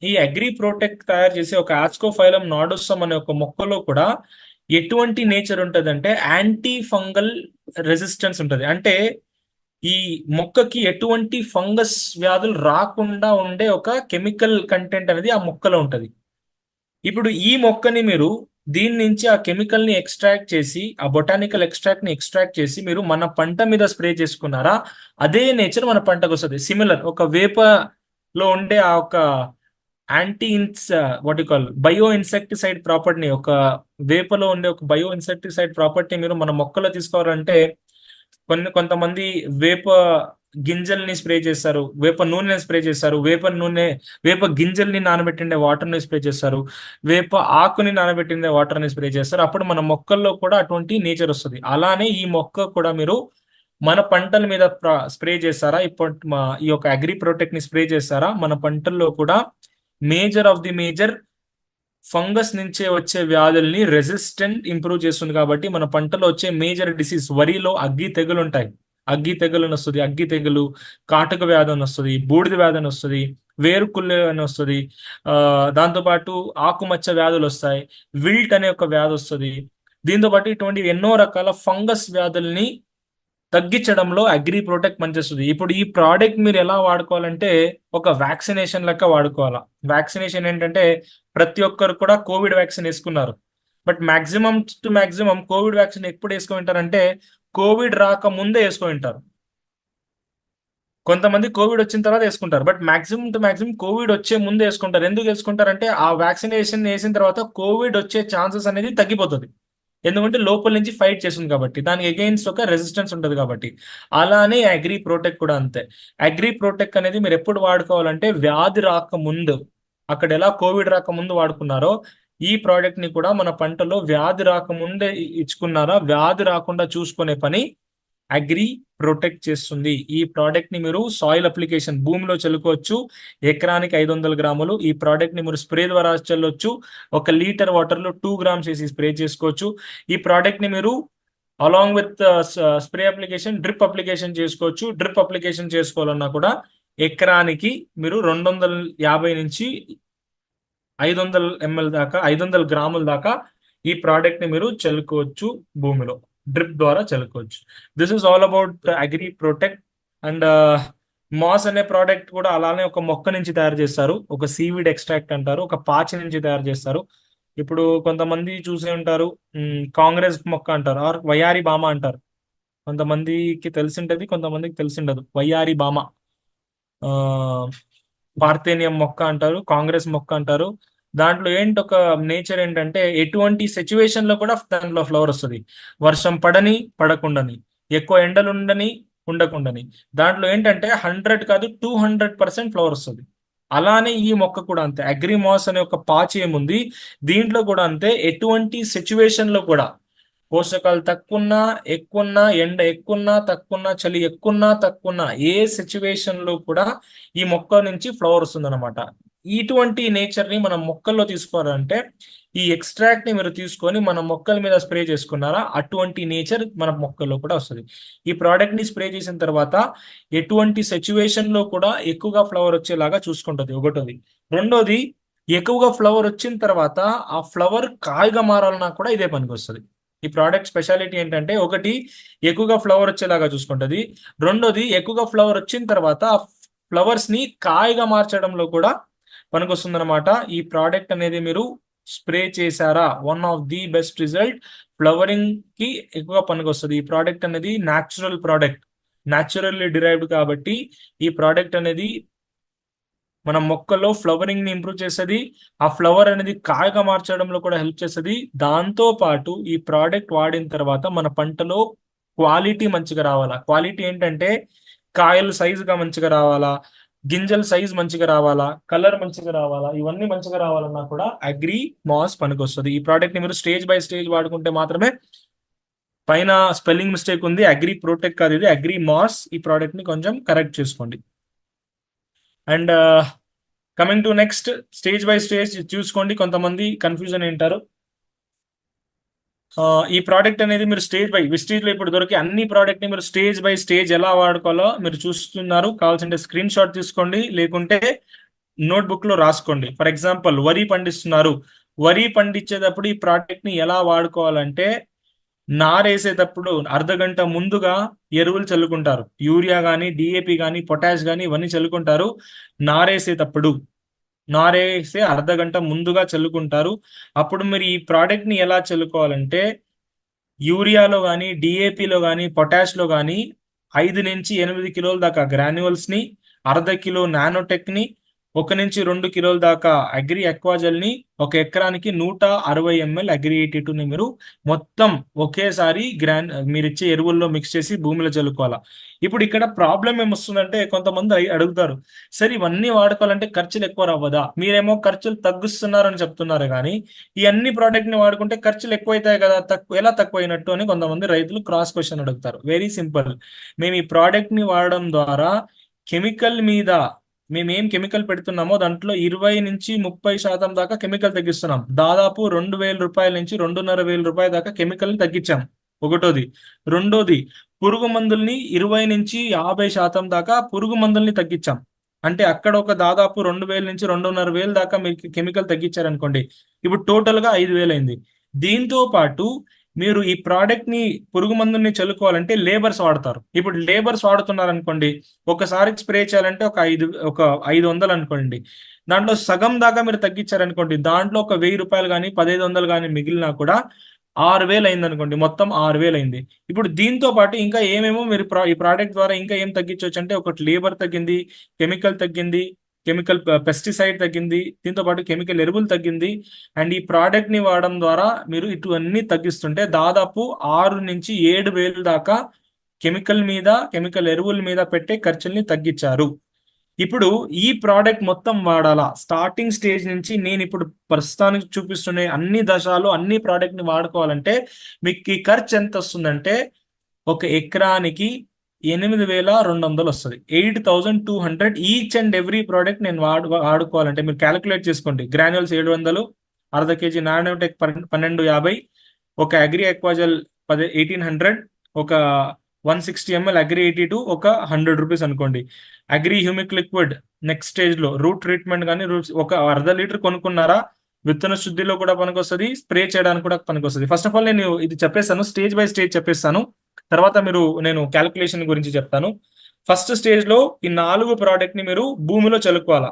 ఈ అగ్రి ప్రొటెక్ట్ తయారు చేసే ఒక ఆస్కోఫైలం నాడోసమ్ అనే ఒక మొక్కలో కూడా ఎటువంటి నేచర్ ఉంటదంటే యాంటీ ఫంగల్ రెసిస్టెన్స్ ఉంటది. అంటే ఈ మొక్కకి ఎటువంటి ఫంగస్ వ్యాధులు రాకుండా ఉండే ఒక కెమికల్ కంటెంట్ అనేది ఆ మొక్కలో ఉంటది. ఇప్పుడు ఈ మొక్కని మీరు దీని నుంచి ఆ కెమికల్ ని ఎక్స్ట్రాక్ట్ చేసి ఆ బొటానికల్ ఎక్స్ట్రాక్ట్ ని ఎక్స్ట్రాక్ట్ చేసి మీరు మన పంట మీద స్ప్రే చేసుకున్నారా, అదే నేచర్ మన పంటకు వస్తుంది. సిమిలర్ ఒక వేపలో ఉండే ఆ ఒక యాంటీ ఇన్స్ వాట్ కాల్ బయో ఇన్సెక్టిసైడ్ ప్రాపర్టీని, ఒక వేపలో ఉండే ఒక బయో ఇన్సెక్టిసైడ్ ప్రాపర్టీ మీరు మన మొక్కలో తీసుకోవాలంటే కొంతమంది వేప గింజల్ని స్ప్రే చేస్తారు, వేప నూనె స్ప్రే చేస్తారు, వేప గింజల్ని నానబెట్టిండే వాటర్ని స్ప్రే చేస్తారు, వేప ఆకుని నానబెట్టిండే వాటర్ని స్ప్రే చేస్తారు. అప్పుడు మన మొక్కల్లో కూడా అటువంటి నేచర్ వస్తుంది. అలానే ఈ మొక్క కూడా మీరు మన పంటల మీద స్ప్రే చేస్తారా, ఇప్పుడు ఈ యొక్క అగ్రి ప్రొటెక్ట్ ని స్ప్రే చేస్తారా, మన పంటల్లో కూడా major of the major fungus నుంచే వచ్చే వ్యాధుల్ని రెసిస్టెంట్ ఇంప్రూవ్ చేస్తుంది. కాబట్టి మన పంటలో వచ్చే మేజర్ డిసీజ్, వరిలో అగ్గి తెగులు ఉంటాయి, అగ్గి తెగులు అని వస్తుంది, అగ్గి తెగులు, కాటక వ్యాధి అని వస్తుంది, బూడిద వ్యాధి అని వస్తుంది, వేరుకుళ్ళు అని వస్తుంది, దాంతోపాటు ఆకుమచ్చ వ్యాధులు వస్తాయి, విల్ట్ అనే ఒక వ్యాధి వస్తుంది. దీంతో పాటు ఇటువంటి ఎన్నో రకాల ఫంగస్ వ్యాధుల్ని తగ్గించడంలో అగ్రి ప్రొటెక్ట్ పనిచేస్తుంది. ఇప్పుడు ఈ ప్రోడక్ట్ మీరు ఎలా వాడుకోవాలంటే ఒక వ్యాక్సినేషన్ లెక్క వాడుకోవాలా. వ్యాక్సినేషన్ ఏంటంటే ప్రతి ఒక్కరు కూడా కోవిడ్ వ్యాక్సిన్ వేసుకున్నారు. But maximum to maximum Covid vaccine ఎప్పుడు వేసుకుంటారంటే కోవిడ్ రాక ముందే వేసుకుంటారు. కొంతమంది కోవిడ్ వచ్చిన తర్వాత వేసుకుంటారు, but maximum to maximum Covid వచ్చే ముందే వేసుకుంటారు. ఎందుకు వేసుకుంటారంటే ఆ వ్యాక్సినేషన్ వేసిన తర్వాత కోవిడ్ వచ్చే ఛాన్సెస్ అనేది తగ్గిపోతుంది. ఎందుకంటే లోపల నుంచి ఫైట్ చేస్తుంది కాబట్టి, దానికి అగెయిన్స్ట్ ఒక రెసిస్టెన్స్ ఉంటుంది కాబట్టి. అలానే అగ్రి ప్రొటెక్ట్ కూడా అంతే. అగ్రి ప్రొటెక్ట్ అనేది మీరు ఎప్పుడు వాడుకోవాలంటే వ్యాధి రాకముందు, అక్కడ ఎలా కోవిడ్ రాకముందు వాడుకున్నారో ఈ ప్రోడక్ట్ ని కూడా మన పంటలో వ్యాధి రాకముందే ఇచ్చుకున్నారా, వ్యాధి రాకుండా చూసుకునే పని అగ్రి ప్రొటెక్ట్ చేస్తుంది. ఈ ప్రోడక్ట్ ని మీరు సాయిల్ అప్లికేషన్ భూమిలో చల్లుకోవచ్చు, ఎకరానికి 500 గ్రాములు. ఈ ప్రోడక్ట్ ని మీరు స్ప్రే ద్వారా చల్లొచ్చు, 1 లీటర్ వాటర్ లో 2 గ్రామ్స్ వేసి స్ప్రే చేసుకోవచ్చు. ఈ ప్రోడక్ట్ ని మీరు along with spray application drip application చేసుకోవచ్చు. డ్రిప్ అప్లికేషన్ చేసుకోవాలన్నా కూడా ఎకరానికి మీరు 250 నుంచి 500 ఎంఎల్ దాకా, 500 గ్రాముల దాకా ఈ ప్రోడక్ట్ ని మీరు చల్లుకోవచ్చు, భూమిలో డ్రిప్ ద్వారా చల్లుకోవచ్చు. This is all about agri protect. And mass అనే ప్రోడక్ట్ కూడా అలానే ఒక మొక్క నుంచి తయారు చేస్తారు, ఒక సీవీడ్ ఎక్స్ట్రాక్ట్ అంటారు, ఒక పాచి నుంచి తయారు చేస్తారు. ఇప్పుడు కొంతమంది చూసే ఉంటారు, కాంగ్రెస్ మొక్క అంటారు, ఆర్ వయ్యారి బామ అంటారు. కొంతమందికి తెలిసింటది, కొంతమందికి తెలిసిండదు. వయ్యారి బామ, పార్థేనియం మొక్క అంటారు, కాంగ్రెస్ మొక్క అంటారు. దాంట్లో ఏంటి ఒక నేచర్ ఏంటంటే ఎటువంటి సిచ్యువేషన్ లో కూడా దాంట్లో ఫ్లవర్ వస్తుంది. వర్షం పడని పడకుండాని, ఎక్కువ ఎండలు ఉండకుండాని, దాంట్లో ఏంటంటే 100 కాదు 200% ఫ్లవర్ వస్తుంది. అలానే ఈ మొక్క కూడా అంతే. అగ్రిమాస్ అనే ఒక పాచి ఏముంది, దీంట్లో కూడా అంతే. ఎటువంటి సిచ్యువేషన్ లో కూడా పోషకాలు తక్కువన్నా ఎక్కువన్నా, ఎండ ఎక్కువన్నా తక్కువన్నా, చలి ఎక్కువన్నా తక్కువన్నా, ఏ సిచ్యువేషన్ లో కూడా ఈ మొక్క నుంచి ఫ్లవర్ వస్తుంది అనమాట. ఇటువంటి నేచర్ ని మనం మొక్కల్లో తీసుకోవాలంటే ఈ ఎక్స్ట్రాక్ట్ ని మీరు తీసుకొని మన మొక్కల మీద స్ప్రే చేసుకున్నారా, అటువంటి నేచర్ మన మొక్కల్లో కూడా వస్తుంది. ఈ ప్రోడక్ట్ ని స్ప్రే చేసిన తర్వాత ఎటువంటి సిచ్యువేషన్ లో కూడా ఎక్కువగా ఫ్లవర్ వచ్చేలాగా చూసుకుంటుంది, ఒకటోది. రెండోది, ఎక్కువగా ఫ్లవర్ వచ్చిన తర్వాత ఆ ఫ్లవర్ కాయగా మారాలన్నా కూడా ఇదే పనికి వస్తుంది. ఈ ప్రోడక్ట్ స్పెషాలిటీ ఏంటంటే ఒకటి, ఎక్కువగా ఫ్లవర్ వచ్చేలాగా చూసుకుంటుంది. రెండోది, ఎక్కువగా ఫ్లవర్ వచ్చిన తర్వాత ఆ ఫ్లవర్స్ ని కాయగా మార్చడంలో కూడా పనికొస్తుంది అనమాట. ఈ ప్రోడక్ట్ అనేది మీరు స్ప్రే చేశారా, one of the best result. Flowering కి ఎక్కువగా పనికొస్తుంది. ఈ ప్రోడక్ట్ అనేది న్యాచురల్ ప్రోడక్ట్, న్యాచురల్లీ డిరైవ్డ్ కాబట్టి ఈ ప్రోడక్ట్ అనేది మన మొక్కలో ఫ్లవరింగ్ ని ఇంప్రూవ్ చేస్తుంది. ఆ ఫ్లవర్ అనేది కాయగా మార్చడంలో కూడా హెల్ప్ చేస్తుంది. దాంతో పాటు ఈ ప్రోడక్ట్ వాడిన తర్వాత మన పంటలో క్వాలిటీ మంచిగా రావాలా. క్వాలిటీ ఏంటంటే కాయలు సైజుగా మంచిగా రావాలా, గింజల సైజ్ మంచిగా రావాలా, కలర్ మంచిగా రావాలా, ఇవన్నీ మంచిగా రావాలన్నా కూడా అగ్రి మాస్ పనికొస్తుంది. ఈ ప్రోడక్ట్ ని మీరు స్టేజ్ బై స్టేజ్ వాడుకుంటే మాత్రమే, పైన స్పెల్లింగ్ మిస్టేక్ ఉంది, అగ్రి ప్రొటెక్ట్ కాదు, ఇది అగ్రి మాస్. ఈ ప్రోడక్ట్ ని కొంచెం కరెక్ట్ చేసుకోండి. And coming to next, stage by stage చూసుకోండి. కొంతమంది కన్ఫ్యూజన్ ఏంటారు. ఈ ప్రోడక్ట్ అనేది మీరు స్టేజ్ బై విస్టేజ్ లో ఇప్పుడు దొరికే అన్ని ప్రోడక్ట్ ని మీరు స్టేజ్ బై స్టేజ్ ఎలా వాడుకోవాలో మీరు చూస్తున్నారు. కావాల్సింటే స్క్రీన్ షాట్ తీసుకోండి, లేకుంటే నోట్బుక్ లో రాసుకోండి. ఫర్ ఎగ్జాంపుల్ వరి పండిస్తున్నారు. వరి పండించేటప్పుడు ఈ ప్రోడక్ట్ ని ఎలా వాడుకోవాలంటే, నారేసేటప్పుడు అర్ధగంట ముందుగా ఎరువులు చల్లుకుంటారు. యూరియా కానీ, డిఏపి కానీ, పొటాష్ కానీ ఇవన్నీ చల్లుకుంటారు. నారేసేటప్పుడు నారేసే అర్ధగంట ముందుగా చల్లుకుంటారు. అప్పుడు మీరు ఈ ప్రోడక్ట్ ని ఎలా చల్లుకోవాలంటే, యూరియాలో కానీ, డిఏపిలో కానీ, పొటాష్లో కానీ 5 నుంచి 8 కిలోల దాకా గ్రాన్యువల్స్ ని, అర్ధ కిలో నానోటెక్ ని, 1 నుంచి 2 కిలోల దాకా అగ్రి ఎక్వాజల్ ని, 1 ఎకరానికి 160 ml అగ్రి 82 ని మీరు మొత్తం ఒకేసారి మీరు ఇచ్చే ఎరువుల్లో మిక్స్ చేసి భూమిలో చల్లుకోవాలా. ఇప్పుడు ఇక్కడ ప్రాబ్లం ఏమొస్తుందంటే, కొంతమంది అడుగుతారు, సరే ఇవన్నీ వాడుకోవాలంటే ఖర్చులు ఎక్కువ రావదా? మీరేమో ఖర్చులు తగ్గిస్తున్నారని చెప్తున్నారు, కానీ ఈ అన్ని ప్రోడక్ట్ ని వాడుకుంటే ఖర్చులు ఎక్కువ అవుతాయి కదా, ఎలా తక్కువ అయినట్టు అని కొంతమంది రైతులు క్రాస్ క్వశ్చన్ అడుగుతారు. Very simple. మేము ఈ ప్రోడక్ట్ ని వాడడం ద్వారా కెమికల్ మీద మేము ఏం కెమికల్ పెడుతున్నామో దాంట్లో 20 నుంచి 30% దాకా కెమికల్ తగ్గిస్తున్నాం. దాదాపు 2,000 రూపాయల నుంచి 2,500 రూపాయల దాకా కెమికల్ ని తగ్గించాం. ఒకటోది. రెండోది, పురుగు మందుల్ని 20 నుంచి 50% దాకా పురుగు మందుల్ని తగ్గించాం. అంటే అక్కడ ఒక దాదాపు 2,000 నుంచి 2,500 దాకా మీరు కెమికల్ తగ్గించారనుకోండి, ఇప్పుడు టోటల్ గా 5,000 అయింది. దీంతో పాటు మీరు ఈ ప్రోడక్ట్ ని పురుగు మందుల్ని చల్లుకోవాలంటే లేబర్స్ వాడతారు. ఇప్పుడు లేబర్స్ వాడుతున్నారు అనుకోండి, ఒకసారి స్ప్రే చేయాలంటే ఒక 500 అనుకోండి. దాంట్లో సగం దాకా మీరు తగ్గించారనుకోండి, దాంట్లో ఒక 1,000 రూపాయలు కానీ 1,500 కానీ మిగిలినా కూడా 6,000 అయింది అనుకోండి, మొత్తం 6,000 అయింది. ఇప్పుడు దీంతో పాటు ఇంకా ఏమేమో మీరు ఈ ప్రోడక్ట్ ద్వారా ఇంకా ఏం తగ్గించవచ్చు అంటే, ఒకటి లేబర్ తగ్గింది, కెమికల్ తగ్గింది, కెమికల్ పెస్టిసైడ్ తగ్గింది, దీంతో పాటు కెమికల్ ఎరువులు తగ్గింది. అండ్ ఈ ప్రోడక్ట్ ని వాడడం ద్వారా మీరు ఇటువన్నీ తగ్గిస్తుంటే దాదాపు 6 నుంచి 7,000 దాకా కెమికల్ ఎరువుల మీద పెట్టే ఖర్చుల్ని తగ్గించారు. ఇప్పుడు ఈ ప్రోడక్ట్ మొత్తం వాడాలా, స్టార్టింగ్ స్టేజ్ నుంచి నేను ఇప్పుడు ప్రస్తుతానికి చూపిస్తున్న అన్ని దశలు అన్ని ప్రోడక్ట్ ని వాడుకోవాలంటే మీకు ఈ ఖర్చు ఎంత వస్తుందంటే, 1 ఎకరానికి 8,200 వస్తుంది. 8,200 ఈచ్ అండ్ ఎవ్రీ ప్రోడక్ట్ నేను వాడుకోవాలంటే మీరు క్యాలిక్యులేట్ చేసుకోండి. గ్రాన్యుల్స్ 700, అర్ధ కేజీ నానోటెక్ 1250, ఒక అగ్రి ఎక్వాజల్ 1,800, ఒక 160 ml అగ్రి 82, ఒక 100 రూపీస్ అనుకోండి. Agri humic liquid next stage లో రూట్ ట్రీట్మెంట్ కానీ ఒక అర్ధ లీటర్ కొనుక్కున్నారా, విత్తన శుద్ధిలో కూడా పనికొస్తుంది, స్ప్రే చేయడానికి కూడా పనికొస్తుంది. ఫస్ట్ ఆఫ్ ఆల్ నేను ఇది చెప్పేస్తాను, స్టేజ్ బై స్టేజ్ చెప్పేస్తాను, తర్వాత నేను క్యాలిక్యులేషన్ గురించి చెప్తాను. ఫస్ట్ స్టేజ్ లో ఈ 4 ప్రోడక్ట్ ని మీరు భూమిలో చల్లుకోవాలా.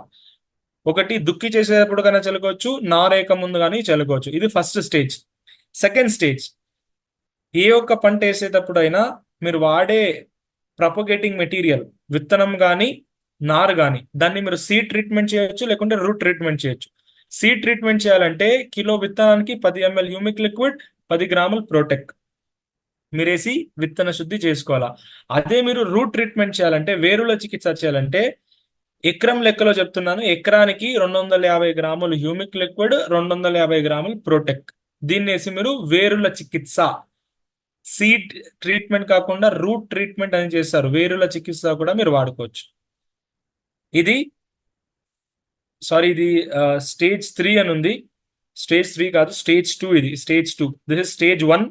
ఒకటి దుక్కి చేసేటప్పుడు కానీ చల్లుకోవచ్చు, నారేక ముందు కానీ చల్లుకోవచ్చు. ఇది ఫస్ట్ స్టేజ్. సెకండ్ స్టేజ్, ఏ ఒక్క పంట వేసేటప్పుడు అయినా మీరు వాడే ప్రపోగేటింగ్ మెటీరియల్, విత్తనం కానీ నారు కానీ, దాన్ని మీరు సీడ్ ట్రీట్మెంట్ చేయొచ్చు, లేకుంటే రూట్ ట్రీట్మెంట్ చేయొచ్చు. సీడ్ ట్రీట్మెంట్ చేయాలంటే కిలో విత్తనానికి 10 ml హ్యూమిక్ లిక్విడ్, 10 గ్రాములు ప్రోటెక్ మీరేసి విత్తన శుద్ధి చేసుకోవాలా. అదే మీరు రూట్ ట్రీట్మెంట్ చేయాలంటే, వేరుల చికిత్స చేయాలంటే, ఎకరం లెక్కలో చెప్తున్నాను, ఎకరానికి 250 గ్రాములు హ్యూమిక్ లిక్విడ్, 250 గ్రాములు ప్రోటెక్, దీన్ని వేసి మీరు వేరుల చికిత్స, సీడ్ ట్రీట్మెంట్ కాకుండా రూట్ ట్రీట్మెంట్ అని చేస్తారు. వేరుల చికిత్స కూడా మీరు వాడుకోవచ్చు. ఇది స్టేజ్ 3 అని ఉంది. స్టేజ్ 3 కాదు, స్టేజ్ 2. ఇది స్టేజ్ 2. This is stage 1.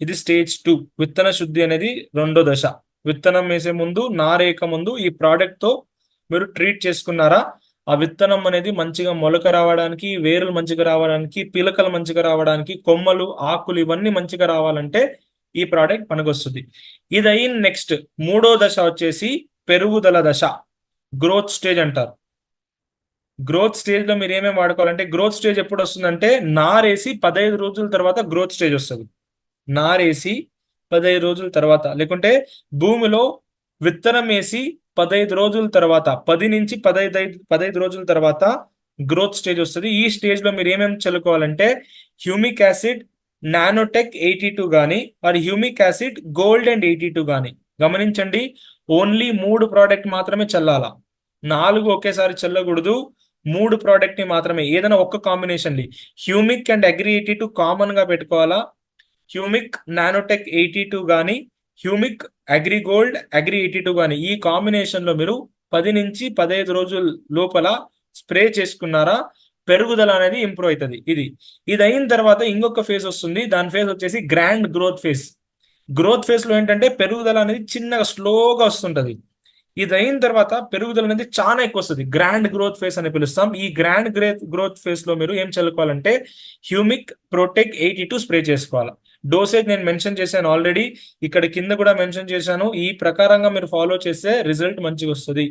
ఇది స్టేజ్ 2. విత్తన శుద్ధి అనేది రెండో దశ. విత్తనం వేసే ముందు, నారేక ముందు ఈ ప్రోడక్ట్ తో మీరు ట్రీట్ చేసుకున్నారా, ఆ విత్తనం అనేది మంచిగా మొలక రావడానికి, వేరులు మంచిగా రావడానికి, పిలకలు మంచిగా రావడానికి, కొమ్మలు, ఆకులు ఇవన్నీ మంచిగా రావాలంటే ఈ ప్రోడక్ట్ పనికొస్తుంది. ఇది అయిన నెక్స్ట్ మూడో దశ వచ్చేసి పెరుగుదల దశ, గ్రోత్ స్టేజ్ అంటారు. గ్రోత్ స్టేజ్ లో మీరు ఏమేమి వాడుకోవాలంటే, గ్రోత్ స్టేజ్ ఎప్పుడు వస్తుందంటే, నారేసి 15 రోజుల తర్వాత గ్రోత్ స్టేజ్ వస్తుంది. నారేసి 15 రోజుల తర్వాత, లేకుంటే భూమిలో విత్తనం వేసి 15 రోజుల తర్వాత, 10 నుంచి 15 రోజుల తర్వాత గ్రోత్ స్టేజ్ వస్తుంది. ఈ స్టేజ్ లో మీరు ఏమేమి చల్లుకోవాలంటే, హ్యూమిక్ యాసిడ్ నానోటెక్ 82 కానీ, మరి హ్యూమిక్ యాసిడ్ గోల్డ్ అండ్ 82 కానీ. గమనించండి, ఓన్లీ 3 ప్రోడక్ట్ మాత్రమే చల్లాలా, 4 ఒకేసారి చల్లకూడదు. 3 ప్రోడక్ట్ ని మాత్రమే, ఏదైనా ఒక్క combination humic and agri 82 common గా పెట్టుకోవాలా. హ్యూమిక్ నానోటెక్ 82 కానీ, హ్యూమిక్ అగ్రి గోల్డ్ అగ్రి 82 కానీ, ఈ కాంబినేషన్ లో మీరు 10 నుంచి 15 రోజుల లోపల స్ప్రే చేసుకున్నారా, పెరుగుదల అనేది ఇంప్రూవ్ అవుతుంది. ఇది అయిన తర్వాత ఇంకొక ఫేజ్ వస్తుంది. దాని ఫేజ్ వచ్చేసి grand growth phase. Growth phase లో ఏంటంటే పెరుగుదల అనేది చిన్నగా స్లోగా వస్తుంటది. ఇది అయిన తర్వాత పెరుగుదల అనేది చాలా ఎక్కువ వస్తుంది. గ్రాండ్ గ్రోత్ ఫేజ్ అని పిలుస్తాం. ఈ గ్రాండ్ గ్రోత్ ఫేజ్ లో మీరు ఏం చదువుకోవాలంటే హ్యూమిక్ ప్రొటెక్ 82 స్ప్రే చేసుకోవాలి. డోసేజ్ నేను మెన్షన్ చేశాను ఆల్రెడీ, ఇక్కడ కింద కూడా మెన్షన్ చేశాను. ఈ ప్రకారంగా మీరు ఫాలో చేస్తే రిజల్ట్ మంచిగా వస్తుంది.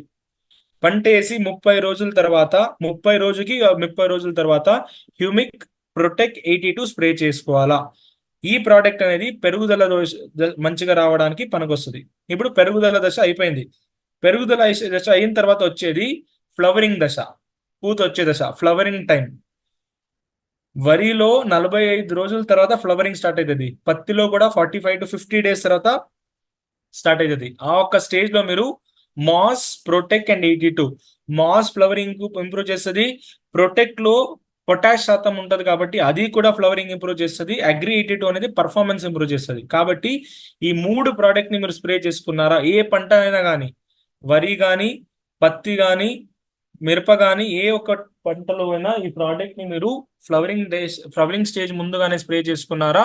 పంట వేసి 30 రోజుల తర్వాత హ్యూమిక్ ప్రొటెక్ 82 స్ప్రే చేసుకోవాలా. ఈ ప్రోడక్ట్ అనేది పెరుగుదల మంచిగా రావడానికి పనికొస్తుంది. ఇప్పుడు పెరుగుదల దశ అయిపోయింది. పెరుగుదల దశ అయిన తర్వాత వచ్చేది ఫ్లవరింగ్ దశ, పూత వచ్చే దశ, ఫ్లవరింగ్ టైం. వరిలో 45 రోజుల తర్వాత ఫ్లవరింగ్ స్టార్ట్ అవుతుంది. పత్తిలో కూడా 45 to 50 డేస్ తర్వాత స్టార్ట్ అవుతుంది. ఆ ఒక్క స్టేజ్ లో మీరు mass, protect and 82. Mass flowering improve చేస్తుంది. ప్రొటెక్ట్ లో పొటాష్ శాతం ఉంటుంది కాబట్టి అది కూడా ఫ్లవరింగ్ ఇంప్రూవ్ చేస్తుంది. అగ్రి 82 అనేది పర్ఫార్మెన్స్ ఇంప్రూవ్ చేస్తుంది. కాబట్టి ఈ 3 ప్రోడక్ట్ ని మీరు స్ప్రే చేసుకున్నారా, ఏ పంట అయినా కానీ, వరి కానీ, పత్తి కానీ, మిరప కానీ, ఏ ఒక్క పంటలో అయినా ఈ ప్రోడక్ట్ ని మీరు ఫ్లవరింగ్ స్టేజ్ ముందుగానే స్ప్రే చేసుకున్నారా,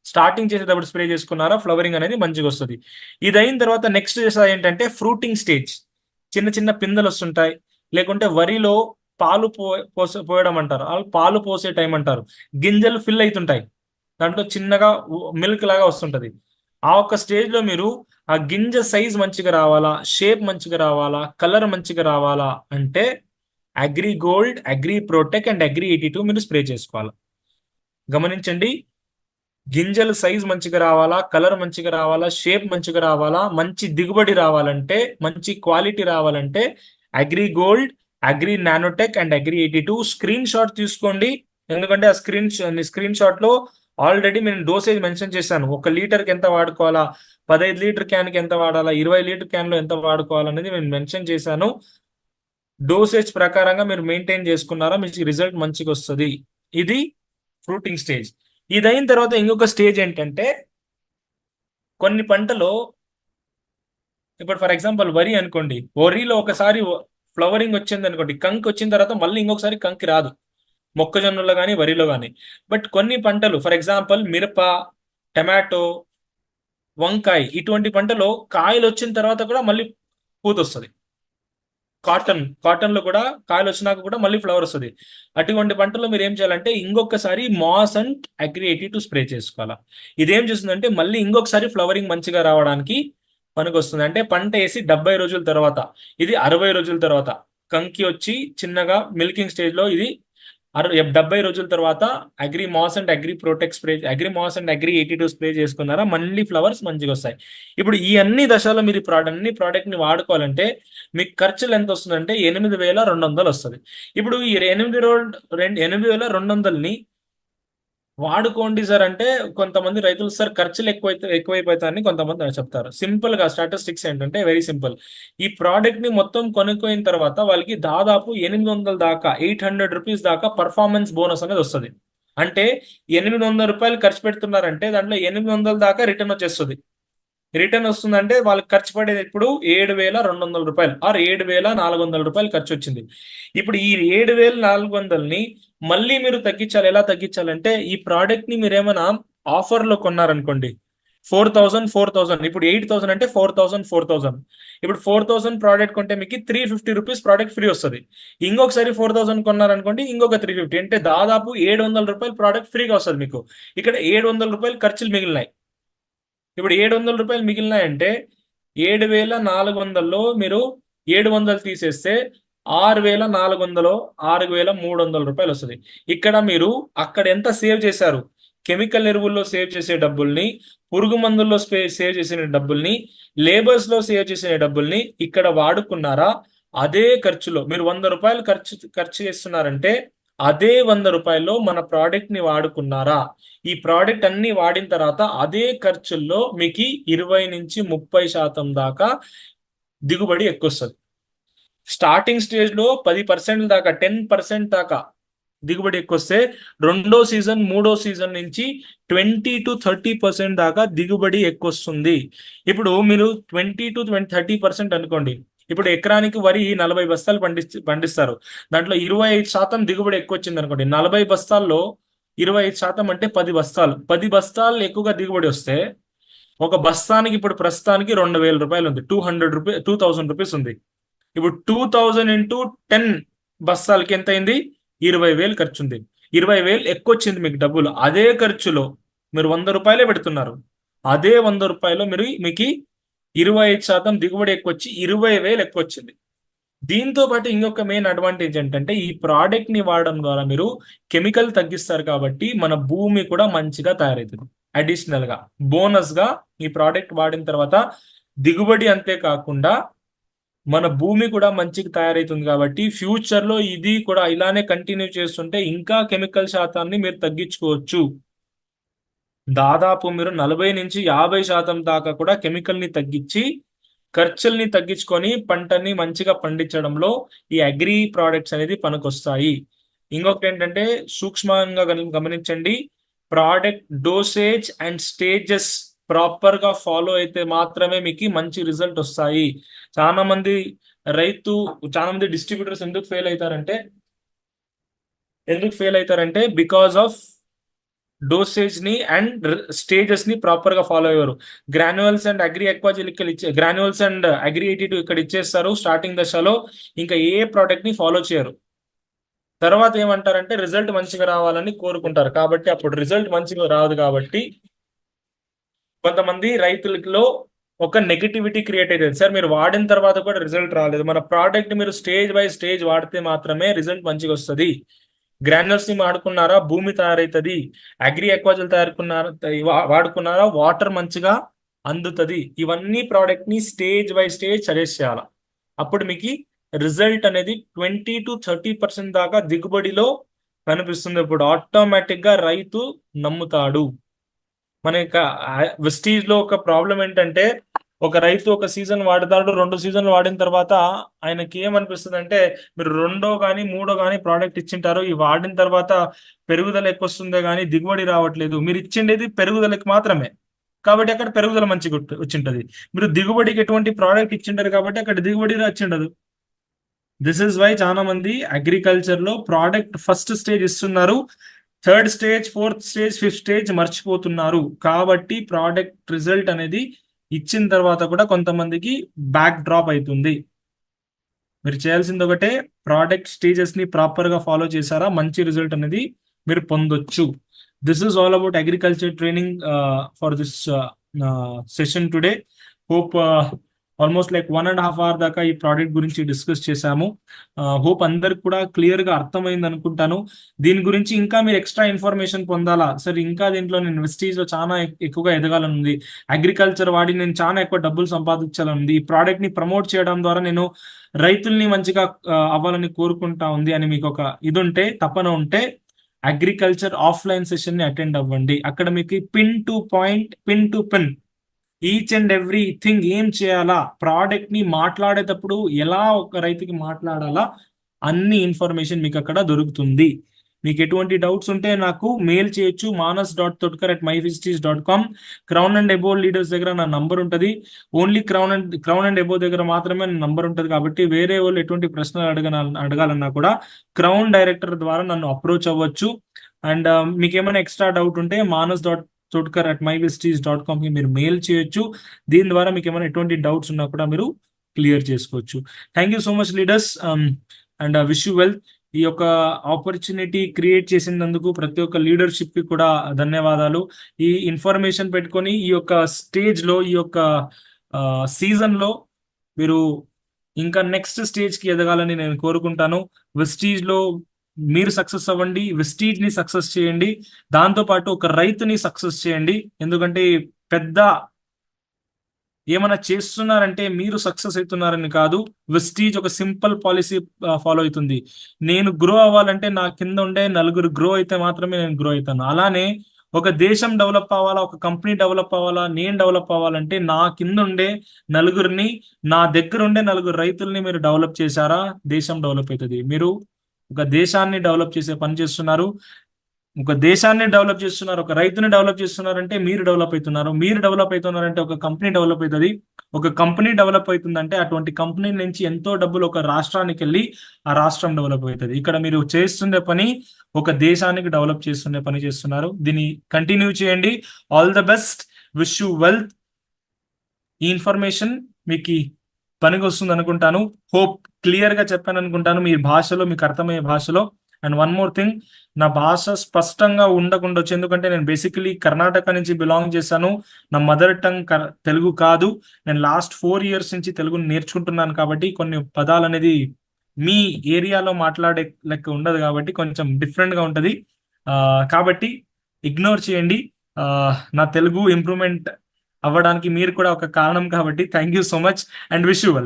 స్టార్టింగ్ చేసేటప్పుడు స్ప్రే చేసుకున్నారా, ఫ్లవరింగ్ అనేది మంచిగా వస్తుంది. ఇది అయిన తర్వాత నెక్స్ట్ ఏంటంటే ఫ్రూటింగ్ స్టేజ్. చిన్న చిన్న పిందెలు వస్తుంటాయి. లేకుంటే వరిలో పాలు పోయడం అంటారు, పాలు పోసే టైం అంటారు. గింజలు ఫిల్ అవుతుంటాయి, దాంట్లో చిన్నగా మిల్క్ లాగా వస్తుంటది. ఆ ఒక్క స్టేజ్ లో మీరు ఆ గింజ సైజ్ మంచిగా రావాలా, షేప్ మంచిగా రావాలా, కలర్ మంచిగా రావాలా అంటే agri gold, agri protect and agri 82 మీరు స్ప్రే చేసుకోవాలి. గమనించండి, గింజల సైజ్ మంచిగా రావాలా, కలర్ మంచిగా రావాలా, షేప్ మంచిగా రావాలా, మంచి దిగుబడి రావాలంటే, మంచి క్వాలిటీ రావాలంటే agri gold, agri nanotech and agri 82 screen shot తీసుకోండి. ఎందుకంటే ఆ స్క్రీన్ షాట్ లో ఆల్రెడీ నేను డోసేజ్ మెన్షన్ చేశాను. 1 లీటర్కి ఎంత వాడుకోవాలా, 15 లీటర్ క్యాన్కి ఎంత వాడాలా, 20 లీటర్ క్యాన్ లో ఎంత వాడుకోవాలనేది నేను మెన్షన్ చేశాను. డోసేజ్ ప్రకారంగా మీరు మెయింటైన్ చేసుకున్నారా, మీకు రిజల్ట్ మంచిగా వస్తుంది. ఇది ఫ్రూటింగ్ స్టేజ్. ఇది అయిన తర్వాత ఇంకొక స్టేజ్ ఏంటంటే, కొన్ని పంటలో ఇప్పుడు ఫర్ ఎగ్జాంపుల్ వరి అనుకోండి, వరిలో ఒకసారి ఫ్లవరింగ్ వచ్చింది అనుకోండి, కంకి వచ్చిన తర్వాత మళ్ళీ ఇంకొకసారి కంకి రాదు, మొక్కజొన్నలో కానీ వరిలో కానీ. బట్ కొన్ని పంటలు ఫర్ ఎగ్జాంపుల్ మిరప, టమాటో, వంకాయ, ఇటువంటి పంటలో కాయలు వచ్చిన తర్వాత కూడా మళ్ళీ పూత వస్తుంది. కాటన్ లో కూడా కాయలు వచ్చినాక కూడా మళ్ళీ ఫ్లవర్ వస్తుంది. అటువంటి పంటలో మీరు ఏం చేయాలంటే ఇంకొకసారి మాస్ అండ్ అగ్రి 82 స్ప్రే చేసుకోవాలా. ఇదేం చేస్తుందంటే మళ్ళీ ఇంకొకసారి ఫ్లవరింగ్ మంచిగా రావడానికి పనికి వస్తుంది. అంటే పంట వేసి 70 రోజుల తర్వాత, ఇది 60 రోజుల తర్వాత, కంకి వచ్చి చిన్నగా మిల్కింగ్ స్టేజ్ లో ఇది 70 రోజుల తర్వాత agri mass and agri protect spray, agri mass and agri 82 spray చేసుకున్నారా, మళ్ళీ ఫ్లవర్స్ మంచిగా వస్తాయి. ఇప్పుడు ఈ అన్ని దశలో మీరు అన్ని ప్రోడక్ట్ ని వాడుకోవాలంటే మీకు ఖర్చులు ఎంత వస్తుందంటే 8,200 వస్తుంది. ఇప్పుడు ఈ 8,200ని వాడుకోండి సార్ అంటే కొంతమంది రైతులు సార్ ఖర్చులు ఎక్కువైపోతాయని కొంతమంది చెప్తారు. సింపుల్ గా స్టాటిస్టిక్స్ ఏంటంటే వెరీ సింపుల్. ఈ ప్రోడక్ట్ ని మొత్తం కొనుక్కోయిన తర్వాత వాళ్ళకి దాదాపు 800 దాకా, 800 రూపీస్ దాకా పర్ఫార్మెన్స్ బోనస్ అనేది వస్తుంది. అంటే 800 రూపాయలు ఖర్చు పెడుతున్నారంటే దాంట్లో 800 దాకా రిటర్న్ వచ్చేస్తుంది. రిటర్న్ వస్తుందంటే వాళ్ళకి ఖర్చు పడేది ఇప్పుడు 7,200 రూపాయలు ఆర్ 7,400 రూపాయలు ఖర్చు వచ్చింది. ఇప్పుడు ఈ 7,400ని మళ్ళీ మీరు తగ్గించాలి. ఎలా తగ్గించాలంటే ఈ ప్రోడక్ట్ ని మీరు ఏమైనా ఆఫర్ లో కొన్నారనుకోండి, 4,000 ఇప్పుడు 8,000 అంటే 4,000. ఇప్పుడు 4,000 ప్రోడక్ట్ కొంటే మీకు 350 రూపీస్ ప్రోడక్ట్ ఫ్రీ వస్తుంది. ఇంకొకసారి 4,000 కొన్నారనుకోండి, ఇంకొక 350, అంటే దాదాపు 700 రూపాయలు ప్రోడక్ట్ ఫ్రీగా వస్తుంది మీకు. ఇక్కడ 700 రూపాయలు ఖర్చులు మిగిలినాయి. ఇప్పుడు 700 రూపాయలు మిగిలినాయంటే 7,400లో మీరు 700 తీసేస్తే 6,400, 6,300 రూపాయలు వస్తుంది. ఇక్కడ మీరు అక్కడ ఎంత సేవ్ చేశారు, కెమికల్ ఎరువుల్లో సేవ్ చేసే డబ్బుల్ని, పురుగు మందుల్లో సేవ్ చేసిన డబ్బుల్ని, లేబర్స్ లో సేవ్ చేసిన డబ్బుల్ని ఇక్కడ వాడుకున్నారా? అదే ఖర్చులో మీరు 100 రూపాయలు ఖర్చు చేస్తున్నారంటే అదే 100 రూపాయల్లో మన ప్రోడక్ట్ ని వాడుకున్నారా? ఈ ప్రోడక్ట్ అన్ని వాడిన తర్వాత అదే ఖర్చుల్లో మీకు 20 నుంచి 30% దాకా దిగుబడి ఎక్కువ వస్తుంది. స్టార్టింగ్ స్టేజ్ లో 10% దాకా, 10% దాకా దిగుబడి ఎక్కువ వస్తే, రెండో సీజన్, మూడో సీజన్ నుంచి 20 to 30% దాకా దిగుబడి ఎక్కువ వస్తుంది. ఇప్పుడు మీరు 20 to 30% అనుకోండి, ఇప్పుడు ఎకరానికి వరి 40 బస్తాలు పండిస్తారు. దాంట్లో 25% దిగుబడి ఎక్కువ వచ్చింది అనుకోండి. 40 బస్తాల్లో 25% అంటే 10 బస్తాలు. 10 బస్తాలు ఎక్కువగా దిగుబడి వస్తే ఒక బస్తానికి ఇప్పుడు ప్రస్తుతానికి 2000 రూపాయలు ఉంది. 2000 రూపీస్ ఉంది. ఇప్పుడు 2000 ఇంటూ 10 బస్తాలకి ఎంత అయింది? 20,000 ఖర్చు ఉంది. 20,000 ఎక్కువ వచ్చింది మీకు డబ్బులు. అదే ఖర్చులో మీరు 100 రూపాయలే పెడుతున్నారు. అదే 100 రూపాయలు మీకు 25% దిగుబడి ఎక్కువ వచ్చి 20,000 ఎక్కువ వచ్చింది. దీంతో పాటు ఇంకొక మెయిన్ అడ్వాంటేజ్ ఏంటంటే ఈ ప్రోడక్ట్ ని వాడడం ద్వారా మీరు కెమికల్ తగ్గిస్తారు కాబట్టి మన భూమి కూడా మంచిగా తయారవుతుంది. అడిషనల్ గా బోనస్ గా ఈ ప్రోడక్ట్ వాడిన తర్వాత దిగుబడి అంతే కాకుండా మన భూమి కూడా మంచిగా తయారవుతుంది కాబట్టి ఫ్యూచర్ లో ఇది కూడా ఇలానే కంటిన్యూ చేస్తుంటే ఇంకా కెమికల్ శాతాన్ని మీరు తగ్గించుకోవచ్చు. దాదాపు మీరు 40 నుంచి 50% దాకా కూడా కెమికల్ ని తగ్గించి ఖర్చుల్ని తగ్గించుకొని పంటని మంచిగా పండించడంలో ఈ అగ్రి ప్రోడక్ట్స్ అనేది పనికొస్తాయి. ఇంకొకటి ఏంటంటే సూక్ష్మంగా గమనించండి, product dosage and stages proper గా ఫాలో అయితే మాత్రమే మీకు మంచి రిజల్ట్ వస్తాయి. చాలా మంది డిస్ట్రిబ్యూటర్స్ ఎందుకు ఫెయిల్ అవుతారంటే బికాస్ ఆఫ్ డోసేజ్ ని అండ్ స్టేజెస్ ని ప్రాపర్ గా ఫాలో అయ్యారు. గ్రాన్యువల్స్ అండ్ అగ్రి ఎక్వాజిలికల్ గ్రాన్యువల్స్ అండ్ అగ్రి 82 ఇక్కడ ఇచ్చేస్తారు స్టార్టింగ్ దశలో. ఇంకా ఏ ప్రోడక్ట్ ని ఫాలో చేయరు. తర్వాత ఏమంటారంటే రిజల్ట్ మంచిగా రావాలని కోరుకుంటారు. కాబట్టి అప్పుడు రిజల్ట్ మంచిగా రాదు కాబట్టి కొంతమంది రైతులలో ఒక నెగటివిటీ క్రియేట్ అవుతుంది. సార్ మీరు వాడిన తర్వాత కూడా రిజల్ట్ రాలేదు. మన ప్రోడక్ట్ మీరు స్టేజ్ బై స్టేజ్ వాడితే మాత్రమే రిజల్ట్ మంచిగా వస్తుంది. గ్రాన్యుల్స్ ని వాడుకున్నారా భూమి తయారవుతుంది. అగ్రి ఎక్వాజల్ వాడుకున్నారా వాటర్ మంచిగా అందుతుంది. ఇవన్నీ ప్రోడక్ట్ ని స్టేజ్ బై స్టేజ్ సజెస్ట్ చేయాలి. అప్పుడు మీకు రిజల్ట్ అనేది 20 to 30% దాకా దిగుబడిలో కనిపిస్తుంది. ఇప్పుడు ఆటోమేటిక్ గా రైతు నమ్ముతాడు. మన వెస్టీజ్ లో ఒక ప్రాబ్లం ఏంటంటే ఒక రైతు ఒక సీజన్ వాడతాడు, 2 సీజన్లు వాడిన తర్వాత ఆయనకి ఏమనిపిస్తుంది అంటే మీరు 2వ కానీ 3వ కానీ ప్రోడక్ట్ ఇచ్చింటారు, ఈ వాడిన తర్వాత పెరుగుదల ఎక్కువ వస్తుందే కానీ దిగుబడి రావట్లేదు. మీరు ఇచ్చిండేది పెరుగుదలకి మాత్రమే కాబట్టి అక్కడ పెరుగుదల మంచిగా వచ్చింటది. మీరు దిగుబడికి ఎటువంటి ప్రోడక్ట్ ఇచ్చింటారు కాబట్టి అక్కడ దిగుబడి వచ్చిండదు. దిస్ ఇస్ వై చాలా మంది అగ్రికల్చర్ లో ప్రోడక్ట్ ఫస్ట్ స్టేజ్ ఇస్తున్నారు, 3rd stage 4th stage 5th stage మర్చిపోతున్నారు. కాబట్టి ప్రోడక్ట్ రిజల్ట్ అనేది ఇచ్చిన తర్వాత కూడా కొంతమందికి బ్యాక్ డ్రాప్ అవుతుంది. మీరు చేయాల్సింది ఒకటే, ప్రోడక్ట్ స్టేజెస్ ని ప్రాపర్ గా ఫాలో చేశారా మంచి రిజల్ట్ అనేది మీరు పొందొచ్చు. This is all about agriculture training for this session today. Hope almost like 1.5 hour దాకా ఈ ప్రోడక్ట్ గురించి డిస్కస్ చేశాము. హోప్ అందరికి కూడా క్లియర్ గా అర్థమైంది అనుకుంటాను. దీని గురించి ఇంకా మీరు ఎక్స్ట్రా ఇన్ఫర్మేషన్ పొందాలా సార్, ఇంకా దీంట్లో నేను వెస్టీజ్ లో చాలా ఎక్కువగా ఎదగాలని ఉంది, అగ్రికల్చర్ వాడి నేను చాలా ఎక్కువ డబ్బులు సంపాదించాలని ఉంది, ఈ ప్రోడక్ట్ ని ప్రమోట్ చేయడం ద్వారా నేను రైతుల్ని మంచిగా అవ్వాలని కోరుకుంటా ఉంది అని మీకు ఒక ఇది ఉంటే, తపన ఉంటే అగ్రికల్చర్ ఆఫ్లైన్ సెషన్ ని అటెండ్ అవ్వండి. అక్కడ మీకు pin to point, pin to pin each and every thing ఏం చేయాలా, ప్రోడక్ట్ ని మాట్లాడేటప్పుడు ఎలా ఒక రైతుకి మాట్లాడాలా అన్ని ఇన్ఫర్మేషన్ మీకు అక్కడ దొరుకుతుంది. మీకు ఎటువంటి డౌట్స్ ఉంటే నాకు మెయిల్ చేయొచ్చు, manas.todkar@myvesties.com. Crown and above leaders దగ్గర నా నంబర్ ఉంటుంది. ఓన్లీ క్రౌన్ అండ్ ఎబో దగ్గర మాత్రమే నా నంబర్ ఉంటుంది. కాబట్టి వేరే వాళ్ళు ఎటువంటి ప్రశ్నలు అడగాలన్నా కూడా క్రౌన్ డైరెక్టర్ ద్వారా నన్ను అప్రోచ్ అవ్వచ్చు. అండ్ మీకు ఏమైనా ఎక్స్ట్రా డౌట్ ఉంటే manas.todkar@myvesties.com కి మీరు మెయిల్ చేయొచ్చు. దీని ద్వారా మీకు ఏమైనా ఎటువంటి డౌట్స్ ఉన్నా కూడా మీరు క్లియర్ చేసుకోవచ్చు. Thank you so much leaders and wish you wealth. ఈ యొక్క ఆపర్చునిటీ క్రియేట్ చేసినందుకు ప్రతి ఒక్క లీడర్షిప్ కి కూడా ధన్యవాదాలు. ఈ ఇన్ఫర్మేషన్ పెట్టుకొని ఈ యొక్క స్టేజ్ లో, ఈ యొక్క సీజన్ లో మీరు ఇంకా నెక్స్ట్ స్టేజ్ కి ఎదగాలని నేను కోరుకుంటాను. వెస్టీజ్ లో మీరు సక్సెస్ అవ్వండి, వెస్టీజ్ ని సక్సెస్ చేయండి, దాంతో పాటు ఒక రైతుని సక్సెస్ చేయండి. ఎందుకంటే పెద్ద ఏమైనా చేస్తున్నారంటే మీరు సక్సెస్ అవుతున్నారని కాదు, వెస్టీజ్ ఒక సింపుల్ పాలసీ ఫాలో అవుతుంది. నేను గ్రో అవ్వాలంటే నా కింద ఉండే నలుగురు గ్రో అయితే మాత్రమే నేను గ్రో అవుతాను. అలానే ఒక దేశం డెవలప్ అవ్వాలా, ఒక కంపెనీ డెవలప్ అవ్వాలా, నేను డెవలప్ అవ్వాలంటే నా కింద ఉండే నలుగురిని, నా దగ్గర ఉండే నలుగురు రైతుల్ని మీరు డెవలప్ చేశారా దేశం డెవలప్ అవుతుంది. మీరు ఒక దేశాన్ని డెవలప్ చేసే పని చేస్తున్నారు. ఒక దేశాన్ని డెవలప్ చేస్తున్నారు, ఒక రైతుని డెవలప్ చేస్తున్నారంటే మీరు డెవలప్ అవుతున్నారు, మీరు డెవలప్ అవుతున్నారంటే ఒక కంపెనీ డెవలప్ అవుతుంది, ఒక కంపెనీ డెవలప్ అవుతుందంటే అటువంటి కంపెనీ నుంచి ఎంతో డబ్బులు ఒక రాష్ట్రానికి వెళ్ళి ఆ రాష్ట్రం డెవలప్ అవుతుంది. ఇక్కడ మీరు చేస్తుండే పని ఒక దేశానికి డెవలప్ చేస్తుండే పని చేస్తున్నారు. దీన్ని కంటిన్యూ చేయండి. All the best, wish you wealth. ఈ ఇన్ఫర్మేషన్ మీకు పనికి వస్తుంది అనుకుంటాను. హోప్ క్లియర్ గా చెప్పాను అనుకుంటాను, మీ భాషలో, మీకు అర్థమయ్యే భాషలో. అండ్ వన్ మోర్ థింగ్, నా భాష స్పష్టంగా ఉండకుండొచ్చు, ఎందుకంటే నేను బేసికలీ కర్ణాటక నుంచి బిలాంగ్ చేశాను. నా మదర్ టంగ్ తెలుగు కాదు. నేను లాస్ట్ 4 years నుంచి తెలుగుని నేర్చుకుంటున్నాను కాబట్టి కొన్ని పదాలు అనేది మీ ఏరియాలో మాట్లాడే లెక్క ఉండదు కాబట్టి కొంచెం డిఫరెంట్ గా ఉంటది. కాబట్టి ఇగ్నోర్ చేయండి. ఆ, నా తెలుగు ఇంప్రూవ్మెంట్ అవ్వడానికి మీరు కూడా ఒక కారణం కాబట్టి thank you so much and wish you well.